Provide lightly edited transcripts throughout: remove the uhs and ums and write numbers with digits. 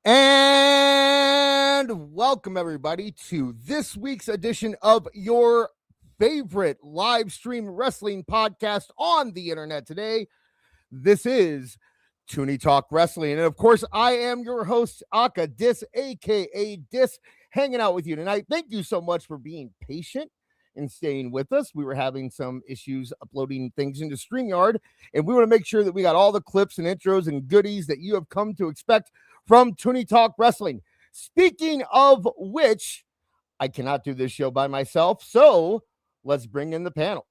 And welcome everybody to this week's edition of your favorite live stream wrestling podcast on the internet today. This is Tooney Talk Wrestling. And of course, I am your host, Aka Dis, aka Dis, hanging out with you tonight. Thank you so much for being patient and staying with us. We were having some issues uploading things into StreamYard, and we want to make sure that we got all the clips and intros and goodies that you have come to expect from Tooney Talk Wrestling. Speaking of which, I cannot do this show by myself, so let's bring in the panel.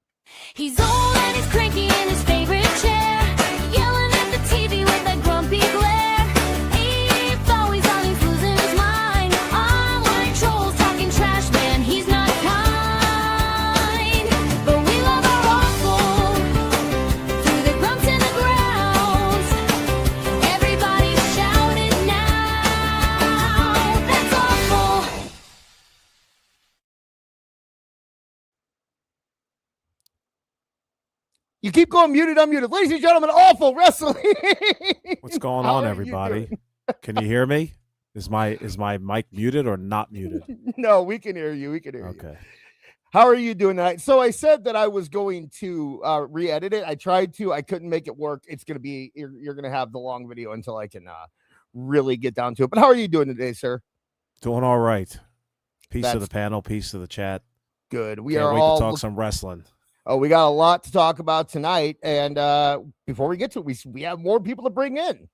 He's old and he's cranky in his favorite chair, yelling at the TV with a grumpy glare. If always on, he's losing his mind. Online trolls talking trash, man, he's not kind. But we love our awful, through the grumps and the growls. Everybody shout it now, that's awful. You keep going muted, unmuted. Ladies and gentlemen, Awful Wrestling. What's going on, everybody? Can you hear me? Is my mic muted or not muted? No, we can hear you. We can hear you. Okay. How are you doing tonight? So I said that I was going to re-edit it. I tried to. I couldn't make it work. It's going to be, you're going to have the long video until I can really get down to it. But how are you doing today, sir? Doing all right. Peace to the panel. Peace to the chat. Good. We Can't are wait all to talk some wrestling. Oh, we got a lot to talk about tonight. And before we get to it, we have more people to bring in.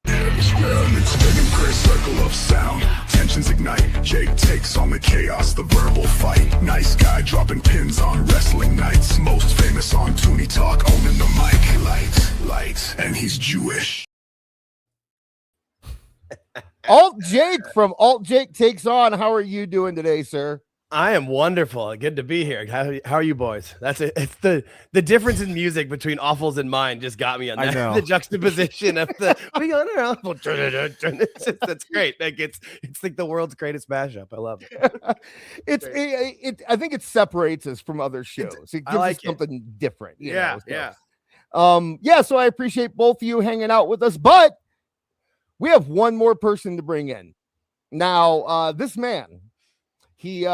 Circle of sound, tensions ignite. Jake takes on the chaos, the verbal fight. Nice guy dropping pins on wrestling nights. Most famous on Tooney Talk, owning the mic. Light, and he's Jewish. Alt Jake from Alt Jake Takes On. How are you doing today, sir? I am wonderful. Good to be here. How are you boys? It's the difference in music between Awfuls and mine just got me on that. The juxtaposition of the we got our Awful. That's great. Like it's like the world's greatest mashup. I love it. I think it separates us from other shows. It gives us something different. You know, so. So I appreciate both of you hanging out with us, but we have one more person to bring in. Now, this man. He's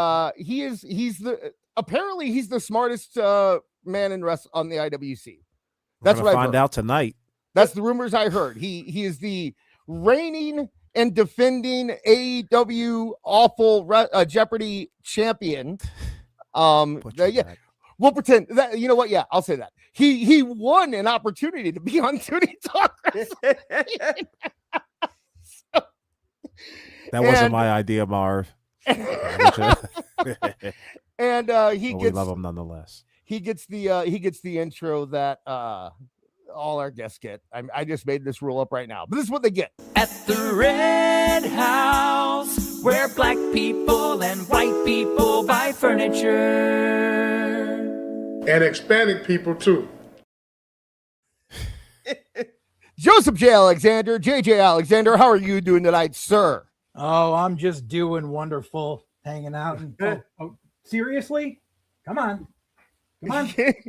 apparently the smartest man in on the IWC. That's what I find out tonight. That's the rumors I heard. He is the reigning and defending AEW Awful Jeopardy champion. We'll pretend that, you know what? Yeah, I'll say that. He won an opportunity to be on Tooney Talk Wrestling. That wasn't my idea, Marv. And we love him nonetheless. He gets the intro that all our guests get. I just made this rule up right now, but this is what they get. At the Red House, where black people and white people buy furniture. And Hispanic people too. Joseph J. Alexander, JJ Alexander, how are you doing tonight, sir? Oh, I'm just doing wonderful, hanging out. And, seriously? Come on. I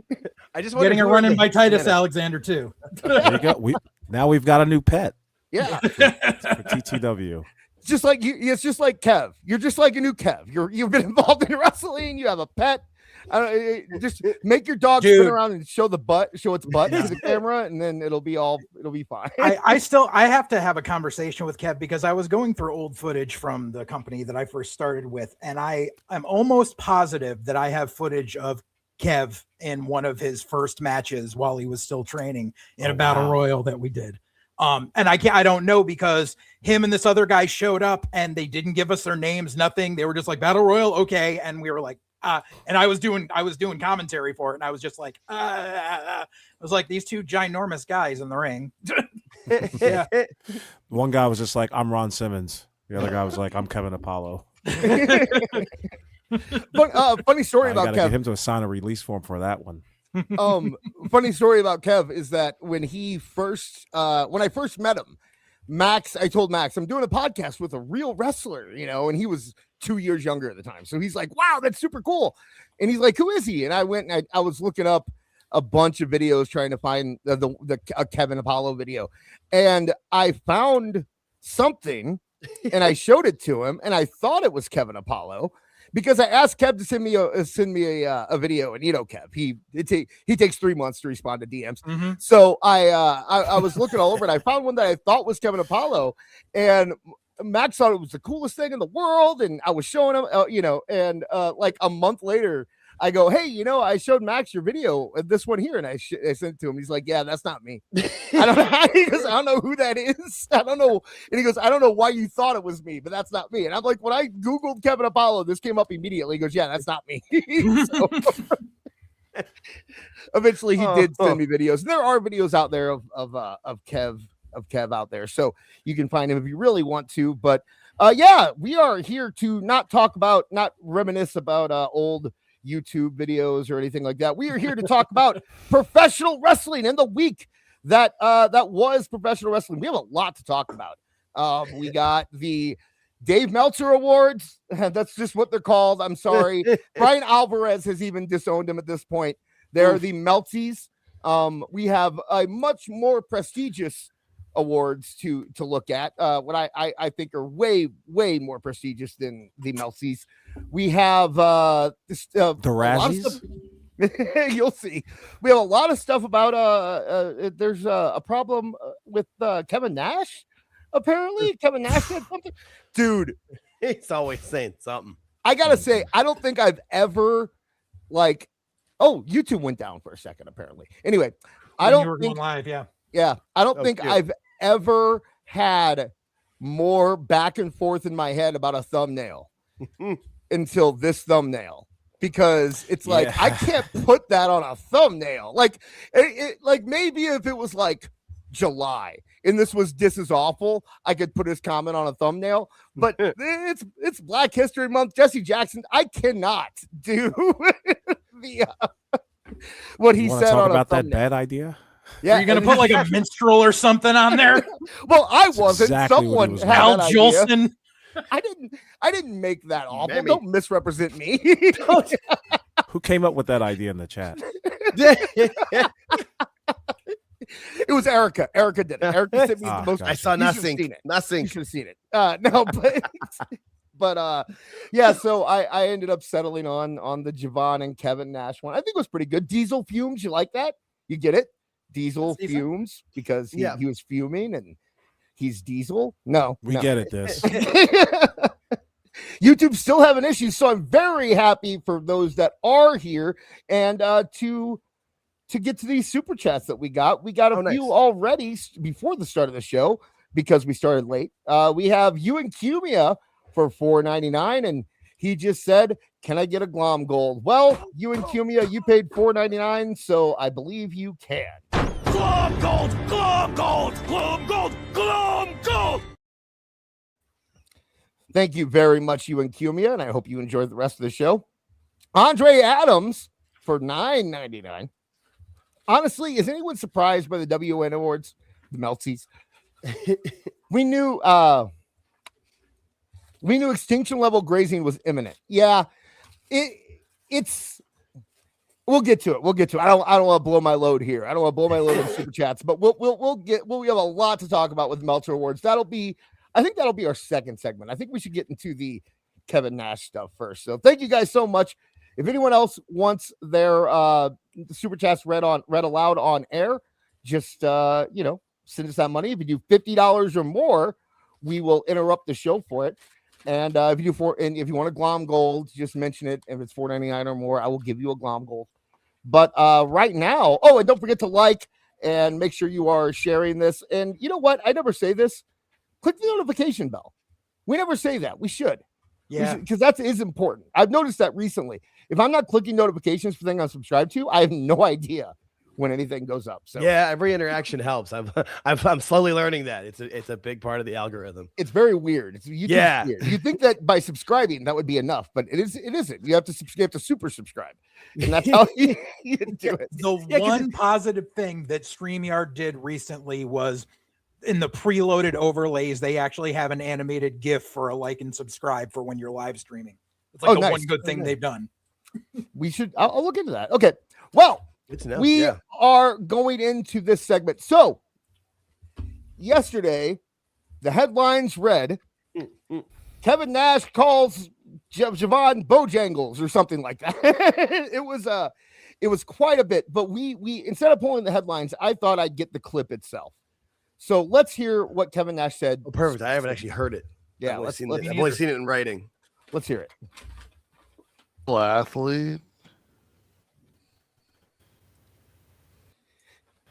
just getting a run in by Titus Alexander too. There you go. Now we've got a new pet. Yeah, for TTW. Just like you, it's just like Kev. You're just like a new Kev. You've been involved in wrestling. You have a pet. Just make your dog spin around and show its butt to the camera, and then it'll be fine. I have to have a conversation with Kev because I was going through old footage from the company that I first started with, and I'm almost positive that I have footage of Kev in one of his first matches while he was still training in a battle royal that we did. And I don't know because him and this other guy showed up and they didn't give us their names, nothing. They were just like battle royal. Okay. And we were like, and I was doing commentary for it. And I was just like, it was like these two ginormous guys in the ring. Yeah. One guy was just like, I'm Ron Simmons. The other guy was like, I'm Kevin Apollo. But funny story about Kev. Get him to sign a release form for that one. Funny story about Kev is that when I first met him, I told Max, I'm doing a podcast with a real wrestler, and he was 2 years younger at the time. So he's like, wow, that's super cool. And he's like, who is he? And I went and I was looking up a bunch of videos trying to find a Kevin Apollo video. And I found something and I showed it to him, and I thought it was Kevin Apollo because I asked Kev to send me a video, and Kev, he takes 3 months to respond to DMs. Mm-hmm. So I was looking all over, and I found one that I thought was Kevin Apollo, and Max thought it was the coolest thing in the world, and I was showing him, and like a month later, I go, hey, I showed Max your video, this one here, and I sent it to him. He's like, yeah, that's not me. I don't know. He goes, I don't know who that is. I don't know. And he goes, I don't know why you thought it was me, but that's not me. And I'm like, when I Googled Kevin Apollo, this came up immediately. He goes, yeah, that's not me. So, eventually he did send me videos. There are videos out there of Kev out there, so you can find him if you really want to. But yeah, we are here to not reminisce about old YouTube videos or anything like that. We are here to talk about professional wrestling in the week that was professional wrestling. We have a lot to talk about. We got the Dave Meltzer Awards. That's just what they're called. I'm sorry. Brian Alvarez has even disowned him at this point. They're the Meltsies. We have a much more prestigious awards to look at, what I think are way more prestigious than the Meltsies. We have the Razzies. You'll see. We have a lot of stuff about there's a problem with Kevin Nash. Apparently Kevin Nash said something. Dude, he's always saying something. I gotta say, I don't think I've ever YouTube went down for a second apparently. Anyway, I don't think live, yeah. Yeah, I don't think I've ever had more back and forth in my head about a thumbnail until this thumbnail, because it's like, I can't put that on a thumbnail. Like, like maybe if it was like July and this is awful, I could put his comment on a thumbnail, but it's Black History Month. Jesse Jackson, I cannot do what he said on a thumbnail. That bad idea. Yeah, are you gonna put like a minstrel or something on there? Well, I wasn't. Exactly Someone was had Al that Jolson. idea. I didn't make that awful. Maybe. Don't misrepresent me. Who came up with that idea in the chat? It was Erica. Erica did it. Erica sent me the most. I saw nothing. You should have seen it. No, but yeah. So I ended up settling on the Javon and Kevin Nash one. I think it was pretty good. Diesel fumes. You like that? You get it? Diesel fumes, because he was fuming and he's Diesel. No, we get it. This YouTube still having issues, so I'm very happy for those that are here and to get to these super chats that we got. We got a few already before the start of the show because we started late. We have you and Cumia for $4.99, and he just said, can I get a Glom Gold? Well, you and Cumia, you paid $4.99, so I believe you can. Glom Gold! Glom Gold! Glom Gold! Glom Gold! Thank you very much, you and Cumia, and I hope you enjoyed the rest of the show. Andre Adams for $9.99. Honestly, is anyone surprised by the WN Awards? The Meltsies. We knew extinction level grazing was imminent. Yeah, it's. We'll get to it. I don't want to blow my load here. I don't want to blow my load in super chats, but we have a lot to talk about with Meltzer Awards. I think that'll be our second segment. I think we should get into the Kevin Nash stuff first. So thank you guys so much. If anyone else wants their super chats read aloud on air, just send us that money. If you do $50 or more, we will interrupt the show for it. And if you want a Glom Gold, just mention it. If it's $4.99 or more, I will give you a Glom Gold. But right now, and don't forget to like and make sure you are sharing this. And you know what? I never say this. Click the notification bell. We never say that. We should. Yeah. Because that is important. I've noticed that recently. If I'm not clicking notifications for things I'm subscribed to, I have no idea when anything goes up. So yeah, every interaction helps. I'm slowly learning that it's a big part of the algorithm. It's very weird. Weird. You think that by subscribing that would be enough, but it isn't. You have to super subscribe, and that's how you do it. The one positive thing that StreamYard did recently was in the preloaded overlays, they actually have an animated GIF for a like and subscribe for when you're live streaming. It's like one good thing they've done. We should. I'll look into that. Okay. Well. We are going into this segment. So, yesterday, the headlines read Kevin Nash calls Javon Bojangles or something like that. It was quite a bit, but we instead of pulling the headlines, I thought I'd get the clip itself. So let's hear what Kevin Nash said. Oh, perfect. I haven't actually heard it. Yeah, I've only seen it in writing. Let's hear it. Athlete.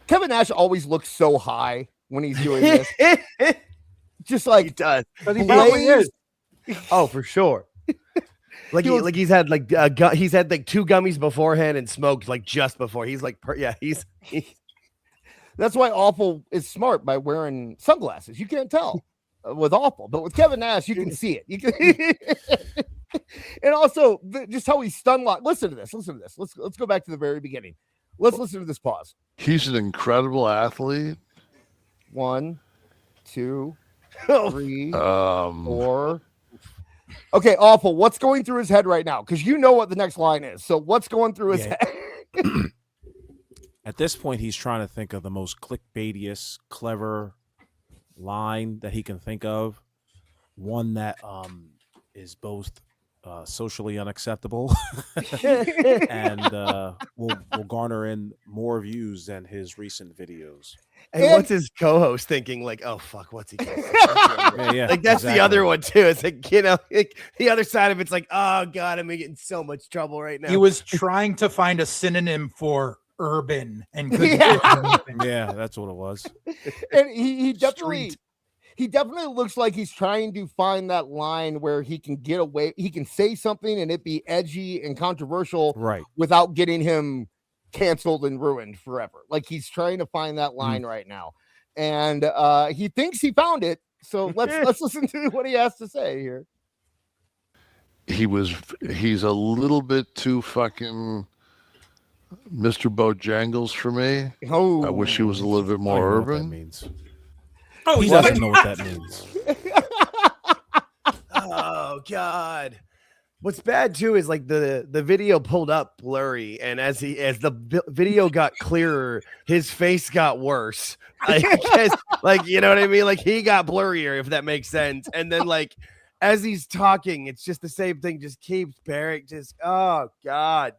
Kevin Nash always looks so high when he's doing this. Just like he does. He probably is. Oh, for sure. He's had like 2 gummies beforehand and smoked like just before. He's like, he's that's why Awful is smart by wearing sunglasses. You can't tell with Awful, but with Kevin Nash, you can see it. You can, and also just how he's stun locked. Listen to this. Let's go back to the very beginning. Let's listen to this pause. He's an incredible athlete. 1, 2, 3, 4. Okay, Awful. What's going through his head right now? Because you know what the next line is. So what's going through his head? At this point, he's trying to think of the most clickbaitiest, clever line that he can think of. One that is both socially unacceptable and will garner in more views than his recent videos. And what's his co-host thinking? Like, oh fuck, what's he? Yeah, like that's exactly. The other one too. It's like like, the other side of it's like, oh god, I'm getting so much trouble right now. He was trying to find a synonym for urban and couldn't yeah, that's what it was. And he definitely looks like he's trying to find that line where he can get away. He can say something and it be edgy and controversial, right, without getting him canceled and ruined forever. Like he's trying to find that line right now, and he thinks he found it. So let's listen to what he has to say here. He's a little bit too fucking Mr. Bojangles for me. Oh, I wish he was a little bit more urban. Oh, he doesn't know what that means. Oh god. What's bad too is like the video pulled up blurry, and as the video got clearer, his face got worse. Like you know what I mean? Like he got blurrier, if that makes sense. And then like as he's talking, it's just the same thing. Just keeps bearing. Just oh god.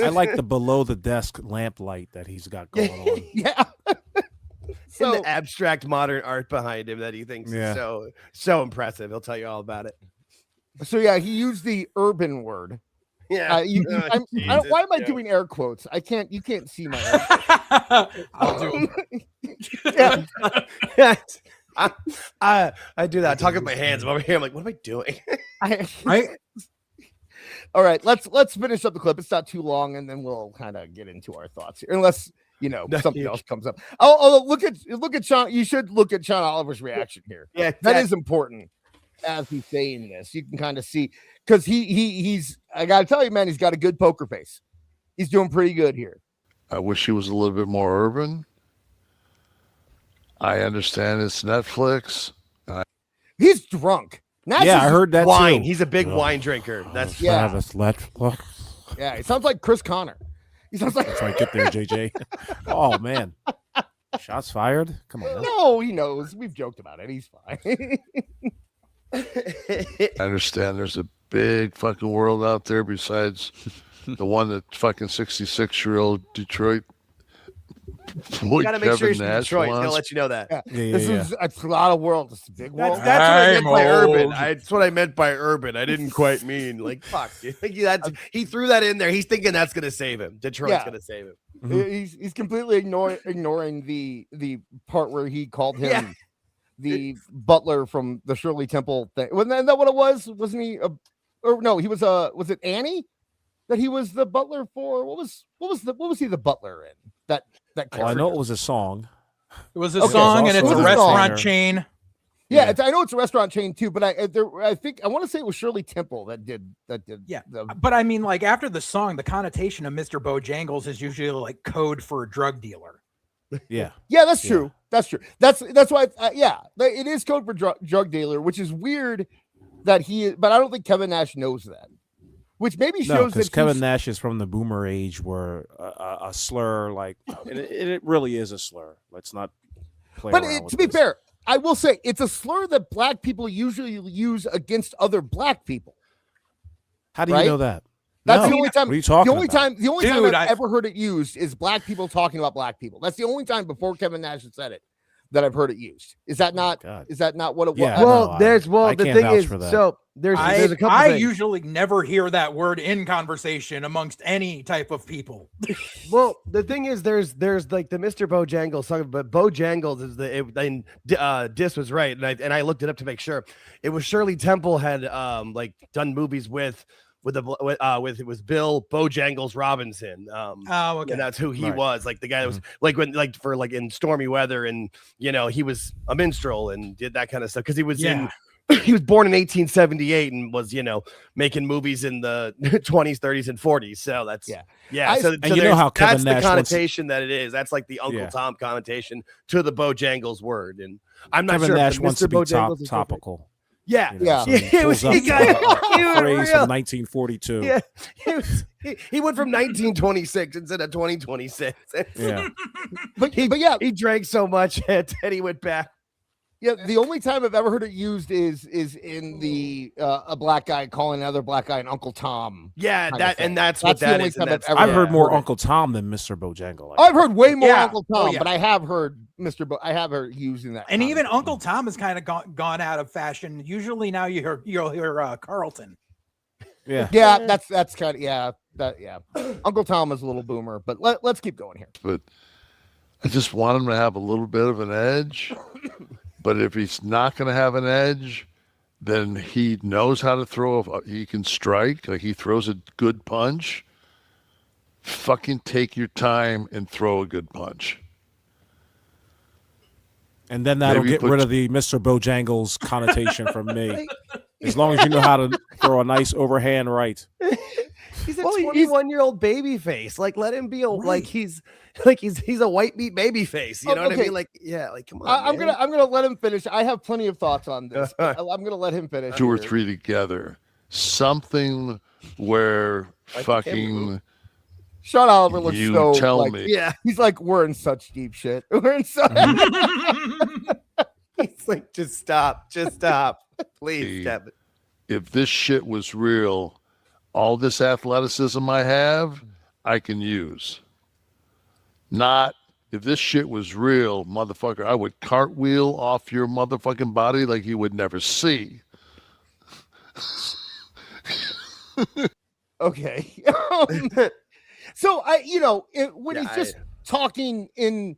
I like the below the desk lamplight that he's got going on. Yeah. So the abstract modern art behind him that he thinks is so impressive. He'll tell you all about it. So yeah, he used the urban word. Yeah. Why am I doing air quotes? I can't. You can't see my air quotes. I'll do them. I do that. I talk with my hands. I'm over here. I'm like, what am I doing? Right. All right. Let's finish up the clip. It's not too long, and then we'll kind of get into our thoughts here, unless something else comes up. Oh, look at Sean. You should look at Sean Oliver's reaction here. Yeah, that is important. As he's saying this, you can kind of see because he's. I gotta tell you, man, he's got a good poker face. He's doing pretty good here. I wish he was a little bit more urban. I understand it's Netflix. He's drunk. I heard that wine. too. He's a big wine drinker. That's Netflix. Yeah, it sounds like Chris Connor. He sounds like. That's right. Get there, JJ. Oh man, shots fired. Come on. No, he knows. We've joked about it. He's fine. I understand there's a big fucking world out there besides the one that fucking 66-year-old Detroit boy gotta make Kevin sure Nash Detroit. wants. He'll let you know that. It's a lot of world. It's a big world. That's what I meant by urban. That's what I meant by urban. I didn't quite mean like fuck. He threw that in there. He's thinking that's gonna save him. Detroit's gonna save him. Mm-hmm. He's completely ignoring the part where he called him the butler from the Shirley Temple thing. Wasn't that what it was? Wasn't he? He was was it Annie that he was the butler for? What was he the butler in? That I know it was a song. It was a song, and it's a restaurant chain. Yeah, I know it's a restaurant chain too, but I think I want to say it was Shirley Temple that did. Yeah, but I mean, like after the song, the connotation of Mr. Bojangles is usually like code for a drug dealer. Yeah, that's true. That's true. That's why. It is code for drug dealer, which is weird that but I don't think Kevin Nash knows that. Which maybe shows that Kevin Nash is from the boomer age where a slur, like it really is a slur. Let's not play around with to be this. fair, I will say it's a slur that black people usually use against other black people. How do you know that? That's the only time. What are you talking the only about? time I've ever heard it used is black people talking about black people. That's the only time before Kevin Nash had said it that I've heard it used. Is that not? Is that not what it was? Yeah, well, the thing is, so there's a couple. I usually never hear that word in conversation amongst any type of people. Well, the thing is, there's like the Mr. Bojangles song, but Bojangles is Dis was right, and I looked it up to make sure. It was Shirley Temple had like done movies with it was Bill Bojangles Robinson. Okay. And that's who he was, like the guy that was like for in Stormy Weather, and he was a minstrel and did that kind of stuff because he was he was born in 1878 and was making movies in the 20s, 30s, and 40s. So that's So you know how Kevin that's Nash the connotation that it is. That's like the Uncle Tom connotation to the Bojangles word, and I'm not Kevin sure Nash if wants to be Bojangles topical. Yeah, So he was phrase from 1942. Yeah, he went from 1926 instead of 2026. Yeah, but he drank so much and he went back. Yeah, the only time I've ever heard it used is in the a black guy calling another black guy an Uncle Tom. Yeah, that's what the that only is. time I've heard more Uncle Tom than Mr. Bojangle. I've heard way more Uncle Tom, but I have heard I have heard using that. And even Uncle Tom has kind of gone out of fashion. Usually now you'll hear Carlton. Yeah, that's kind of Uncle Tom is a little boomer, but let's keep going here. But I just want him to have a little bit of an edge. But if he's not going to have an edge, then he knows how to throw. He can strike. Like he throws a good punch. Fucking take your time and throw a good punch. And then that'll get rid of the Mr. Bojangles connotation from me. As long as you know how to throw a nice overhand right. He's a 21-year-old baby face. Like, let him be he's a white meat baby face. You know what I mean? Like, come on. I'm gonna let him finish. I have plenty of thoughts on this. I'm gonna let him finish. 2 or 3 together. Something where fucking Sean Oliver looks you tell me. Yeah. He's like, we're in such deep shit. We're in such He's like, just stop. Please, Kevin. If this shit was real, all this athleticism I have, I can use. Not if this shit was real, motherfucker, I would cartwheel off your motherfucking body like you would never see. Okay. So when he's just talking in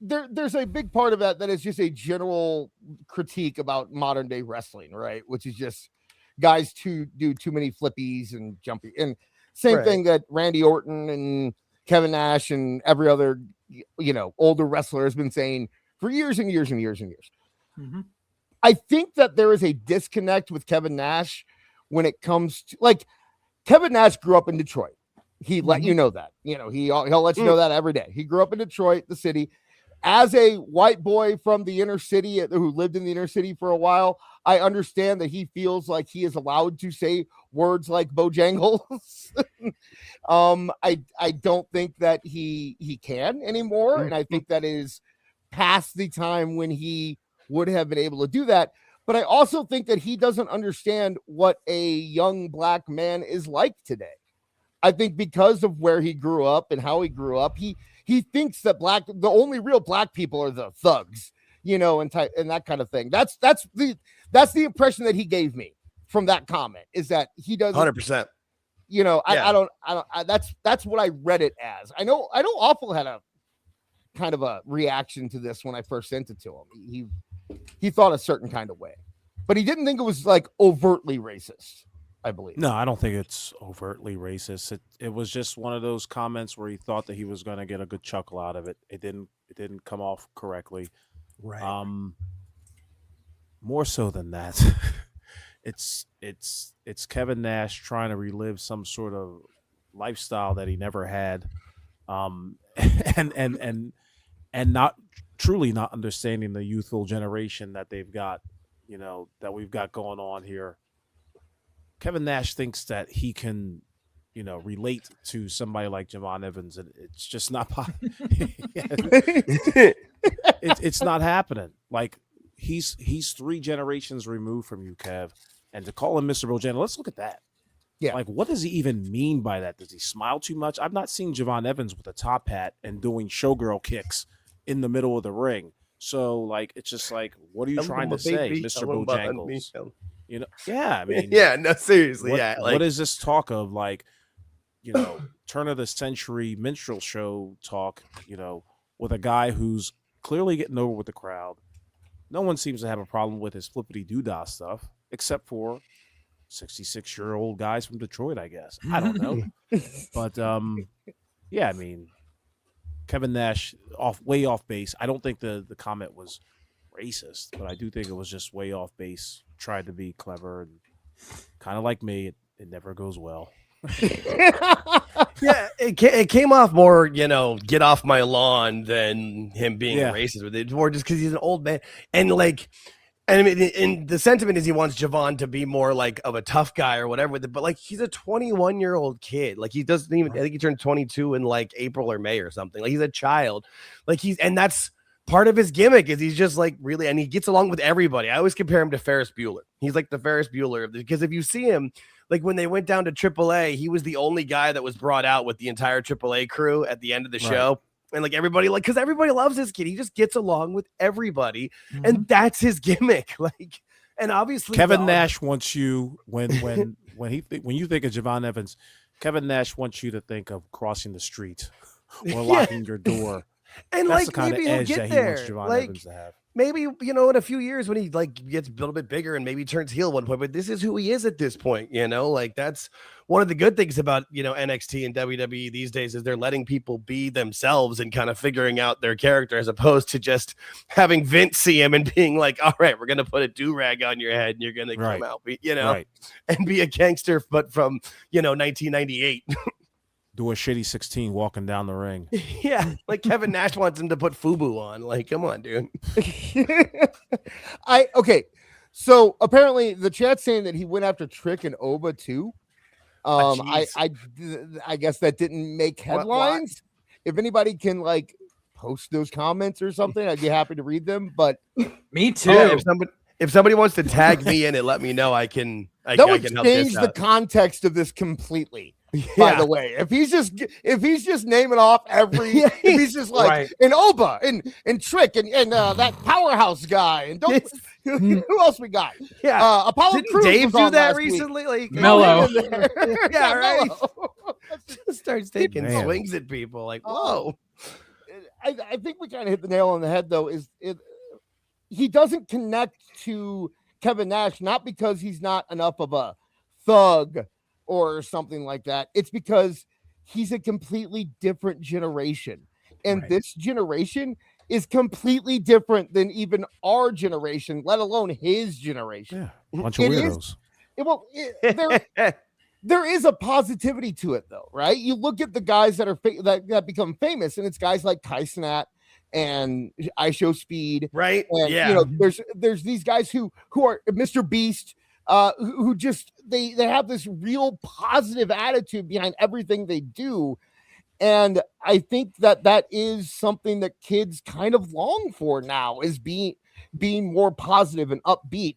there's a big part of that is just a general critique about modern day wrestling, right? Which is just guys do too many flippies and jumpy, and same thing that Randy Orton and Kevin Nash and every other older wrestler has been saying for years and years and years and years. Mm-hmm. I think that there is a disconnect with Kevin Nash when it comes to Kevin Nash grew up in Detroit. He let you know that. He'll let you know that every day. He grew up in Detroit, the city. As a white boy from the inner city who lived in the inner city for a while, I understand that he feels like he is allowed to say words like Bojangles. I don't think that he can anymore. And I think that is past the time when he would have been able to do that. But I also think that he doesn't understand what a young black man is like today. I think because of where he grew up and how he grew up, he thinks that the only real black people are the thugs, and that kind of thing. That's the impression that he gave me from that comment, is that he doesn't 100%. That's what I read it as. I know Awful had a kind of a reaction to this when I first sent it to him. He thought a certain kind of way, but he didn't think it was like overtly racist, I believe. No, I don't think it's overtly racist. It was just one of those comments where he thought that he was going to get a good chuckle out of it. It didn't come off correctly. Right. More so than that, it's Kevin Nash trying to relive some sort of lifestyle that he never had, and not truly not understanding the youthful generation that they've got, that we've got going on here. Kevin Nash thinks that he can, relate to somebody like Javon Evans, and it's just not possible. It's not happening. Like he's 3 generations removed from you, Kev, and to call him Mr. Bojangles, let's look at that. Yeah. Like, what does he even mean by that? Does he smile too much? I've not seen Javon Evans with a top hat and doing showgirl kicks in the middle of the ring. So, like, it's just like, what are you trying to say, Mr. Bojangles? You know, yeah, I mean, yeah, no, seriously, like, like, what is this talk of, like, you know, turn of the century minstrel show talk, you know, with a guy who's clearly getting over with the crowd. No one seems to have a problem with his flippity doodah stuff, except for 66-year-old guys from Detroit, I guess. I don't know. But yeah, I mean, Kevin Nash way off base. I don't think the comment was racist, but I do think it was just way off base. Tried to be clever and kind of like me, it never goes well. Yeah, it came off more, you know, get off my lawn than him being racist with it. More just because he's an old man and like. And I mean, and the sentiment is he wants Javon to be more like of a tough guy or whatever with it, but like he's a 21-year-old kid. Like he doesn't even, I think he turned 22 in like April or May or something. Like he's a child. Like and that's part of his gimmick is he's just like really, and he gets along with everybody. I always compare him to Ferris Bueller. He's like the Ferris Bueller because if you see him, like when they went down to AAA, he was the only guy that was brought out with the entire AAA crew at the end of the show. And like everybody, like, because everybody loves this kid. He just gets along with everybody. And that's his gimmick. Like, and obviously Kevin Nash wants you when you think of Javon Evans, Kevin Nash wants you to think of crossing the street or locking your door. And that's like the kind maybe of he'll edge get that he there. wants Javon Like Evans to have. maybe, you know, in a few years when he like gets a little bit bigger and maybe turns heel at one point, but this is who he is at this point, you know, like that's one of the good things about, you know, NXT and WWE these days is they're letting people be themselves and kind of figuring out their character as opposed to just having Vince see him and being like, all right, we're going to put a do-rag on your head and you're going to come out, you know, and be a gangster, but from, you know, 1998. Do a shitty 16 walking down the ring. Yeah, like Kevin Nash wants him to put FUBU on. Like, come on, dude. Okay. So apparently the chat's saying that he went after Trick and Oba too. I guess that didn't make headlines. If anybody can like post those comments or something, I'd be happy to read them. But me too. Yeah, if somebody wants to tag me in it, let me know. I can that would change the context of this completely. By the way, if he's just naming off every, if he's just like an Oba and Trick and that powerhouse guy and don't who else we got? Yeah, Apollo Crews. Dave do that recently? Like Mellow. Yeah, right. Just starts taking swings at people. Like, whoa. I think we kind of hit the nail on the head though. He doesn't connect to Kevin Nash not because he's not enough of a thug or something like that. It's because he's a completely different generation. And this generation is completely different than even our generation, let alone his generation. Yeah, bunch of weirdos. There is a positivity to it though, right? You look at the guys that are that become famous, and it's guys like Kai Cenat and I Show Speed. Right. And, you know, there's these guys who are Mr. Beast, who just they have this real positive attitude behind everything they do, and I think that is something that kids kind of long for now, is being more positive and upbeat.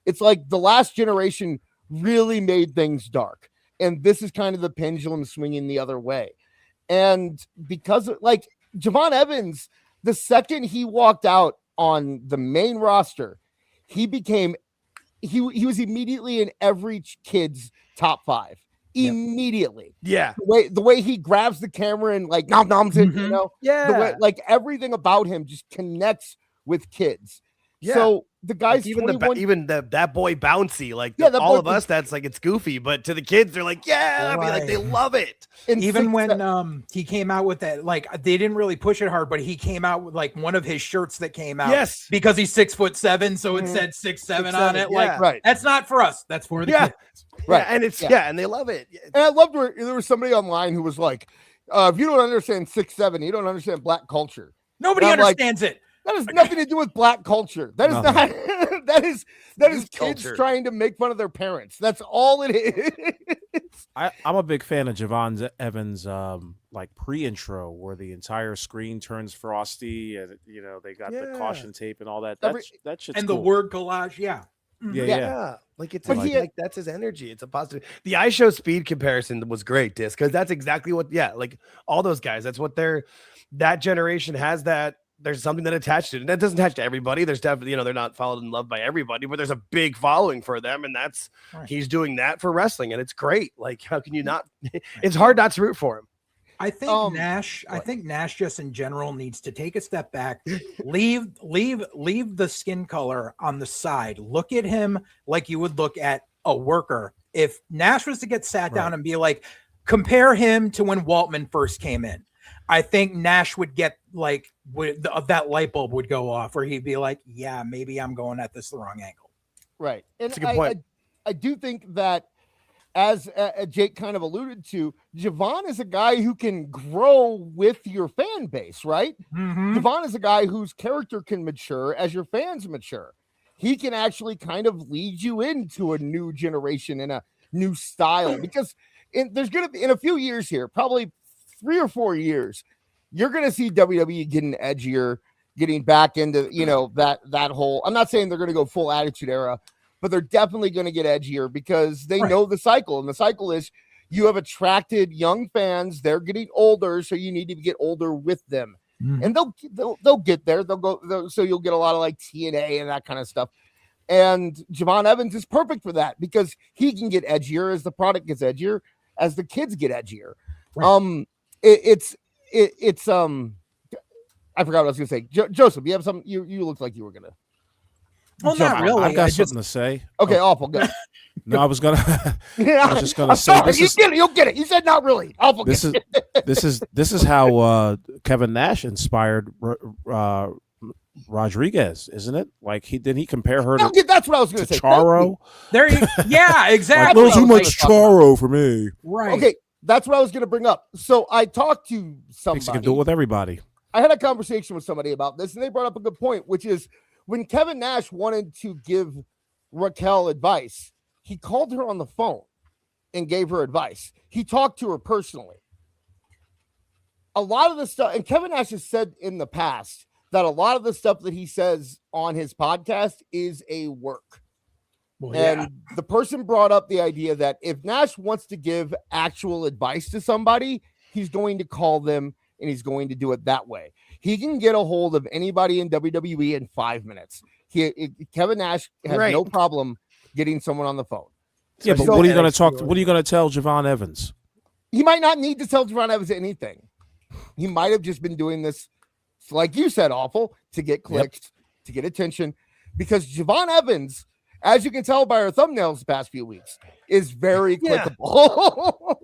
It's like the last generation really made things dark, and this is kind of the pendulum swinging the other way. And because like Javon Evans, the second he walked out on the main roster, he was immediately in every kid's top 5 immediately. Yeah. The way he grabs the camera and like noms it, you know, the way, like everything about him just connects with kids. Yeah. So the guys, like even that boy bouncy, like all of us, that's like it's goofy, but to the kids, they're like, I mean, like they love it. And even when he came out with that, like they didn't really push it hard, but he came out with like one of his shirts that came out, because he's 6'7", so it said 6'7" on it. Like, that's not for us, that's for the kids. Right, and it's and they love it. And I loved where there was somebody online who was like, if you don't understand 6'7", you don't understand black culture. Nobody understands it. That has nothing to do with black culture. That is that is kids culture. trying to make fun of their parents. That's all it is. I'm a big fan of Javon Evans' like pre-intro where the entire screen turns frosty and they got the caution tape and all that. That shit's and cool. the word collage, yeah. Yeah. Like it's But like that's his energy. It's a positive. The iShow speed comparison was great, Dis, because that's exactly what. Yeah, like all those guys. That's what that generation has. That there's something that attached to it. And that doesn't attach to everybody. There's definitely they're not followed and loved by everybody, but there's a big following for them, and that's he's doing that for wrestling, and it's great. Like how can you not? It's hard not to root for him. I think Nash just in general needs to take a step back, leave the skin color on the side. Look at him like you would look at a worker. If Nash was to get sat down and be like, compare him to when Waltman first came in, I think Nash would get like that light bulb would go off where he'd be like, yeah, maybe I'm going at this the wrong angle. Right. And That's a good point. I do think that, as Jake kind of alluded to, Javon is a guy who can grow with your fan base, right? Javon is a guy whose character can mature as your fans mature. He can actually kind of lead you into a new generation and a new style, because there's going to be, in a few years here, probably 3 or 4 years, you're going to see WWE getting edgier, getting back into, that whole, I'm not saying they're going to go full Attitude Era, but they're definitely going to get edgier because they know the cycle. And the cycle is you have attracted young fans. They're getting older, so you need to get older with them. And they'll get there. So you'll get a lot of like TNA and that kind of stuff. And Javon Evans is perfect for that because he can get edgier as the product gets edgier, as the kids get edgier. Right. It's I forgot what I was going to say. Joseph, you have something? You looked like you were going to. Well, not really. I've got something to say. Okay, awful. Good. No, I was just gonna say. You'll get it. You said not really. Awful. This is how Kevin Nash inspired Rodriguez, isn't it? Like didn't he compare her to? That's what I was going to say. Charo. There you. Yeah, exactly. Like, no, too much Charo for me. Right. Okay, that's what I was going to bring up. So I talked to somebody. You can do it with everybody. I had a conversation with somebody about this, and they brought up a good point, which is, when Kevin Nash wanted to give Raquel advice, he called her on the phone and gave her advice. He talked to her personally. A lot of the stuff, and Kevin Nash has said in the past that a lot of the stuff that he says on his podcast is a work. Well, and the person brought up the idea that if Nash wants to give actual advice to somebody, he's going to call them and he's going to do it that way. He can get a hold of anybody in WWE in 5 minutes. Kevin Nash has no problem getting someone on the phone. Yeah, but what are you going to talk? What are you going to tell Javon Evans? He might not need to tell Javon Evans anything. He might have just been doing this, like you said, awful, to get clicks, to get attention. Because Javon Evans, as you can tell by our thumbnails the past few weeks, is very clickable.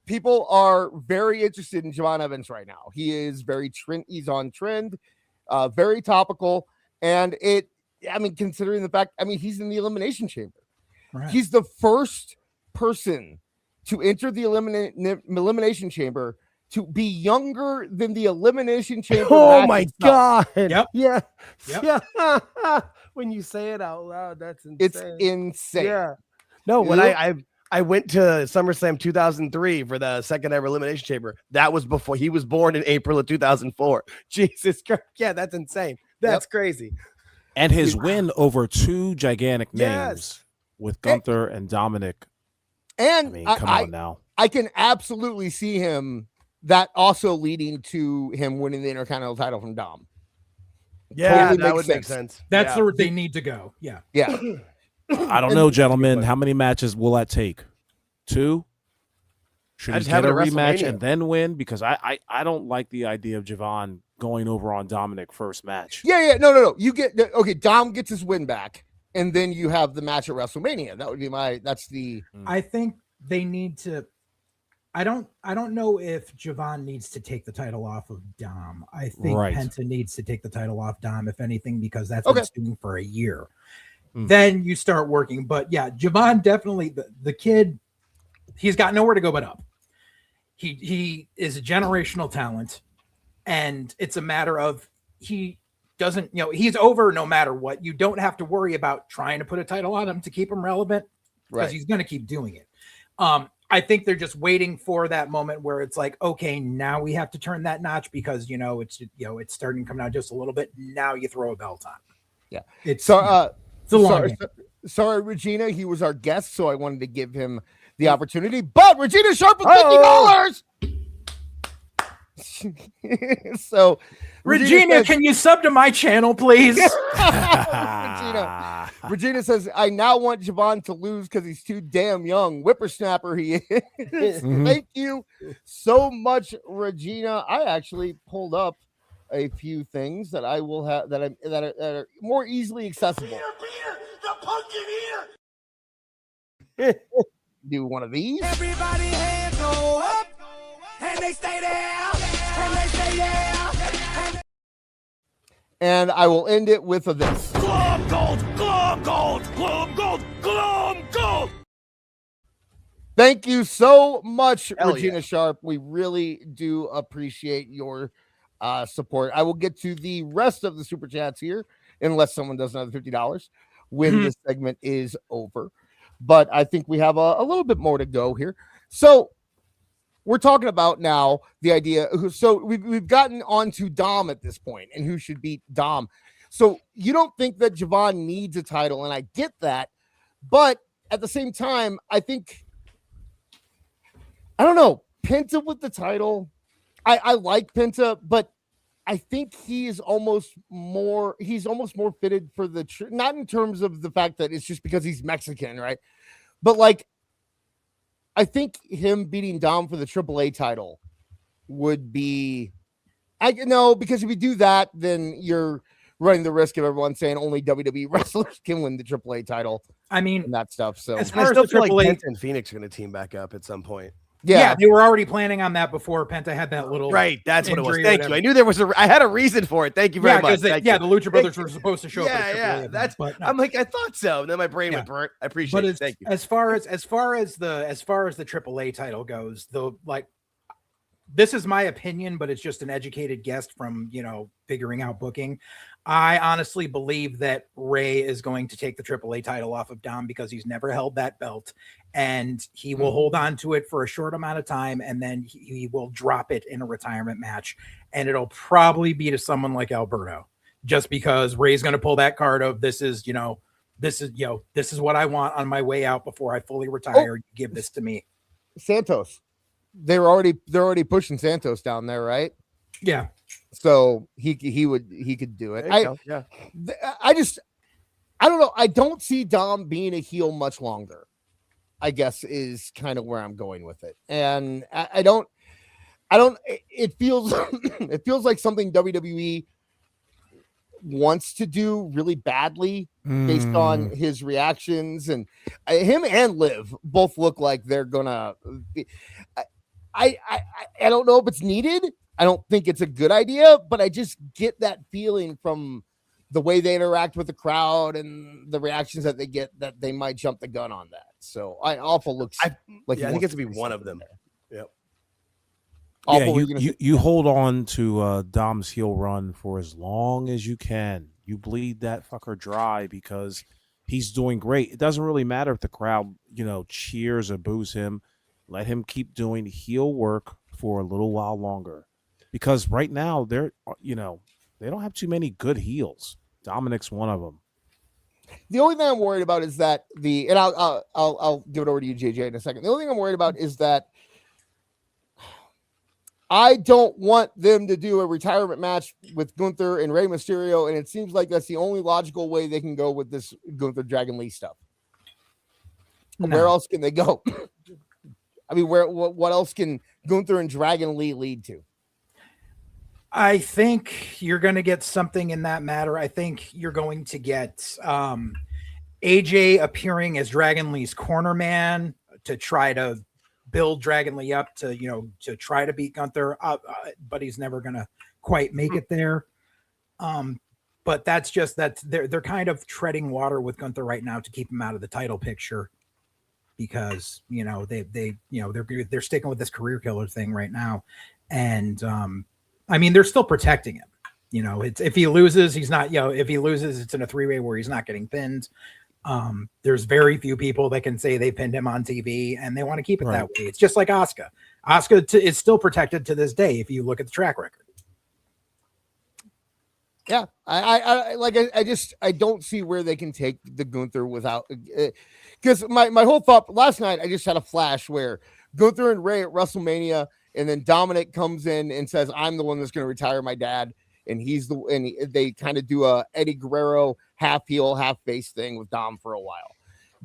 People are very interested in Javon Evans right now. He is he's on trend, very topical. And considering the fact, he's in the Elimination Chamber. Right. He's the first person to enter the Elimination Chamber to be younger than the Elimination Chamber. Oh my God. Yep. Yeah. When you say it out loud, that's insane. It's insane. Yeah. No, when I went to SummerSlam 2003 for the second ever Elimination Chamber. That was before he was born in April of 2004. Jesus Christ. Yeah, that's insane. That's crazy. And his win over 2 gigantic names with Gunther and Dominic. And come on now. I can absolutely see him that also leading to him winning the Intercontinental title from Dom. Yeah, that would make sense. That's where they need to go. Yeah. Yeah. I don't know, gentlemen. How many matches will that take? 2? Should he get a rematch and then win? Because I don't like the idea of Javon going over on Dominic first match. Yeah. No. You get Dom gets his win back, and then you have the match at WrestleMania. That would be I think they need to. I don't know if Javon needs to take the title off of Dom. I think Penta needs to take the title off Dom, if anything, because that's what he's doing for a year. Then you start working. But yeah, Javon definitely, the kid, he's got nowhere to go but up. He is a generational talent, and it's a matter of he doesn't, he's over no matter what. You don't have to worry about trying to put a title on him to keep him relevant because he's going to keep doing it. I think they're just waiting for that moment where it's like, okay, now we have to turn that notch because it's starting to come down just a little bit. Now you throw a belt on. Yeah, it's a long game. Sorry, Regina. He was our guest, so I wanted to give him the opportunity. But Regina Sharp with $50. So, Regina, says, can you sub to my channel, please? Regina says, I now want Javon to lose because he's too damn young. Whippersnapper he is. Thank you so much, Regina. I actually pulled up a few things that I will have that are more easily accessible. Peter, the pumpkin eater. Do one of these. Everybody hands go up, and they stay there, and they stay there. And I will end it with this. Glove gold, glove gold, glove gold, glove gold. Thank you so much, Hell Regina Sharp. We really do appreciate your support. I will get to the rest of the super chats here, unless someone does another $50 when this segment is over. But I think we have a little bit more to go here. So we're talking about now the idea. So we've gotten onto Dom at this point and who should beat Dom. So you don't think that Javon needs a title, and I get that. But at the same time, I don't know, Penta with the title. I like Penta, but I think he's almost more fitted for the not in terms of the fact that it's just because he's Mexican, right? But like, I think him beating Dom for the AAA title would be, because if you do that, then you're running the risk of everyone saying only WWE wrestlers can win the AAA title. I mean, and that stuff. So as I far as still the feel like AAA, Penta and Phoenix are going to team back up at some point. Yeah, they were already planning on that before Penta had that little That's what it was. injury or Thank whatever. you. I knew there was I had a reason for it. Thank you very much. The Lucha Brothers were supposed to show up. Yeah. I'm like, I thought so. And then my brain went burnt. I appreciate it. Thank you. As far as the AAA title goes, this is my opinion, but it's just an educated guess from figuring out booking. I honestly believe that Ray is going to take the AAA title off of Dom because he's never held that belt, and he will hold on to it for a short amount of time, and then he will drop it in a retirement match, and it'll probably be to someone like Alberto, just because Ray's going to pull that card of this is what I want on my way out before I fully retire. You give this to me. Santos. They're already pushing Santos down there, right? Yeah. So he could do it. I don't know. I don't see Dom being a heel much longer, I guess, is kind of where I'm going with it. And I don't, it feels, it feels like something WWE wants to do really badly based on his reactions, and him and Liv both look like they're gonna be, I don't know if it's needed. I don't think it's a good idea, but I just get that feeling from the way they interact with the crowd and the reactions that they get that they might jump the gun on that. So Awful looks like I think it's to be one of them. Yeah, Awful, you hold on to Dom's heel run for as long as you can. You bleed that fucker dry because he's doing great. It doesn't really matter if the crowd, cheers or boos him. Let him keep doing heel work for a little while longer. Because right now they don't have too many good heels. Dominic's one of them. The only thing I'm worried about is that and I'll give it over to you, JJ, in a second. The only thing I'm worried about is that I don't want them to do a retirement match with Gunther and Rey Mysterio, and it seems like that's the only logical way they can go with this Gunther Dragon Lee stuff. No. Where else can they go? I mean, what else can Gunther and Dragon Lee lead to? I think you're going to get something in that matter. I think you're going to get AJ appearing as Dragon Lee's corner man to try to build Dragon Lee up to try to beat Gunther, but he's never going to quite make it there. But that's just that they're kind of treading water with Gunther right now to keep him out of the title picture because they're sticking with this career killer thing right now, and I mean, they're still protecting him. You know, it's if he loses, he's not. You know, if he loses, it's in a 3-way where he's not getting pinned. There's very few people that can say they pinned him on TV, and they want to keep it that way. It's just like Asuka. Asuka is still protected to this day if you look at the track record. Yeah, I don't see where they can take the Gunther without, because my whole thought last night, I just had a flash where Gunther and Ray at WrestleMania, and then Dominic comes in and says, "I'm the one that's going to retire my dad," and they kind of do a Eddie Guerrero half heel, half face thing with Dom for a while.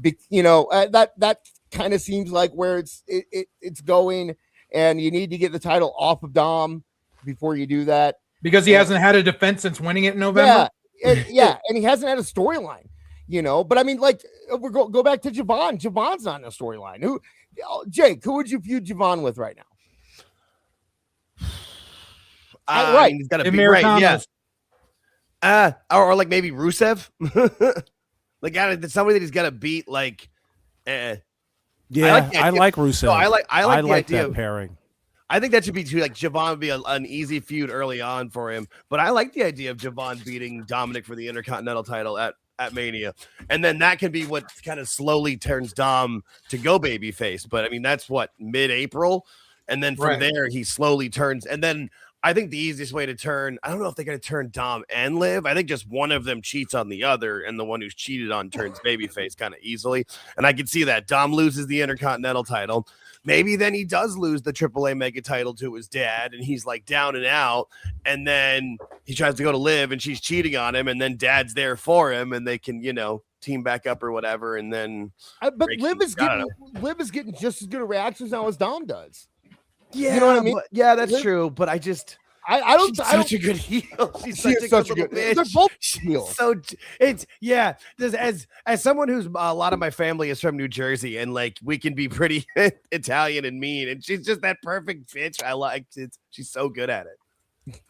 That kind of seems like where it's going, and you need to get the title off of Dom before you do that. Because he hasn't had a defense since winning it in November. And he hasn't had a storyline, But I mean, like, we go back to Javon. Javon's not in a storyline. Jake, who would you feud Javon with right now? Right, he's got to be right. Yes. Or like maybe Rusev. Like somebody that he's got to beat. Like, I like Rusev. No, I like that pairing. I think that should be too, like, Javon would be an easy feud early on for him. But I like the idea of Javon beating Dominic for the Intercontinental title at Mania. And then that can be what kind of slowly turns Dom to go babyface. But I mean, that's what, mid-April? And then from there, he slowly turns. And then I think the easiest way to turn, I don't know if they're going to turn Dom and Liv. I think just one of them cheats on the other, and the one who's cheated on turns babyface kind of easily. And I can see that. Dom loses the Intercontinental title. Maybe then he does lose the AAA mega title to his dad, and he's like down and out. And then he tries to go to Liv, and she's cheating on him, and then dad's there for him, and they can, team back up or whatever. And then, but Liv is getting just as good a reactions now as Dom does. Yeah, you know what I mean? Yeah, that's true. But I don't. She's such a good heel. She's such a good bitch. They're both heels. So as someone who's a lot of my family is from New Jersey, and like we can be pretty Italian and mean, and she's just that perfect bitch. I like it. She's so good at it.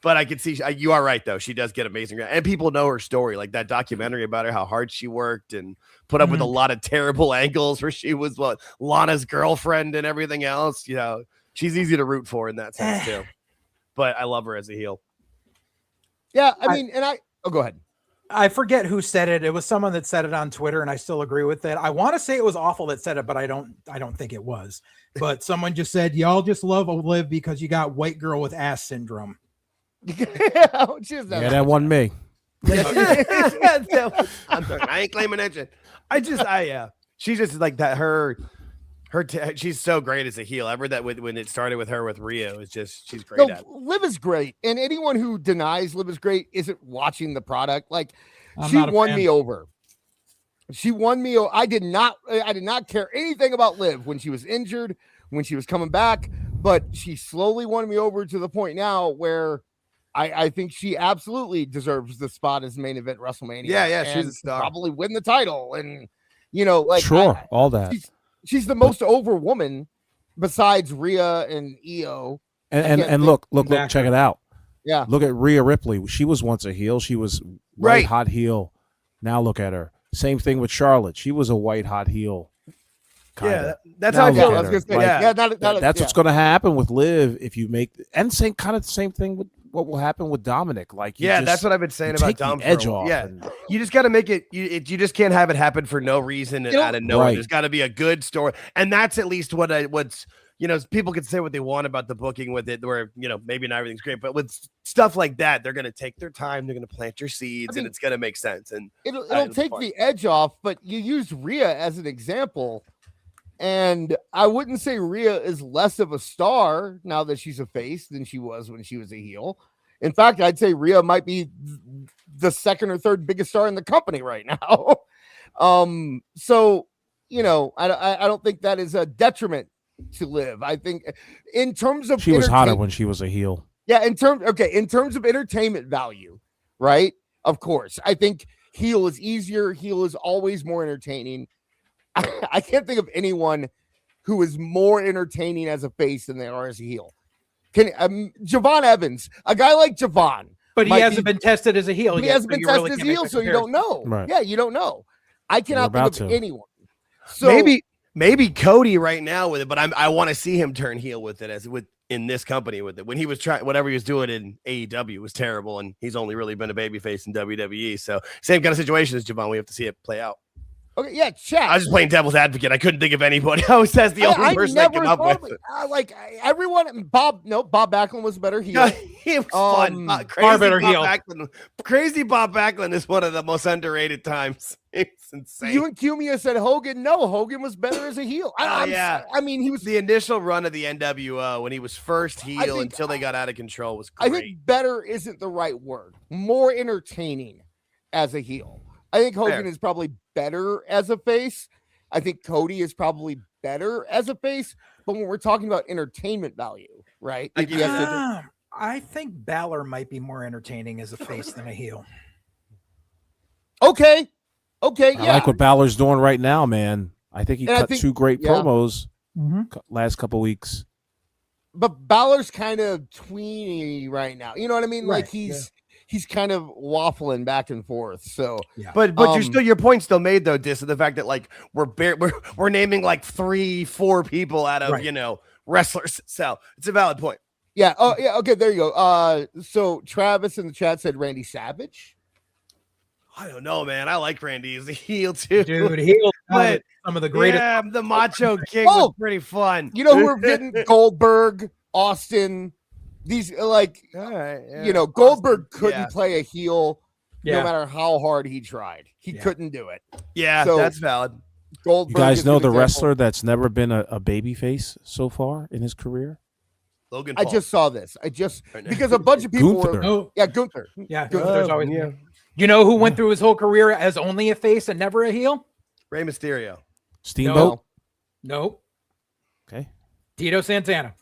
But I can see you are right though. She does get amazing, and people know her story, like that documentary about her, how hard she worked and put up with a lot of terrible angles where she was Lana's girlfriend and everything else. She's easy to root for in that sense too. But I love her as a heel. Yeah, go ahead. I forget who said it. It was someone that said it on Twitter, and I still agree with it. I want to say it was Awful that said it, but I don't think it was. But someone just said, y'all just love Liv because you got white girl with ass syndrome. That won me. I ain't claiming that shit. She's just like that. She's so great as a heel. Ever that when it started with her with Rio, she's great at it. Liv is great, and anyone who denies Liv is great isn't watching the product. Like, she won me over. She won me. I did not care anything about Liv when she was injured, when she was coming back, but she slowly won me over to the point now where I think she absolutely deserves the spot as main event WrestleMania. Yeah, she's a star. Probably win the title, and all that. She's the most over woman besides Rhea and Io. And look, check it out. Yeah. Look at Rhea Ripley. She was once a heel. She was white hot heel. Now look at her. Same thing with Charlotte. She was a white hot heel. Kinda. Yeah, that's how I feel. That's what's going to happen with Liv if you make and the same thing with what will happen with Dominic. Like, that's what I've been saying about Dom. Edge off. Yeah, you just got to make it. You just can't have it happen for no reason and out of nowhere. There's got to be a good story, and that's at least what's. People can say what they want about the booking with it, where maybe not everything's great, but with stuff like that, they're going to take their time. They're going to plant your seeds, and it's going to make sense. And it'll take the edge off. But you used Rhea as an example. And I wouldn't say Rhea is less of a star now that she's a face than she was when she was a heel. In fact, I'd say Rhea might be the second or third biggest star in the company right now. So, I don't think that is a detriment to Liv. I think in terms of she was hotter when she was a heel. Yeah, in terms of entertainment value, right? Of course. I think heel is easier. Heel is always more entertaining. I can't think of anyone who is more entertaining as a face than they are as a heel. Javon Evans, a guy like Javon, but he hasn't been tested as a heel. He hasn't been tested as a heel, so you don't know. Right. Yeah, you don't know. I cannot think of anyone. So maybe Maybe Cody right now with it, but I want to see him turn heel with it in this company with it. When he was trying, whatever he was doing in AEW was terrible, and he's only really been a babyface in WWE. So same kind of situation as Javon. We have to see it play out. Okay, yeah, chat. I was just playing devil's advocate. I couldn't think of anybody else. That's the only person I came up with. Everyone, Bob Backlund was better heel. He was fun. Far better heel. Crazy Bob Backlund is one of the most underrated times. It's insane. You and Cumia said Hogan. No, Hogan was better as a heel. I mean, he was the initial run of the NWO when he was first heel until they got out of control was great. I think better isn't the right word. More entertaining as a heel. I think Hogan is probably better as a face. I think Cody is probably better as a face. But when we're talking about entertainment value, right? I think Balor might be more entertaining as a face than a heel. Okay, yeah. I like what Balor's doing right now, man. I think he cut two great promos last couple weeks. But Balor's kind of tweeny right now. You know what I mean? Like he's kind of waffling back and forth. So, but your point still made though, Dis, of the fact that like we're naming like 3-4 people out of wrestlers. So it's a valid point. Yeah. Oh yeah. Okay. There you go. So Travis in the chat said Randy Savage. I don't know, man. I like Randy as a heel too, dude. Heel, but some of the greatest. Yeah, the Macho King was pretty fun. You know, we're getting Goldberg, Austin. These Goldberg couldn't play a heel no matter how hard he tried. He couldn't do it. Yeah, so that's valid. Goldberg. You guys know the wrestler that's never been a baby face so far in his career? Logan Paul. I just saw this. Because a bunch of people were. Yeah, Gunther. Yeah, Gunther's always. Yeah. You know who went through his whole career as only a face and never a heel? Rey Mysterio. Steamboat? No. Okay. Tito Santana.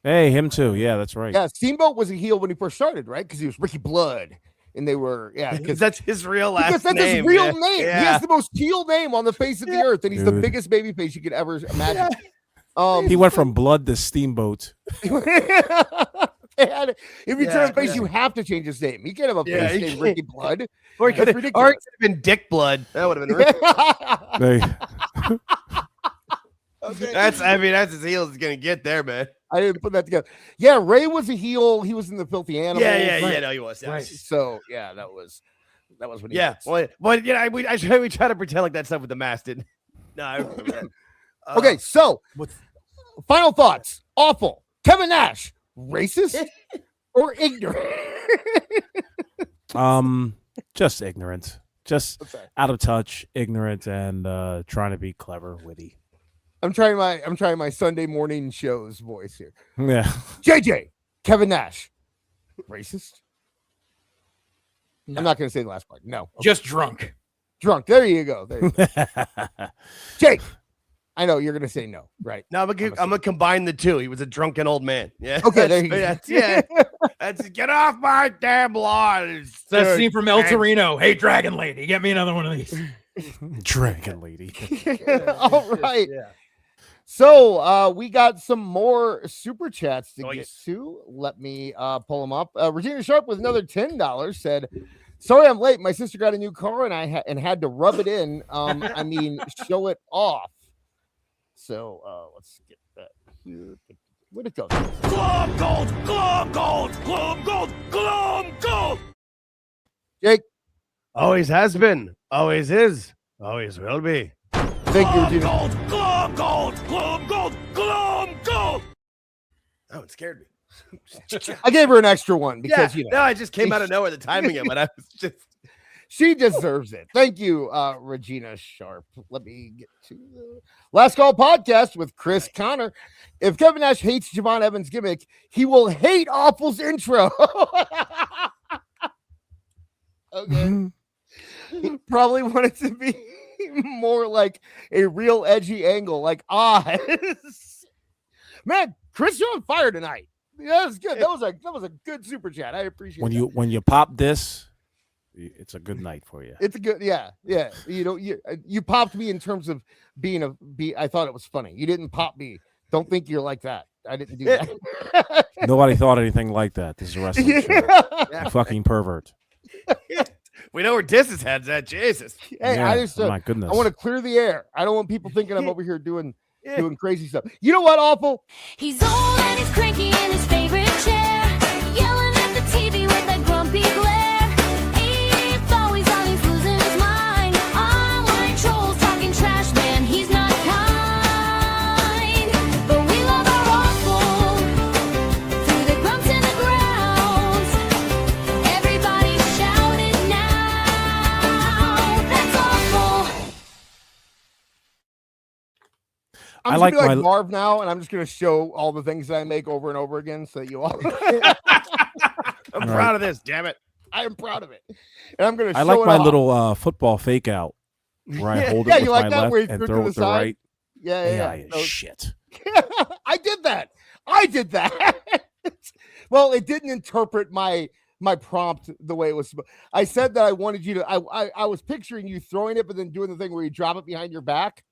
Hey, him too. Yeah, that's right. Yeah, Steamboat was a heel when he first started, right? Because he was Ricky Blood. And they were, because that's his real last name. Because that's his real name. Yeah. He has the most heel name on the face of the earth, and he's the biggest baby face you could ever imagine. He went from Blood to Steamboat. If you turn his face, you have to change his name. He can't have a face named Ricky Blood. Or it could have been Dick Blood. That would have been That's as heel as it's gonna get there, man. I didn't put that together. Yeah, Ray was a heel. He was in the Filthy Animals. No, he was. Right. So that was what he was. Well, we try to pretend like that stuff with the mask didn't. No, I remember that. Okay, so final thoughts. Awful. Kevin Nash, racist or ignorant? Just ignorant. Just out of touch, ignorant, and trying to be clever, witty. I'm trying my Sunday morning show's voice here. Yeah. JJ, Kevin Nash, racist? No. I'm not going to say the last part. No. Just drunk. Drunk. There you go. Jake, I know you're going to say no, right? No, I'm going to combine the two. He was a drunken old man. Yeah. Okay, there you go. That's get off my damn lawn. That scene from El Torino. Hey, Dragon Lady, get me another one of these. Dragon Lady. All right. Yeah. So we got some more super chats to get to. Let me pull them up. Regina Sharp with another $10 said, "Sorry I'm late. My sister got a new car and I had to rub it in. Show it off." So let's get that here. Where'd it go? Glum gold, glum gold, glum gold, glum gold. Jake, always has been, always is, always will be. Thank you, Regina. Gold, glum gold, glum gold, glum gold. Oh, it scared me. I gave her an extra one because no, I just came out of nowhere. The timing of it, I was just. She deserves it. Thank you, Regina Sharp. Let me get to the Last Call podcast with Chris Connor. If Kevin Nash hates Javon Evans' gimmick, he will hate Awful's intro. Okay. Probably want it to be more like a real edgy angle, like man, Chris, you're on fire tonight. Yeah, that's good. That was a good super chat. I appreciate when you pop this. It's a good night for you. It's a good, yeah. You know, you popped me in terms of I thought it was funny. You didn't pop me. Don't think you're like that. I didn't do that. Nobody thought anything like that. This is a wrestling show. You fucking pervert. We know where Dis's head's at. Jesus. Hey, Yeah, I just my goodness. I want to clear the air. I don't want people thinking I'm over here doing crazy stuff. You know what, Awful? He's old and he's cranky in his favorite chair, yelling at the TV with that grumpy glare. If always on, he's losing his mind. Online trolls talking trash, man, he's not kind. But we love our awful through the grumps and the growls. Everybody shout it now. That's awful. I'm I just like gonna be like my- Marv now, and I'm just going to show all the things that I make over and over again so that you all. I'm proud of this, damn it. I am proud of it. And I'm going to show I like it my off. little football fake out where I hold Yeah, it you with like my that, where you left and throw it throw to it the with the side? right. Yeah. Yeah, shit. I did that. Well, it didn't interpret my prompt the way it was. I said that I wanted you to. I was picturing you throwing it, but then doing the thing where you drop it behind your back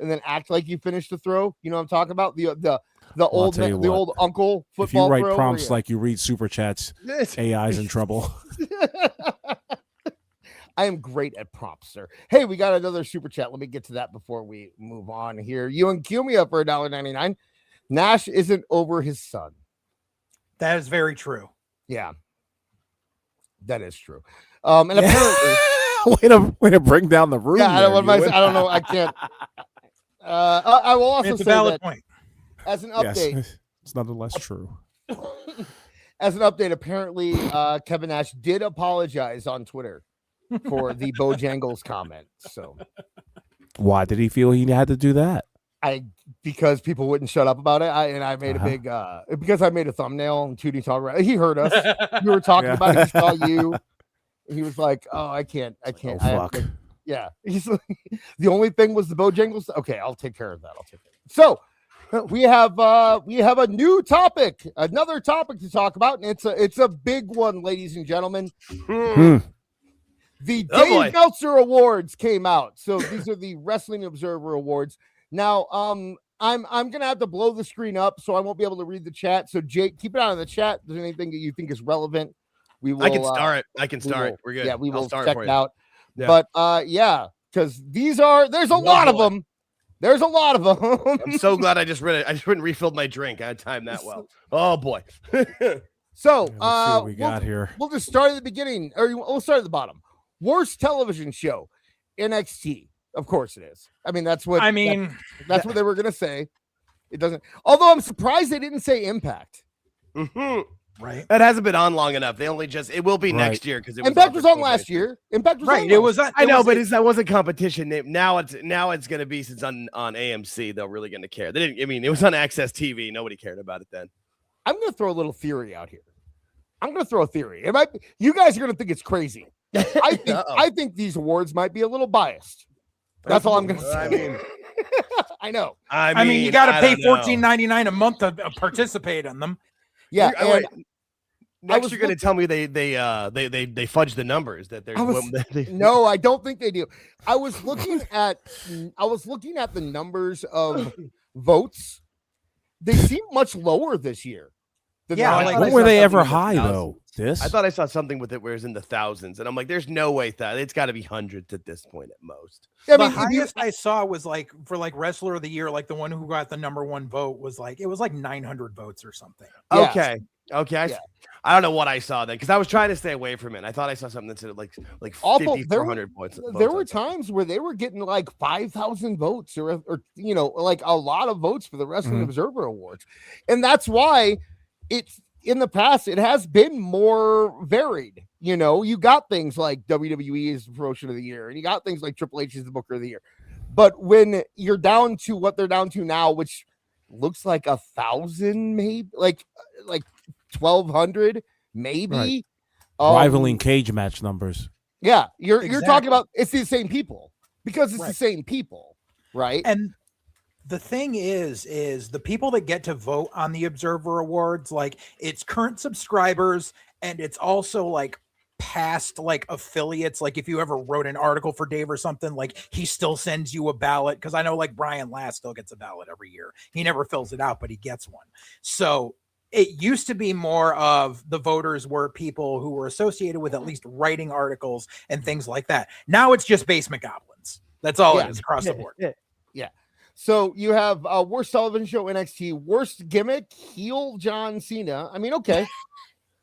and then act like you finished the throw. You know what I'm talking about? The old tell you the what, old uncle If you football write throw. prompts like you read super chats, AI's in trouble. I am great at prompts, sir. Hey, we got another super chat. Let me get to that before we move on here. You and Q me up for $1.99. Nash isn't over his son. That is very true. Yeah, that is true. And apparently, way to bring down the room. yeah, I don't, there, I don't know. I can't. I will also It's a say valid that point. as an Yes, update, it's nonetheless true. as an update, apparently Kevin Nash did apologize on Twitter for the Bojangles comment. So Why did he feel he had to do that? because people wouldn't shut up about it. I made a big because I made a thumbnail on Tooney Talk Wrestling. He heard us. We were talking about it. He saw you. He was like, "Oh, I can't." Oh, I have fuck. to-" Yeah. He's like, the only thing was the Bojangles. Okay, I'll take care of that. So we have a new topic, another topic to talk about, and it's a big one, ladies and gentlemen. The Dave Meltzer Awards came out. So these are the Wrestling Observer Awards. Now, I'm gonna have to blow the screen up, so I won't be able to read the chat. So Jake, keep it out in the chat. If there's anything that you think is relevant, we will. I can start. We're good. Yeah, we will start check for it you. out. Yeah. But yeah, because there's a lot of them. There's a lot of them. I'm so glad I just read it. I just went and refilled my drink. I had time that well. Oh boy. So Let's see what we got here. We'll just start at the beginning, or we'll start at the bottom. Worst television show, NXT. Of course it is. I mean, that's what that's what they were gonna say. It doesn't. Although I'm surprised they didn't say Impact. Right. That hasn't been on long enough. They only just it will be next year because Impact was on last year. Impact was Right. on It last was. I know, but that wasn't competition. Now it's gonna be since on AMC. They're really gonna care. They didn't. I mean, it was on Access TV. Nobody cared about it then. I'm gonna throw a little theory out here. I'm gonna throw a theory. It might. You guys are gonna think it's crazy. I think these awards might be a little biased. That's all I'm gonna say. I mean, I know. I mean, you got to pay $14.99 a month to participate in them. Yeah. Next, you're going to tell me they fudge the numbers that there's. No, I don't think they do. I was looking at the numbers of votes. They seem much lower this year. When were they ever high though? I thought I saw something with it where it's in the thousands, and I'm like, there's no way that it's got to be hundreds at this point at most. I mean, the highest I saw was like for like Wrestler of the Year, like the one who got the #1 vote was like 900 votes or something. Yeah. Okay. I don't know what I saw then because I was trying to stay away from it. I thought I saw something that said like 5,400 votes. There were times where they were getting like 5,000 votes or like a lot of votes for the Wrestling Observer Awards, and that's why it's in the past it has been more varied. You got things like WWE is the Promotion of the Year, and you got things like Triple H is the Booker of the Year. But when you're down to what they're down to now, which looks like 1,000, maybe like 1,200, maybe rivaling cage match numbers. Yeah, you're talking about it's the same people because it's the same people, right? And the thing is the people that get to vote on the Observer Awards, like it's current subscribers and it's also like past like affiliates. Like if you ever wrote an article for Dave or something, like he still sends you a ballot. Cause I know like Brian Last still gets a ballot every year. He never fills it out, but he gets one. So it used to be more of the voters were people who were associated with at least writing articles and things like that. Now it's just basement goblins. That's all it is across the board. Yeah. So you have worst television show NXT, worst gimmick heel John Cena. I mean, okay,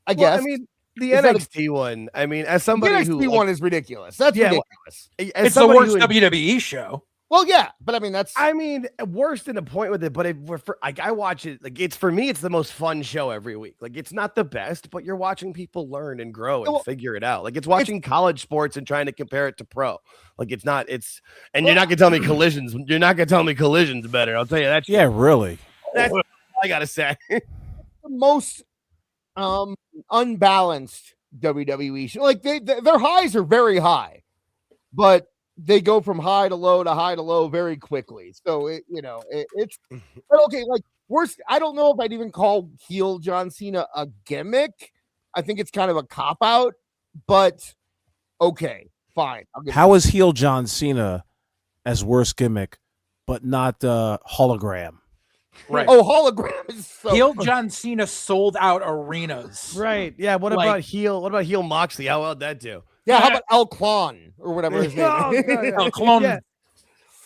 I guess. I mean, the NXT one. I mean, as somebody the NXT one is ridiculous. That's ridiculous. It's the worst WWE show. Well, yeah, but I mean worse than a point with it. But I watch it like for me, it's the most fun show every week. Like it's not the best, but you're watching people learn and grow and figure it out. Like it's watching college sports and trying to compare it to pro. Like it's not. You're not gonna tell me collisions. You're not gonna tell me collisions better. I'll tell you that. Yeah, really. That's all I gotta say. The most unbalanced WWE show. Like their highs are very high, but they go from high to low very quickly. So it's but okay. Like worst, I don't know if I'd even call heel John Cena a gimmick. I think it's kind of a cop out, but okay, fine. How is heel John Cena as worst gimmick, but not hologram? Right. Oh, hologram is so heel John Cena sold out arenas. Right. Yeah. What about heel Moxley? How well did that do? Yeah, how about El Clon or whatever his name is? El Clon. Yeah.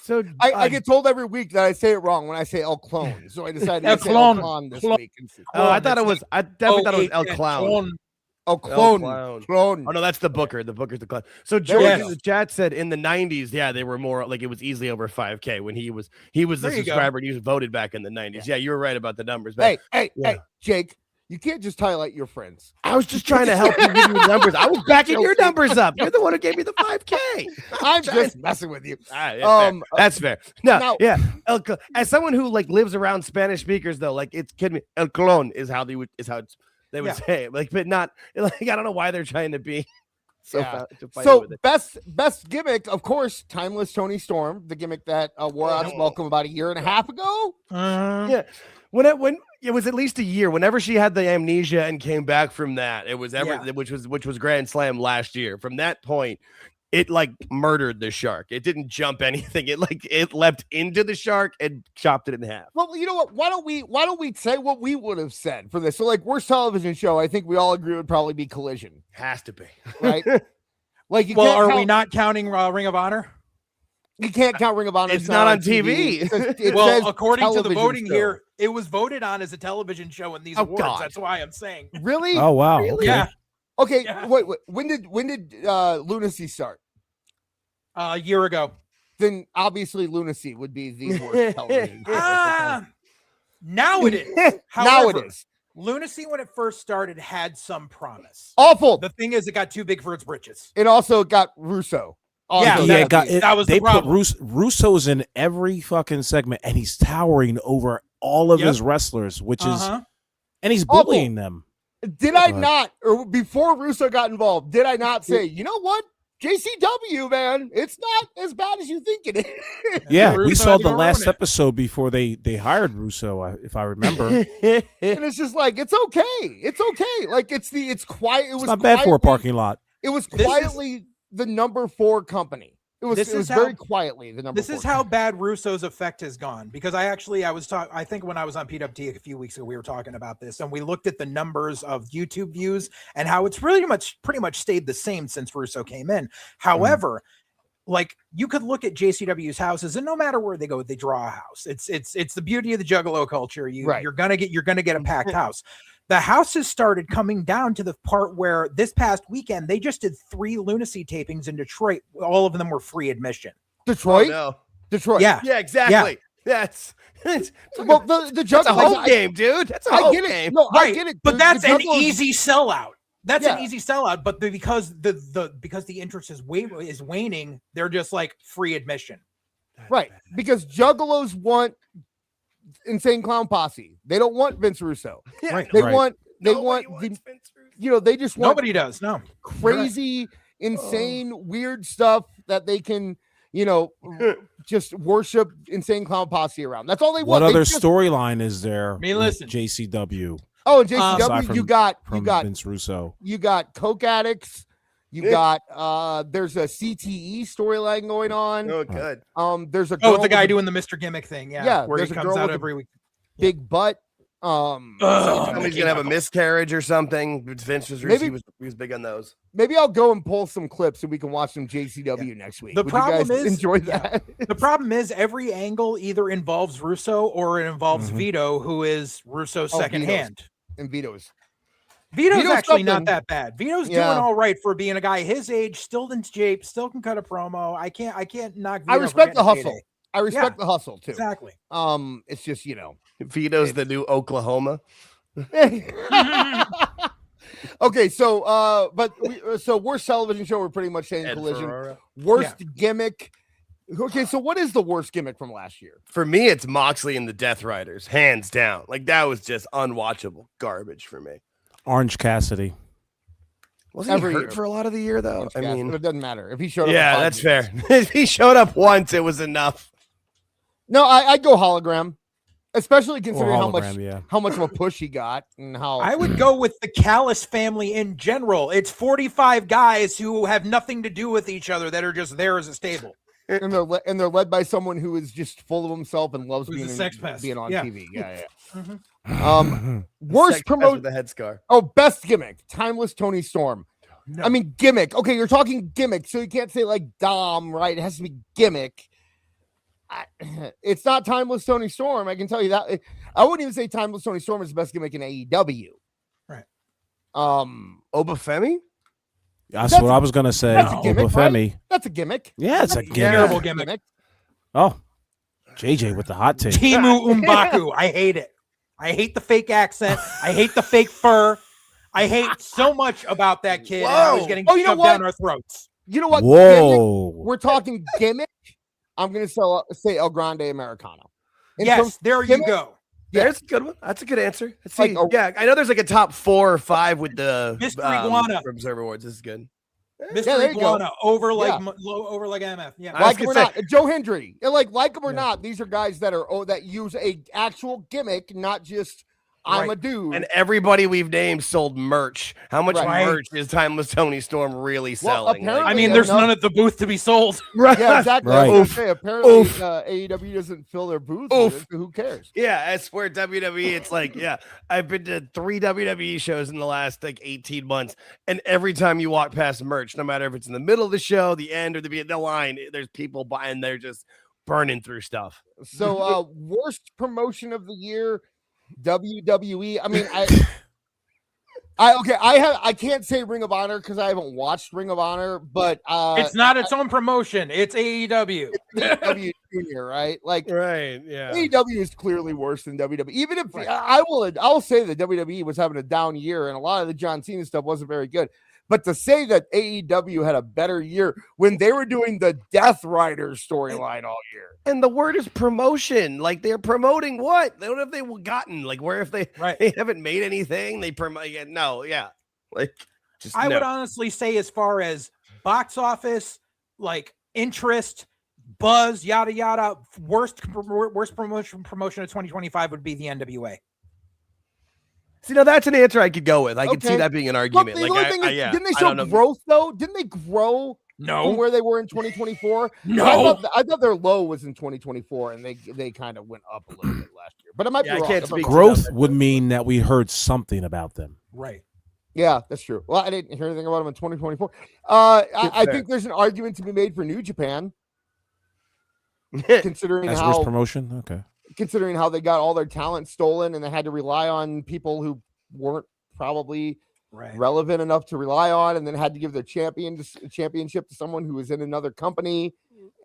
So I get told every week that I say it wrong when I say El Clone. So I decided to say El Clon this week. I thought it was. I definitely thought it was El Clown. El Clone. Clone. Oh no, that's the Booker. The Booker's the clown. So George in the chat said in the 90s, yeah, they were more like it was easily over 5K when he was the subscriber and he was voted back in the 90s. Yeah, you were right about the numbers. Hey, Jake. You can't just highlight your friends. I was just trying to help you give you numbers. I was backing your numbers up. You're the one who gave me the 5K. I'm just messing with you. Fair. That's fair. No, yeah. As someone who like lives around Spanish speakers, though, like it's kidding me. El Clon is how they would say it. Like, but not like I don't know why they're trying to be so with it. best gimmick, of course, Timeless Tony Storm, the gimmick that wore out welcome about a year and a half ago. Yeah. When it was at least a year. Whenever she had the amnesia and came back from that, it was which was Grand Slam last year. From that point, it like murdered the shark. It didn't jump anything. It leapt into the shark and chopped it in half. Well, you know what? Why don't we say what we would have said for this? So like worst television show, I think we all agree would probably be Collision. Has to be, right? Like we not counting Ring of Honor? You can't count Ring of Honor. It's not on TV. It according to the voting here, it was voted on as a television show in these awards. God. That's why I'm saying. Really? Oh wow. Really? Okay. Yeah. Okay. Yeah. Wait. When did Lunacy start? A year ago. Then obviously Lunacy would be the worst television show. Now it is. However, now it is. Lunacy, when it first started, had some promise. Awful. The thing is, it got too big for its britches. It also got Russo. That was the problem. Russo's in every fucking segment, and he's towering over all of his wrestlers, which is, and he's bullying them. Did I not, or before Russo got involved, did I not say, you know what? JCW, man, it's not as bad as you think it is. Yeah, we saw the last episode before they hired Russo, if I remember. And it's just like, it's okay. It's okay. Like it's quiet. It was not bad for a parking lot. It was quietly the number 4 company. It was very quietly the number 4. This is how bad Russo's effect has gone, because I think when I was on PWT a few weeks ago, we were talking about this, and we looked at the numbers of YouTube views and how it's pretty much stayed the same since Russo came in. However, like you could look at JCW's houses, and no matter where they go, they draw a house. It's the beauty of the Juggalo culture. You're gonna get a packed house. The houses started coming down to the part where this past weekend, they just did 3 Lunacy tapings in Detroit. All of them were free admission. Detroit? Oh, no. Detroit. Yeah, exactly. Yeah. That's well, the Juggalo, that's a home game, dude. That's a home game. No, right. I get it. But that's an easy sellout. That's Yeah. an easy sellout. But because the interest is waning, they're just like free admission. Right. Because Juggalos want Insane Clown Posse. They don't want Vince Russo. Yeah. Right. They Nobody want wants Vince Russo. you know, they just want Nobody does. No. crazy, insane, weird stuff that they can, you know, just worship Insane Clown Posse around. That's all they want. What other just storyline is there? I mean, listen. JCW. Oh, and JCW, aside you got Vince Russo. You got coke addicts. You got there's a CTE storyline going on. Oh, good. There's a girl the guy doing the Mr. Gimmick thing. Yeah. Where he there's a comes girl out with every week. big butt. Somebody's gonna have a miscarriage or something. Vince was he was big on those. Maybe I'll go and pull some clips so we can watch some JCW next week. The problem is, enjoy that. The problem is every angle either involves Russo or it involves Vito, who is Russo's second hand. And Vito's actually not that bad. Vito's doing all right for being a guy his age, still in shape, still can cut a promo. I can't knock Vito. I respect the hustle. I respect the hustle too. Exactly. It's just, Vito's the new Oklahoma. Okay, so worst television show, we're pretty much saying Collision. Ferrara. Worst gimmick. Okay, so what is the worst gimmick from last year? For me, it's Moxley and the Death Riders, hands down. Like, that was just unwatchable garbage for me. Orange Cassidy. Wasn't he hurt for a lot of the year, though? I mean, it doesn't matter. If he showed up. Yeah, that's fair. If he showed up once, it was enough. No, I'd go hologram. Especially considering how much of a push he got and how I would go with the Callis family in general. It's 45 guys who have nothing to do with each other that are just there as a stable. And they're led by someone who is just full of himself and loves being on TV. Yeah. Worst promotion, the head scar. Oh, best gimmick, timeless Tony Storm. No. I mean, gimmick. Okay, you're talking gimmick, so you can't say like Dom, right? It has to be gimmick. It's not timeless Tony Storm. I can tell you that. I wouldn't even say timeless Tony Storm is the best gimmick in AEW. Right. Obafemi? That's what I was gonna say. Obafemi. Right? That's a gimmick. Yeah, it's a gimmick. Terrible gimmick. Oh, JJ with the hot take. Timu Umbaku. I hate it. I hate the fake accent. I hate the fake fur. I hate so much about that kid. And I was getting shoved down our throats. You know what? Whoa. We're talking gimmick. I'm going to say El Grande Americano. Yes, there you go. Yeah, that's a good one. That's a good answer. I know there's like a top 4 or 5 with the Mr. Iguana from Observer Awards. This is good. Mr. Iguana over like MF. Yeah, like him or not, Joe Hendry. Like him or not, these are guys that use a actual gimmick, not just I'm a dude. And everybody we've named sold merch. How much merch is Timeless Tony Storm really selling? I mean, there's none at the booth to be sold. Right. Yeah, exactly. Right. I was say, apparently, AEW doesn't fill their booth. Who cares? Yeah, I swear WWE, it's like, I've been to 3 WWE shows in the last 18 months, and every time you walk past merch, no matter if it's in the middle of the show, the end, or the line, there's people buying, they're just burning through stuff. So, worst promotion of the year, WWE. I mean, I can't say Ring of Honor because I haven't watched Ring of Honor, but it's not its own promotion. It's AEW. It's AEW Junior, right? Right, yeah. AEW is clearly worse than WWE. Even if I will say that WWE was having a down year and a lot of the John Cena stuff wasn't very good. But to say that AEW had a better year when they were doing the Death Riders storyline all year. And the word is promotion. Like, they're promoting what? What have they gotten? Like, where if they haven't made anything, they promote. Like, just I would honestly say, as far as box office, like interest, buzz, yada yada, worst promotion of 2025 would be the NWA. See, now that's an answer I could go with. I could see that being an argument. Look, didn't they show growth though? Didn't they grow from where they were in 2024? No, I thought their low was in 2024, and they kind of went up a little bit last year. But it might be wrong. I can't speak growth would mean that we heard something about them. Right. Yeah, that's true. Well, I didn't hear anything about them in 2024. I think there's an argument to be made for New Japan, considering as worst promotion. Okay. Considering how they got all their talent stolen and they had to rely on people who weren't probably relevant enough to rely on, and then had to give their championship to someone who was in another company,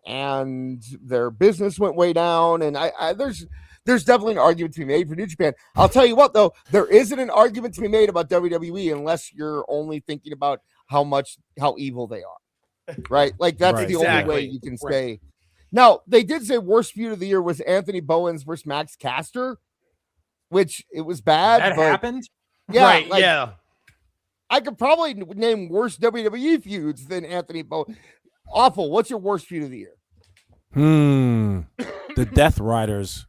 and their business went way down. And there's definitely an argument to be made for New Japan. I'll tell you what, though, there isn't an argument to be made about WWE unless you're only thinking about how evil they are, right? Like, that's the only way you can say. Now, they did say worst feud of the year was Anthony Bowens versus Max Caster, which it was bad. That happened? Yeah. I could probably name worse WWE feuds than Anthony Bowens. Awful. What's your worst feud of the year? The Death Riders.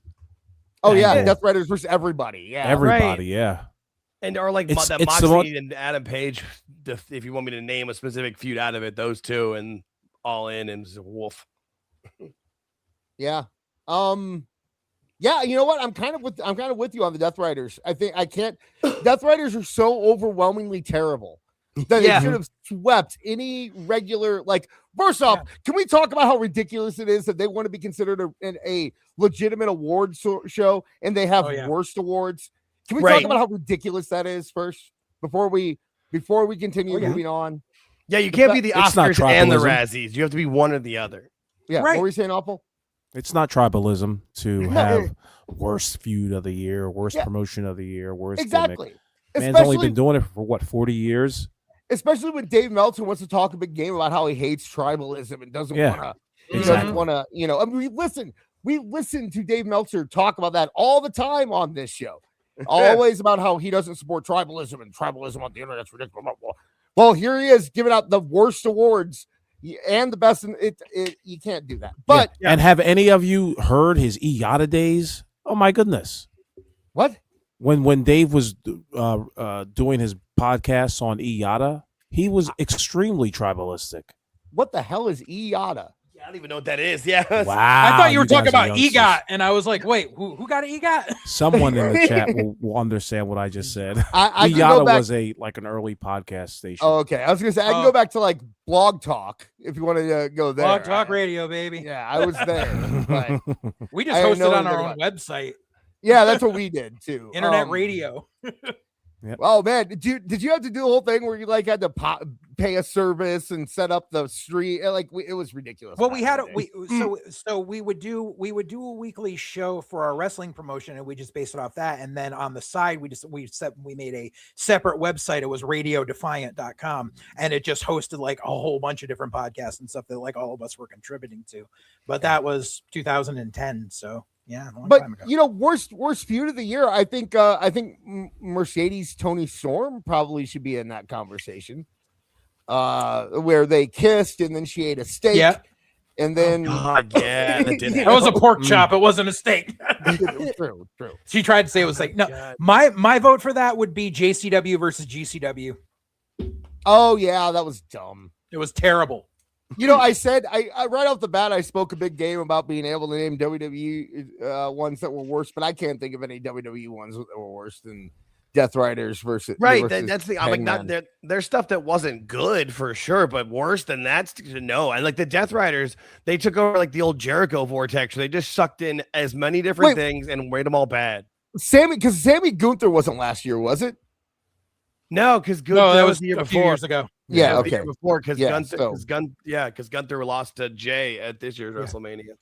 Oh, yeah. Death Riders versus everybody. Yeah. Everybody, yeah. And or like the Moxley and Adam Page, if you want me to name a specific feud out of it, those two and All In and Wolf. Yeah. Yeah, you know what? I'm kind of with you on the Death Riders. I think I can't. Death Riders are so overwhelmingly terrible that they should have swept any regular. Like, first off, can we talk about how ridiculous it is that they want to be considered a legitimate award show and they have worst awards? Can we talk about how ridiculous that is first before we continue moving on? Yeah, you can't be the Oscars and the Razzies. You have to be one or the other. Yeah, what were you saying, Awful? It's not tribalism to have worst feud of the year, worst promotion of the year, worst exactly. Gimmick. Man's only been doing it for what, 40 years? Especially when Dave Meltzer wants to talk a big game about how he hates tribalism and doesn't want to, I mean, we listen to Dave Meltzer talk about that all the time on this show. Always about how he doesn't support tribalism and tribalism on the internet's ridiculous. Well, here he is giving out the worst awards and the best. You can't do that. But and have any of you heard his Iyata days? Oh my goodness! What? When Dave was doing his podcasts on Iyata, he was extremely tribalistic. What the hell is Iyata? I don't even know what that is. Yeah. Wow. I thought you were talking about EGOT, and I was like, wait, who got an EGOT? Someone in the chat will understand what I just said. I Iyata was an early podcast station. Oh, okay. I was going to say, I can go back to like Blog Talk if you want to go there. Blog Talk Radio, baby. Yeah, I was there. But we just hosted on our own website. Yeah, that's what we did too. Internet radio. Yep. Oh man, did you have to do the whole thing where you like had to pay a service and set up the street? Like it was ridiculous. Well, we would do a weekly show for our wrestling promotion, and we just based it off that. And then on the side, we made a separate website. It was radiodefiant.com, and it just hosted like a whole bunch of different podcasts and stuff that like all of us were contributing to. But that was 2010, so. Yeah, but worst feud of the year. I think Mercedes Tony Storm probably should be in that conversation. Where they kissed and then she ate a steak, and then that was a pork chop. It wasn't a steak. True. She tried to say it was like no. My vote for that would be JCW versus GCW. Oh yeah, that was dumb. It was terrible. I said I right off the bat I spoke a big game about being able to name WWE ones that were worse, but I can't think of any WWE ones that were worse than Death Riders versus that's the I'm like not there's stuff that wasn't good for sure, but worse than that's no. And like the Death Riders, they took over like the old Jericho vortex. They just sucked in as many different things and made them all bad. Sammy Gunther wasn't last year, was it? No, because that was the year a before. few years ago. Yeah, okay. Before because Gunther lost to Jay at this year's WrestleMania.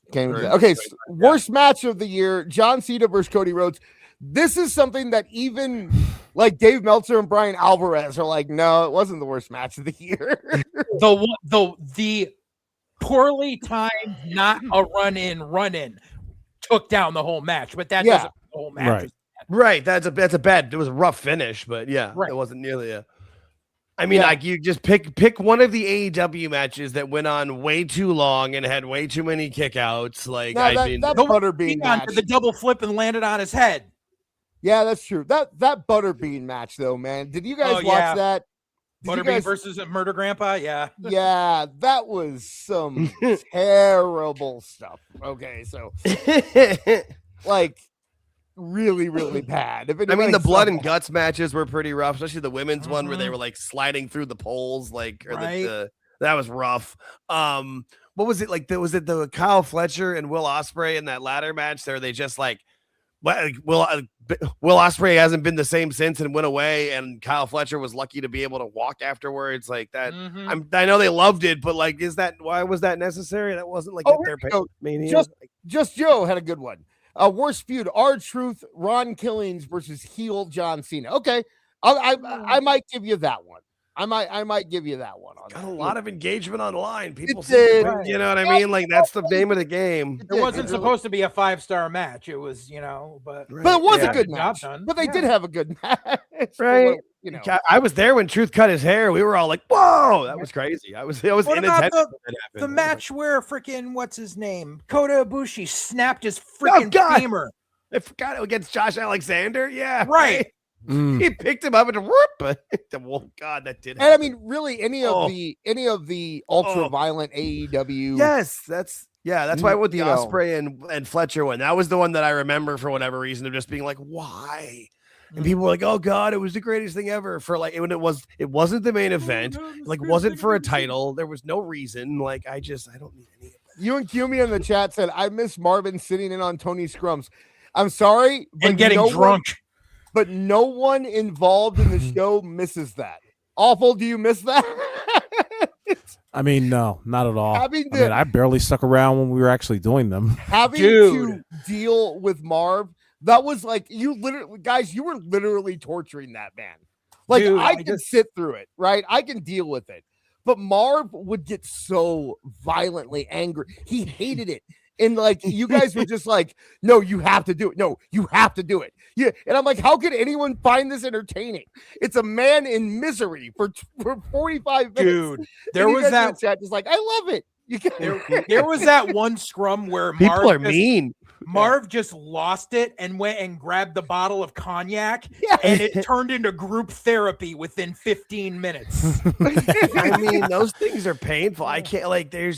Worst match of the year: John Cena versus Cody Rhodes. This is something that even like Dave Meltzer and Brian Alvarez are like, no, it wasn't the worst match of the year. the poorly timed, not a run in took down the whole match, but that doesn't the whole match. Right. That's a bad. It was a rough finish, but it wasn't nearly a. I mean, like you just pick one of the AEW matches that went on way too long and had way too many kickouts. Like that Butterbean match, the double flip and landed on his head. Yeah, that's true. That Butterbean match, though, man. Did you guys watch that? Butterbean versus Murder Grandpa. Yeah. Yeah, that was some terrible stuff. Okay, so like. Really, really bad. I mean, the blood and guts matches were pretty rough, especially the women's one where they were like sliding through the poles, like that was rough. What was it like? Was it the Kyle Fletcher and Will Ospreay in that ladder match? There, they just like Will Ospreay hasn't been the same since and went away, and Kyle Fletcher was lucky to be able to walk afterwards, like that. I know they loved it, but like, why was that necessary? That wasn't like their mania. Just Joe had a good one. Worst feud: R-Truth, Ron Killings versus heel John Cena. Okay, I might give you that one. I might give you that one. Got a lot of engagement online. People say, you know what I mean? Like that's the name of the game. It wasn't supposed to be a 5-star match. It was, but it was a good match. But they did have a good match, right? I was there when Truth cut his hair. We were all like, "Whoa, that was crazy!" I was what in about the match where freaking what's his name, Kota Ibushi snapped his freaking femur. I forgot it against Josh Alexander. Yeah, right. He picked him up and whoop. Oh God, that did. And I mean, really, any of the ultra violent AEW. Yes, that's Yeah, that's why I went with the Ospreay and Fletcher one. That was the one that I remember for whatever reason of just being like, why? And people were like, "Oh God, it was the greatest thing ever." For like when it wasn't the main event, like wasn't for a title. There was no reason. Like I don't need any of that. You and Cumi in the chat said, "I miss Marvin sitting in on Tony Scrums." I'm sorry, but and getting drunk. But no one involved in the show misses that. Awful, do you miss that? I mean, no, not at all. I barely stuck around when we were actually doing them. Having to deal with Marv, that was like you were literally torturing that man. Like I can sit through it, right? I can deal with it. But Marv would get so violently angry. He hated it. And like you guys were just like, no, you have to do it. No, you have to do it. Yeah. And I'm like, how could anyone find this entertaining? It's a man in misery for 45 minutes. Dude, there was that chat just like, I love it. There was that one scrum where people are mean. Marv just lost it and went and grabbed the bottle of cognac, and it turned into group therapy within 15 minutes. I mean, those things are painful. I can't Regina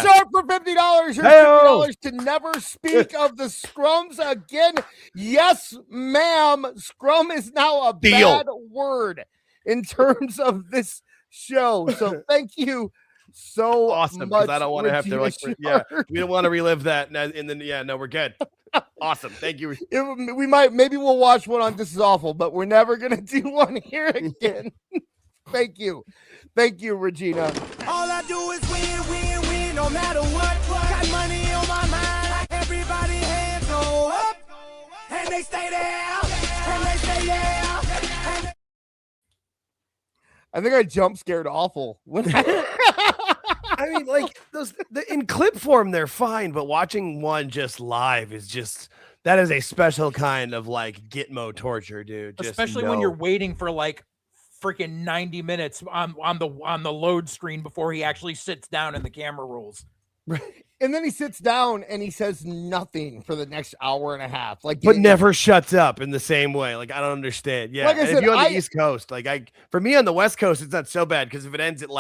Sharp for $50. Here's $50 to never speak of the scrums again. Yes, ma'am. Scrum is now a bad word in terms of this show. So thank you so awesome much. I don't want to have to we don't want to relive that. No, we're good. Awesome. Thank you. Maybe we'll watch one on This Is Awful, but we're never gonna do one here again. Thank you, Regina. All I do is win, no matter what. Got money on my mind. Everybody hands go up, and they stay there, and they stay there. I think I jump scared awful. I mean, like in clip form, they're fine, but watching one just live is that is a special kind of like Gitmo torture, dude. Especially when you're waiting for like freaking 90 minutes on the load screen before he actually sits down and the camera rolls. Right. And then he sits down and he says nothing for the next hour and a half. But never shuts up in the same way. Like, I don't understand. Yeah. Like I said, if you're on the East Coast, for me on the West Coast, it's not so bad because if it ends at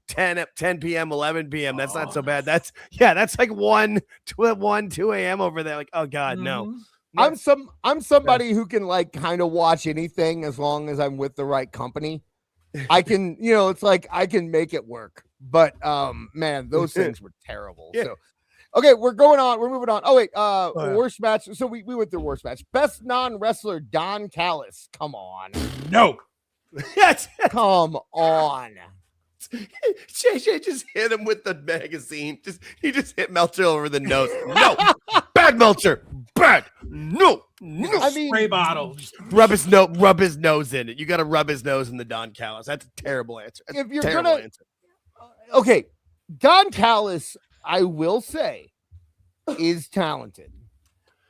10 p.m., 11 p.m., that's not so bad. That's like 2 a.m. over there. Like, oh God, no. I'm somebody who can like kind of watch anything as long as I'm with the right company. I can, it's like I can make it work. But man, those things were terrible. Yeah. So okay, we're moving on. Oh wait, worst match. So we went through worst match. Best non-wrestler, Don Callis. Come on. No. Come on. JJ just hit him with the magazine. He just hit Meltzer over the nose. No. Bad Meltzer. Bad. No. I mean, spray bottle. Rub his nose in it. You got to rub his nose in the Don Callis. That's a terrible answer. Okay, Don Callis, I will say, is talented.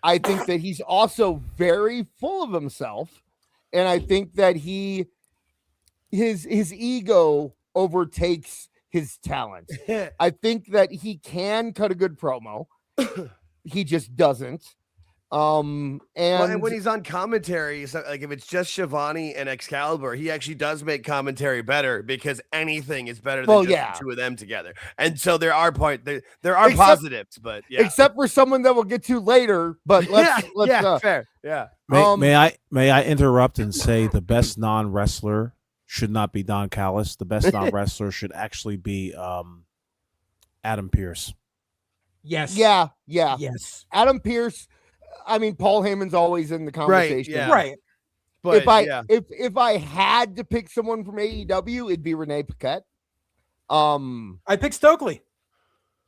I think that he's also very full of himself, and I think that his ego overtakes his talent. I think that he can cut a good promo. He just doesn't. And when he's on commentary, so like if it's just Shivani and Excalibur, he actually does make commentary better because anything is better than the two of them together. And so there are positives, but except for someone that we'll get to later. But let's fair. Yeah. May I interrupt and say the best non-wrestler should not be Don Callis. The best non-wrestler should actually be Adam Pearce. Yes. Yeah. Yes. Adam Pearce. I mean, Paul Heyman's always in the conversation. Right. But if I had to pick someone from AEW, it'd be Renee Paquette. I picked Stokely.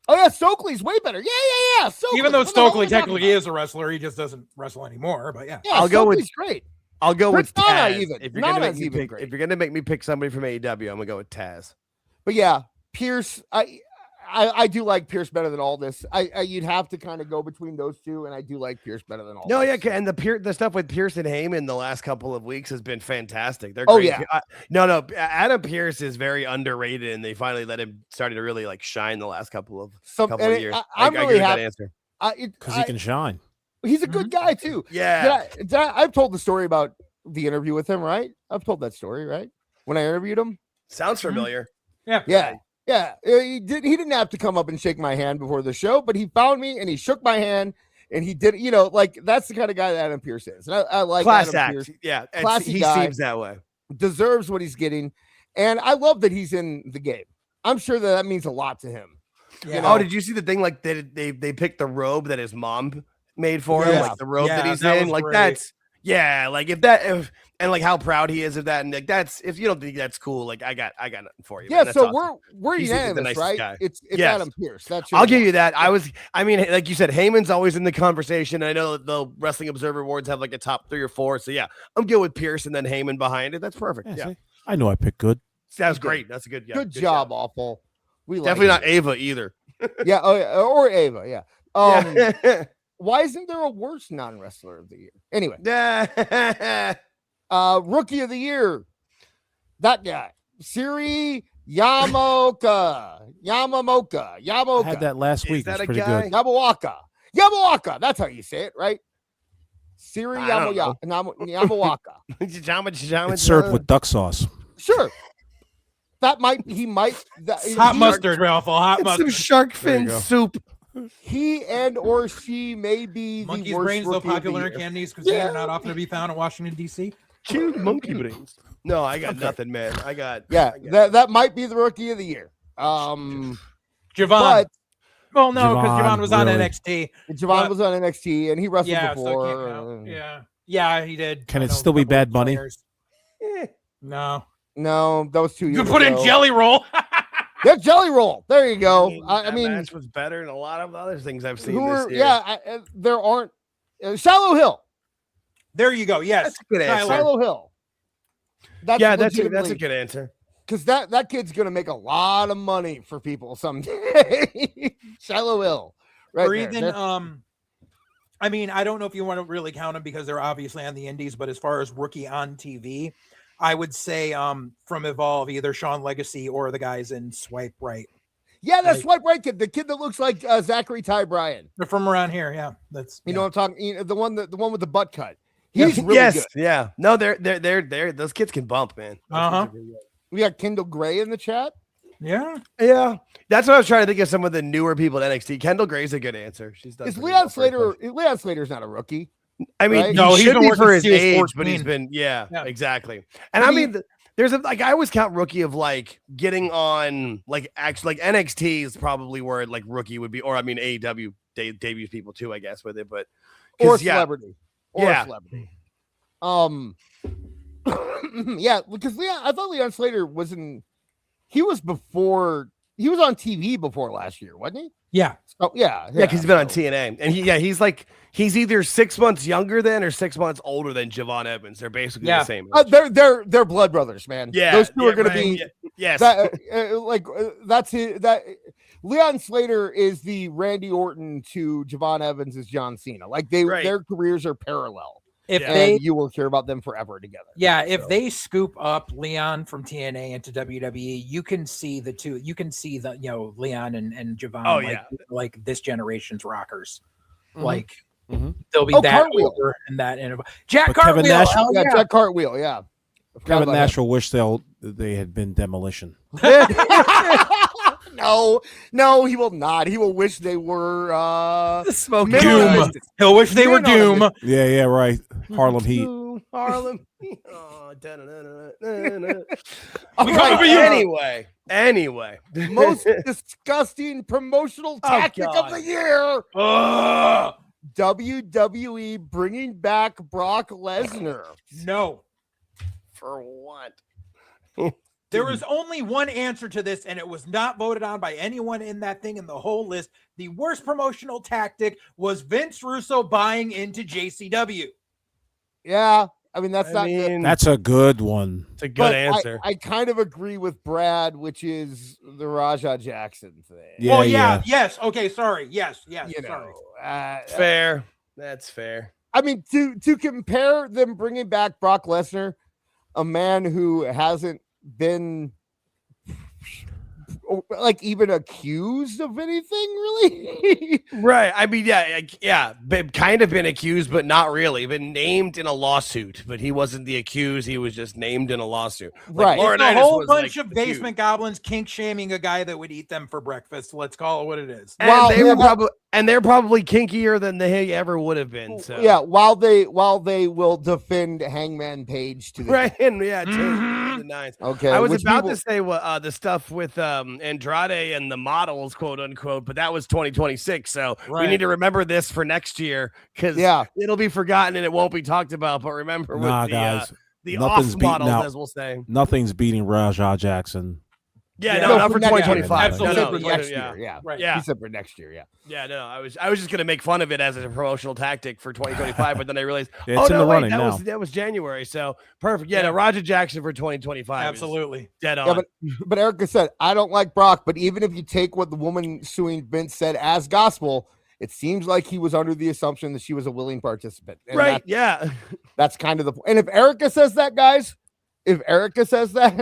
Oh yeah, Stokely's way better. Yeah. Stokely. Even though Stokely technically is a wrestler, he just doesn't wrestle anymore. But yeah, I'll go with great. I'll go with Taz. Even. If you're gonna make me pick somebody from AEW, I'm gonna go with Taz. But yeah, Pierce. I do like Pierce better than Aldis. You'd have to kind of go between those two, and I do like Pierce better than Aldis. No, yeah, and the stuff with Pierce and Heyman the last couple of weeks has been fantastic. They're great. Oh yeah, no, Adam Pearce is very underrated, and they finally let him started to really like shine the last couple of years. I'm really happy that answer because he can shine. He's a good guy too. Yeah, I've told the story about the interview with him, right? I've told that story, right? When I interviewed him. Sounds familiar. Yeah. Yeah, he didn't have to come up and shake my hand before the show, but he found me and he shook my hand and he did, like that's the kind of guy that Adam Pearce is. And I like class Adam act. Pearce. Yeah, Classy he guy, seems that way. deserves what he's getting, and I love that he's in the game. I'm sure that means a lot to him. Yeah. Oh, did you see the thing? Like they picked the robe that his mom made for him, like the robe that he's in. Like great. like and like how proud he is of that, and like that's if you don't think that's cool, like I got nothing for you. Yeah, man. so awesome. we're He's unanimous, the nicest right? guy. It's Yes. Adam Pearce. That's I'll give you that. I mean, like you said, Heyman's always in the conversation. I know that the Wrestling Observer Awards have like a top 3 or 4. So yeah, I'm good with Pearce and then Heyman behind it. That's perfect. Yeah, see? I know I picked good. that's great. That's a good. Yeah, good job, Awful. We Definitely like not Ava either. Yeah, or Ava. Yeah. Yeah. Why isn't there a worse non-wrestler of the year? Anyway, Yeah. rookie of the year, that guy, Siri Yamamoka. I had that last week. that It's a pretty guy? good. Yamawaka. That's how you say it, right? Siri I don't know. Yamawaka. It's served with duck sauce. Sure. That might Hot mustard, Ralph. Hot Some mustard. shark There you fin go. soup. he and or she may be the Monkey's worst brains, though rookie of the popular in year. Cantonese cuisine, are not often to be found in Washington, D.C. Cute monkey brains. No, I got nothing, man. I got That might be the rookie of the year. Javon. But Well, no, because Javon, Javon was on really. NXT. Javon was on NXT and he wrestled Yeah, so it before. can't count. Yeah, he did. Can I it know still a be couple Bad of Bunny? players. No. No, that was 2 years You put in ago. Jelly Roll. Yeah, Jelly Roll. There you go. I that mean, match was better than a lot of other things I've seen who this are, year. there aren't Shallow Hill. There you go. Yes. That's a good answer. Shallow Hill. That's That's a good answer. because that kid's gonna make a lot of money for people someday. Shallow Hill, right? Or there. even, That's- I mean, I don't know if you want to really count them because they're obviously on the indies, but as far as rookie on TV, I would say from Evolve, either Sean Legacy or the guys in Swipe Right. yeah, that's Swipe Right kid, the kid that looks like Zachary Ty Bryan. They're from around here. Yeah. That's, You know what I'm talking? The one with the butt cut. He's really yes, good. yeah. No, they're those kids can bump, man. Those Uh-huh. kids are really good. We got Kendall Gray in the chat. Yeah. Yeah, that's what I was trying to think of. Some of the newer people at NXT. Kendall Gray's a good answer. She's done. Is pretty Leon well for herself. Slater? Leon Slater's not a rookie. I mean, right? No, he he's should been be working for his since he was age, but he's 14. been, yeah, Yeah. exactly. And I mean, there's a like I always count rookie of like getting on like actually like NXT is probably where like rookie would be, or I mean AEW debuts people too, I guess with it, but Or 'cause, yeah, celebrity. Or Yeah. celebrity. Yeah, because I thought Leon Slater was he was on TV before last year, wasn't he? Yeah. Oh yeah. because he's been on so- TNA, and he's either 6 months younger than or 6 months older than Javon Evans. They're basically Yeah. the same. age. They're blood brothers, man. Yeah, those two yeah, are going right, to be. yeah, yes. That's it. That Leon Slater is the Randy Orton to Javon Evans is John Cena. Like Right. their careers are parallel. If Yeah. And they, you will hear about them forever together. if they scoop up Leon from TNA into WWE, you can see the two. You can see the Leon and Javon. Oh, like, yeah. like this generation's rockers. Mhm. Like Mhm. they'll be Oh, that Cartwheel. older and that. And Jack But Kevin Cartwheel. Nash- hell Yeah, yeah. Jack Cartwheel. Yeah. I forgot Kevin about Nash will wish they had been demolition. him. No, he will not. He will wish they were Smoke Doom. He'll wish they were Doom. Doom. Yeah, right. Harlem Heat. Harlem. Oh, da-da-da-da-da-da. All right, Anyway. most disgusting promotional tactic of God. the year. Ugh. WWE bringing back Brock Lesnar. No. For what? There was only one answer to this, and it was not voted on by anyone in that thing in the whole list. The worst promotional tactic was Vince Russo buying into JCW. Yeah, I mean that's not good. That's a good one. It's a good But answer. I kind of agree with Brad, which is the Raja Jackson thing. Yeah, Oh, yeah. Yes. Okay. Sorry. Yes. Yes. You Sorry. know, Fair. That's fair. I mean, to compare them bringing back Brock Lesnar, a man who hasn't been like even accused of anything, really. Right. I mean, yeah, kind of been accused, but not really. Been named in a lawsuit, but he wasn't the accused. He was just named in a lawsuit. Right. It's a whole bunch of basement goblins kink shaming a guy that would eat them for breakfast. Let's call it what it is. And they're probably kinkier than they ever would have been. So yeah, while they will defend Hangman Page to the right, and to the nines. Okay, I was about to say the stuff with Andrade and the models, quote unquote, but that was 2026. So we need to remember this for next year because it'll be forgotten and it won't be talked about. But remember, guys, the off models, as we'll say, nothing's beating Raja Jackson. Yeah, no, not for 2025. Absolutely, for next year. Yeah, right. Yeah, he said for next year. Yeah. Yeah, no, I was just gonna make fun of it as a promotional tactic for 2025, but then I realized, it's in the running now. That was January, so perfect. Yeah, no, Roger Jackson for 2025. Absolutely, dead on. Yeah, but Erica said, I don't like Brock, but even if you take what the woman suing Vince said as gospel, it seems like he was under the assumption that she was a willing participant. And right? Yeah, that's kind of the point. And if Erica says that, guys. If Erica says that,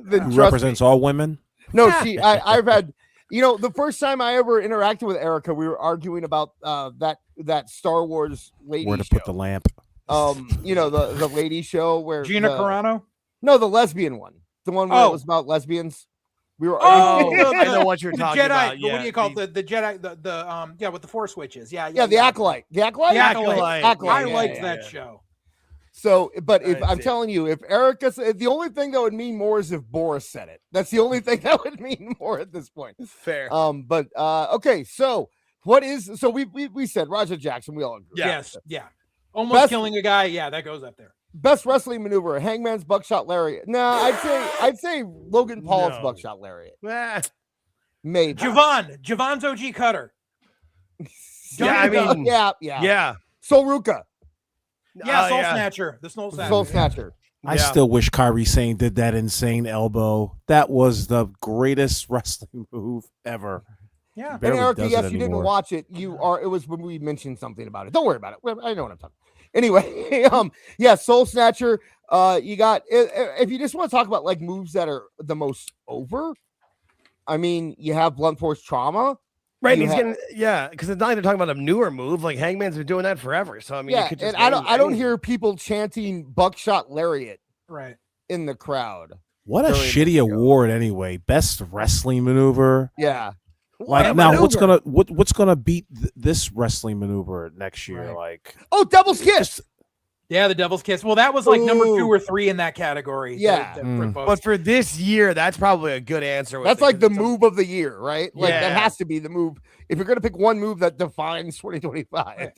then represents all women. No, I've had, the first time I ever interacted with Erica, we were arguing about that Star Wars lady where to show. put the lamp. The lady show where Gina Carano. No, the lesbian one, the one where it was about lesbians. We were. I know what you're talking Jedi, about. Yeah, what do you call it? The Jedi? The with the Force witches. Yeah, the Acolyte. The Acolyte. I liked that show. So, but if I'm telling you, if Erica said, the only thing that would mean more is if Boris said it. That's the only thing that would mean more at this point. Fair. Okay. So we said Roger Jackson. We all agree. Yes. Yeah. Almost killing a guy. Yeah, that goes up there. Best wrestling maneuver: Hangman's buckshot lariat. No, I'd say Logan Paul's buckshot lariat. Maybe Javon's OG cutter. Yeah. Soul Ruka. Yeah, Soul Snatcher. The Soul Snatcher. I still wish Kairi Sane did that insane elbow. That was the greatest wrestling move ever. Yeah. And Erica, yes, you didn't watch it. It was when we mentioned something about it. Don't worry about it. I know what I'm talking about. Anyway, Soul Snatcher. You got, if you just want to talk about like moves that are the most over, I mean, you have Blunt Force Trauma. Right, he's getting because it's not even talking about a newer move. Like Hangman's been doing that forever. So I mean, you could just and I don't hear people chanting buckshot lariat right in the crowd. What a shitty award anyway. Best wrestling maneuver. Yeah. Like now, what's gonna beat this wrestling maneuver next year? Right. Like Devil's Kiss. Yeah, the Devil's Kiss. Well, that was like number 2 or 3 in that category. Yeah. But for this year, that's probably a good answer. That's like the move of the year, right? Like that has to be the move. If you're going to pick one move that defines 2025. Right.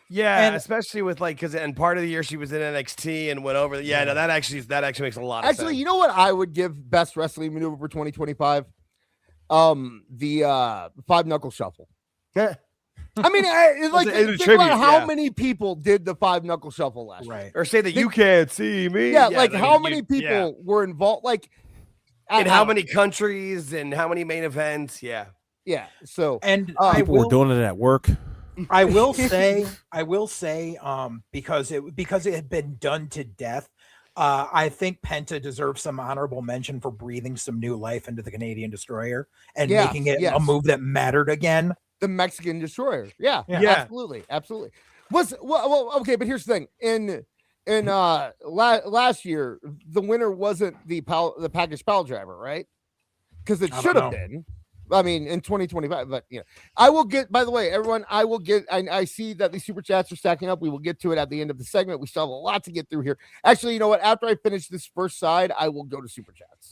Yeah, and especially with and part of the year she was in NXT and went over. Yeah, no, that actually makes a lot of sense. Actually, you know what I would give best wrestling maneuver for 2025? The 5 knuckle shuffle. Yeah. I mean, think about how many people did the 5 knuckle shuffle last year. Right. Or say that you can't see me. Yeah, like how many people were involved? Like, in how many countries and how many main events? Yeah. Yeah. So, and people were doing it at work. I will say, because it had been done to death. I think Penta deserves some honorable mention for breathing some new life into the Canadian Destroyer and making it a move that mattered again. The Mexican Destroyer. Yeah. Absolutely. Okay, but here's the thing. In last year, the winner wasn't the package pile driver, right? Because it should have been. I mean, in 2025, but I will get. By the way, everyone, I will get. I see that these super chats are stacking up. We will get to it at the end of the segment. We still have a lot to get through here. Actually, you know what? After I finish this first side, I will go to super chats.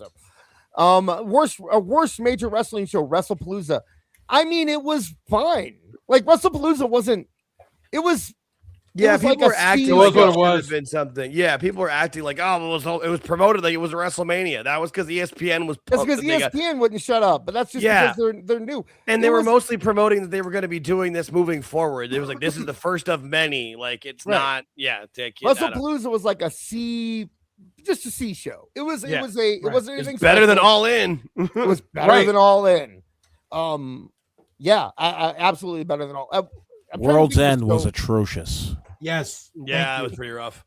So, worst major wrestling show, WrestlePalooza. I mean, it was fine. Like WrestlePalooza wasn't. It was. Yeah, people were acting like it would have been something. Yeah, people were acting like, it was promoted like it was a WrestleMania. That was because ESPN was. That's because ESPN wouldn't shut up, but that's just because they're new. And they were mostly promoting that they were going to be doing this moving forward. It was like this is the first of many. Like it's not. Yeah, WrestlePalooza was like a C show. It was. It wasn't anything better than All In. It was better than All In. Yeah, I absolutely better than all. World's End was atrocious. Yes. Yeah, it was pretty rough.